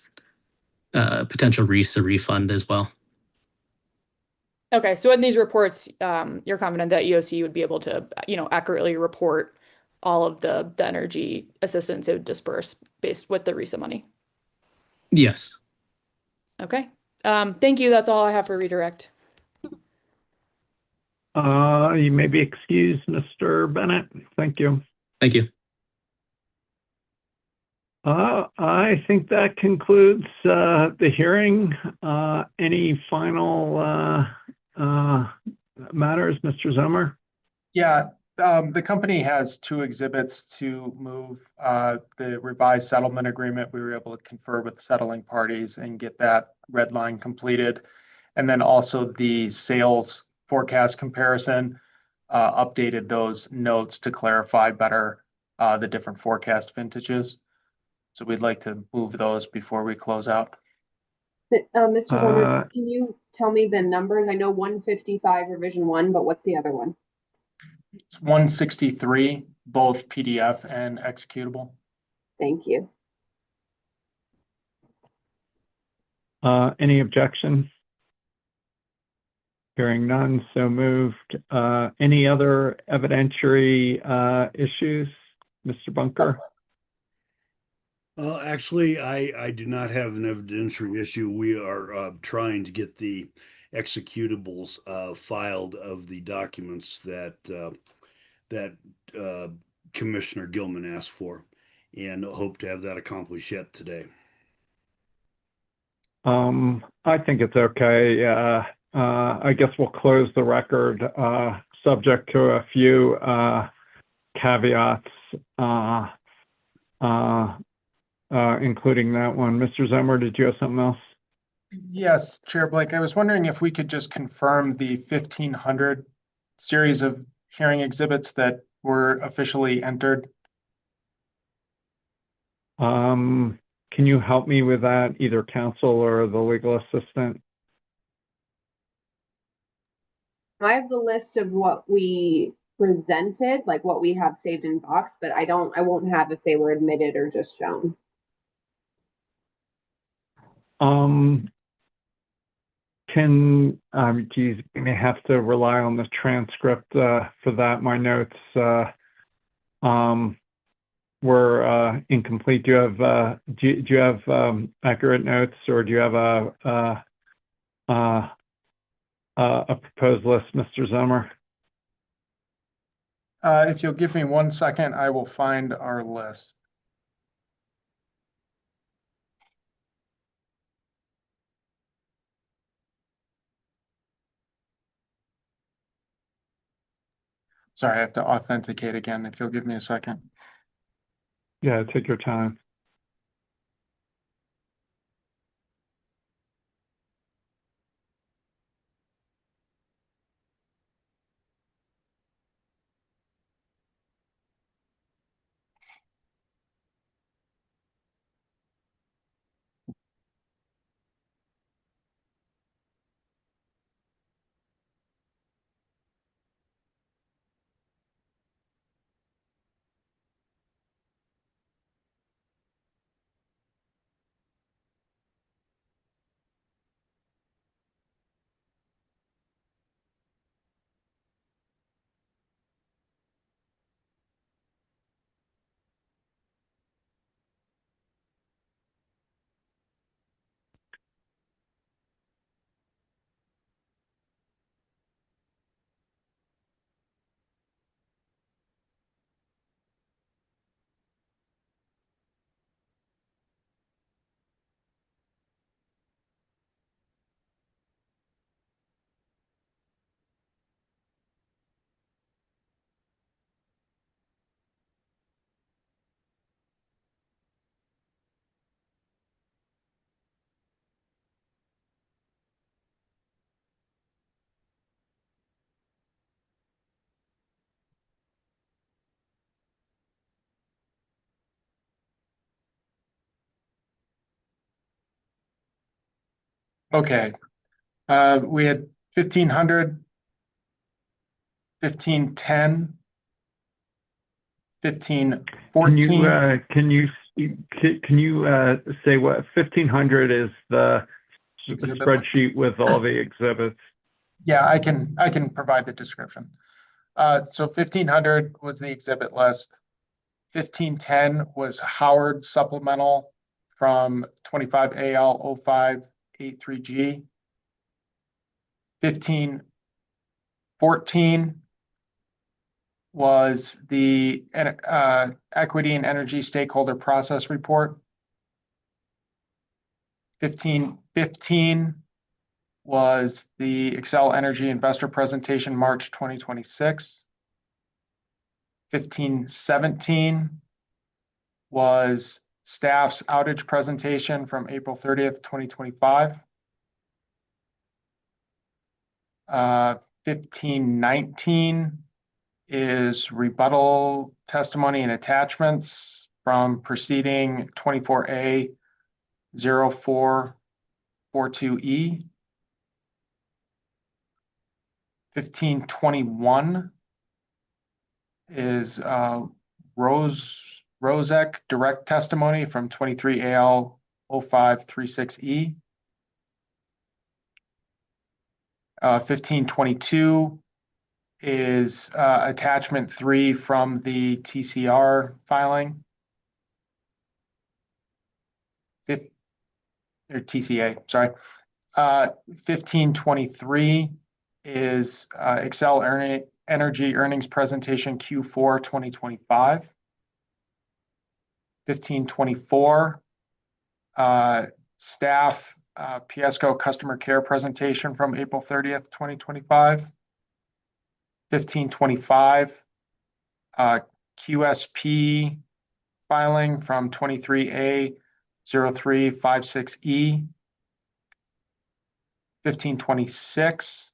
potential RESA refund as well. Okay, so in these reports, you're confident that EOC would be able to, accurately report all of the energy assistance it would disperse based with the RESA money? Yes. Okay. Thank you. That's all I have for redirect. You may be excused, Mr. Bennett. Thank you. Thank you. I think that concludes the hearing. Any final matters, Mr. Zomer? Yeah, the company has two exhibits to move. The revised settlement agreement, we were able to confer with settling parties and get that red line completed. And then also the sales forecast comparison, updated those notes to clarify better the different forecast vintages. So we'd like to move those before we close out. Mr. Zomer, can you tell me the numbers? I know 155 revision 1, but what's the other one? It's 163, both PDF and executable. Thank you. Any objection? Hearing none, so moved. Any other evidentiary issues, Mr. Bunker? Actually, I do not have an evidentiary issue. We are trying to get the executables filed of the documents that Commissioner Gilman asked for, and hope to have that accomplished yet today. I think it's okay. I guess we'll close the record subject to a few caveats, including that one. Mr. Zomer, did you have something else? Yes, Chair Blake, I was wondering if we could just confirm the 1500 series of hearing exhibits that were officially entered. Can you help me with that, either counsel or the legal assistant? I have the list of what we presented, like what we have saved in box, but I won't have if they were admitted or just shown. Geez, you may have to rely on the transcript for that. My notes were incomplete. Do you have accurate notes, or do you have a proposed list, Mr. Zimmer? If you'll give me 1 second, I will find our list. Sorry, I have to authenticate again. If you'll give me a second. Yeah, take your time. Okay. We had 1500, 1510, 1514. Can you say what 1500 is the Exhibit. spreadsheet with all the exhibits? Yeah, I can provide the description. So 1500 was the exhibit list. 1510 was Howard supplemental from 25AL-0583G. 1514 was the Equity and Energy Stakeholder Process Report. 1515 was the Xcel Energy Investor Presentation, March 2026. 1517 was staff's outage presentation from April 30th, 2025. 1519 is rebuttal testimony and attachments from proceeding 24A-0494E. 1521 is Rozek direct testimony from 23AL-0536E. 1522 is attachment 3 from the TCR filing. Or TCA, sorry. 1523 is Xcel Energy Earnings Presentation Q4 2025. 1524, staff PSCO Customer Care Presentation from April 30th, 2025. 1525, QSP filing from 23A-0356E. 1526,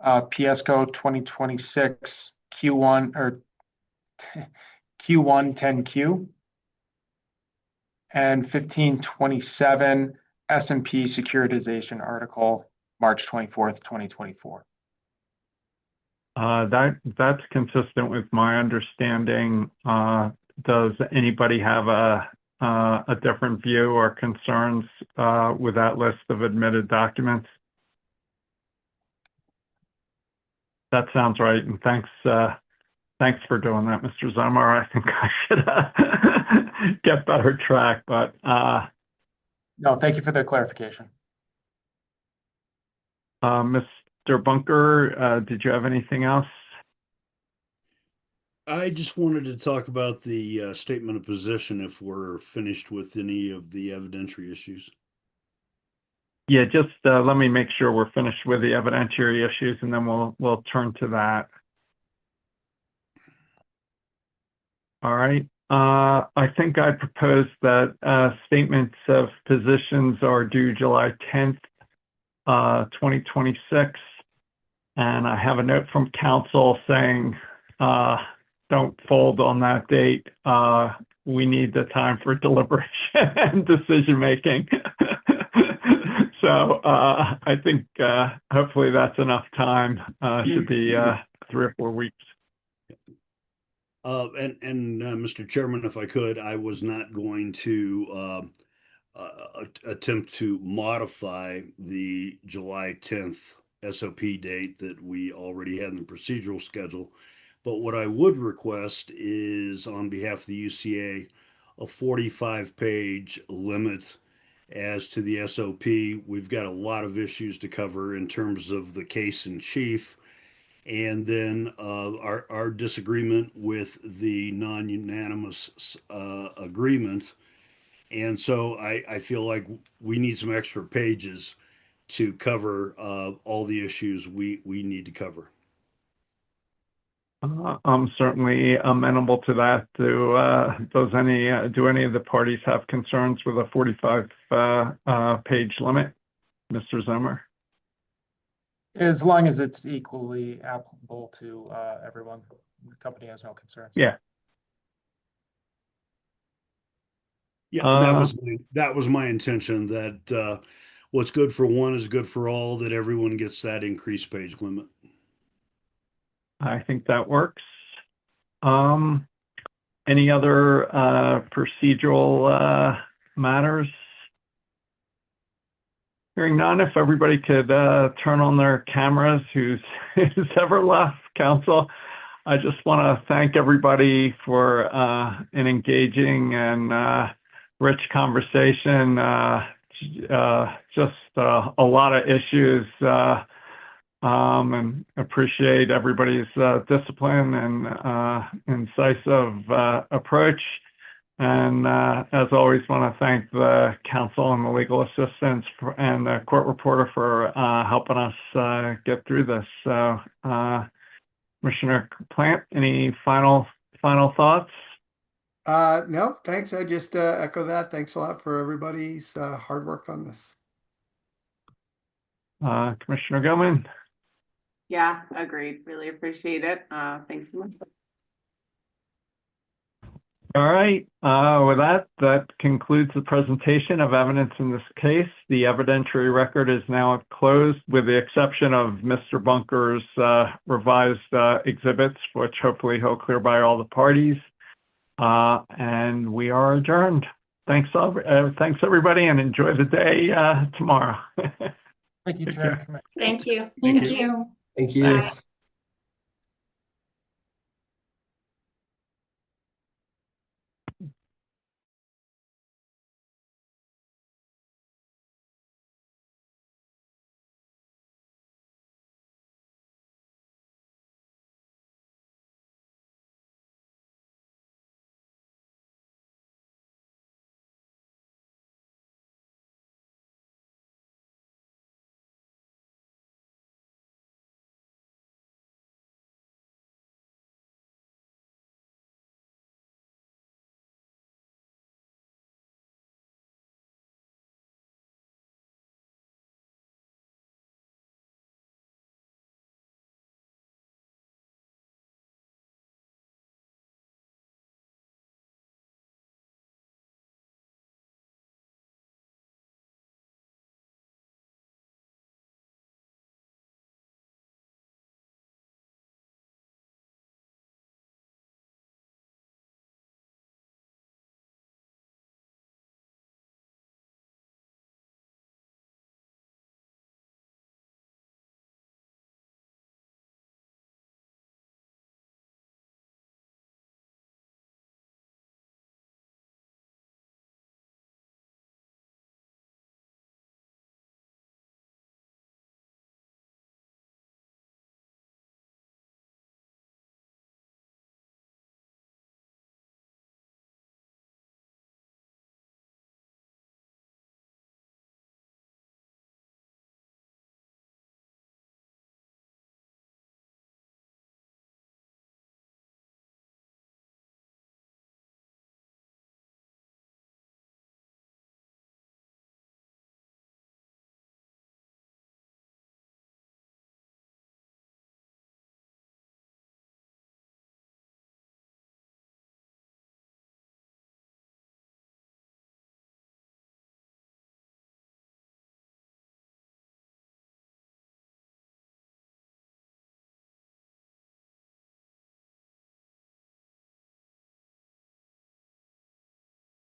PSCO 2026 Q1 or Q1 10Q. And 1527, S&P securitization article, March 24th, 2024. That's consistent with my understanding. Does anybody have a different view or concerns with that list of admitted documents? That sounds right, and thanks for doing that, Mr. Zomar. I think I should get better track, but No, thank you for the clarification. Mr. Bunker, did you have anything else? I just wanted to talk about the statement of position if we're finished with any of the evidentiary issues. Yeah, just let me make sure we're finished with the evidentiary issues, and then we'll turn to that. All right. I think I propose that statements of positions are due July 10th, 2026. And I have a note from council saying, don't fold on that date. We need the time for deliberation and decision making. So I think hopefully that's enough time. Should be 3 or 4 weeks. Mr. Chairman, if I could, I was not going to attempt to modify the July 10th SOP date that we already had in the procedural schedule. But what I would request is, on behalf of the UCA, a 45-page limit as to the SOP. We've got a lot of issues to cover in terms of the case in chief, and then our disagreement with the non-unanimous agreement. And so I feel like we need some extra pages to cover all the issues we need to cover. I'm certainly amenable to that. Do any of the parties have concerns with a 45 page limit, Mr. Zimmer? As long as it's equally applicable to everyone, the company has no concerns. Yeah. Yeah, that was my intention, that what's good for one is good for all, that everyone gets that increased page limit. I think that works. Any other procedural matters? Hearing none, if everybody could turn on their cameras who's ever left council. I just want to thank everybody for an engaging and rich conversation. Just a lot of issues, and appreciate everybody's discipline and incisive approach. And as always, want to thank the council and the legal assistants and the court reporter for helping us get through this. So, Commissioner Plant, any final thoughts? No, thanks. I just echo that. Thanks a lot for everybody's hard work on this. Commissioner Gilman? Yeah, agreed. Really appreciate it. Thanks so much. All right. With that concludes the presentation of evidence in this case. The evidentiary record is now closed, with the exception of Mr. Bunker's revised exhibits, which hopefully he'll clear by all the parties. And we are adjourned. Thanks everybody, and enjoy the day tomorrow. Thank you, Chair. Thank you. Thank you. Thank you. Bye.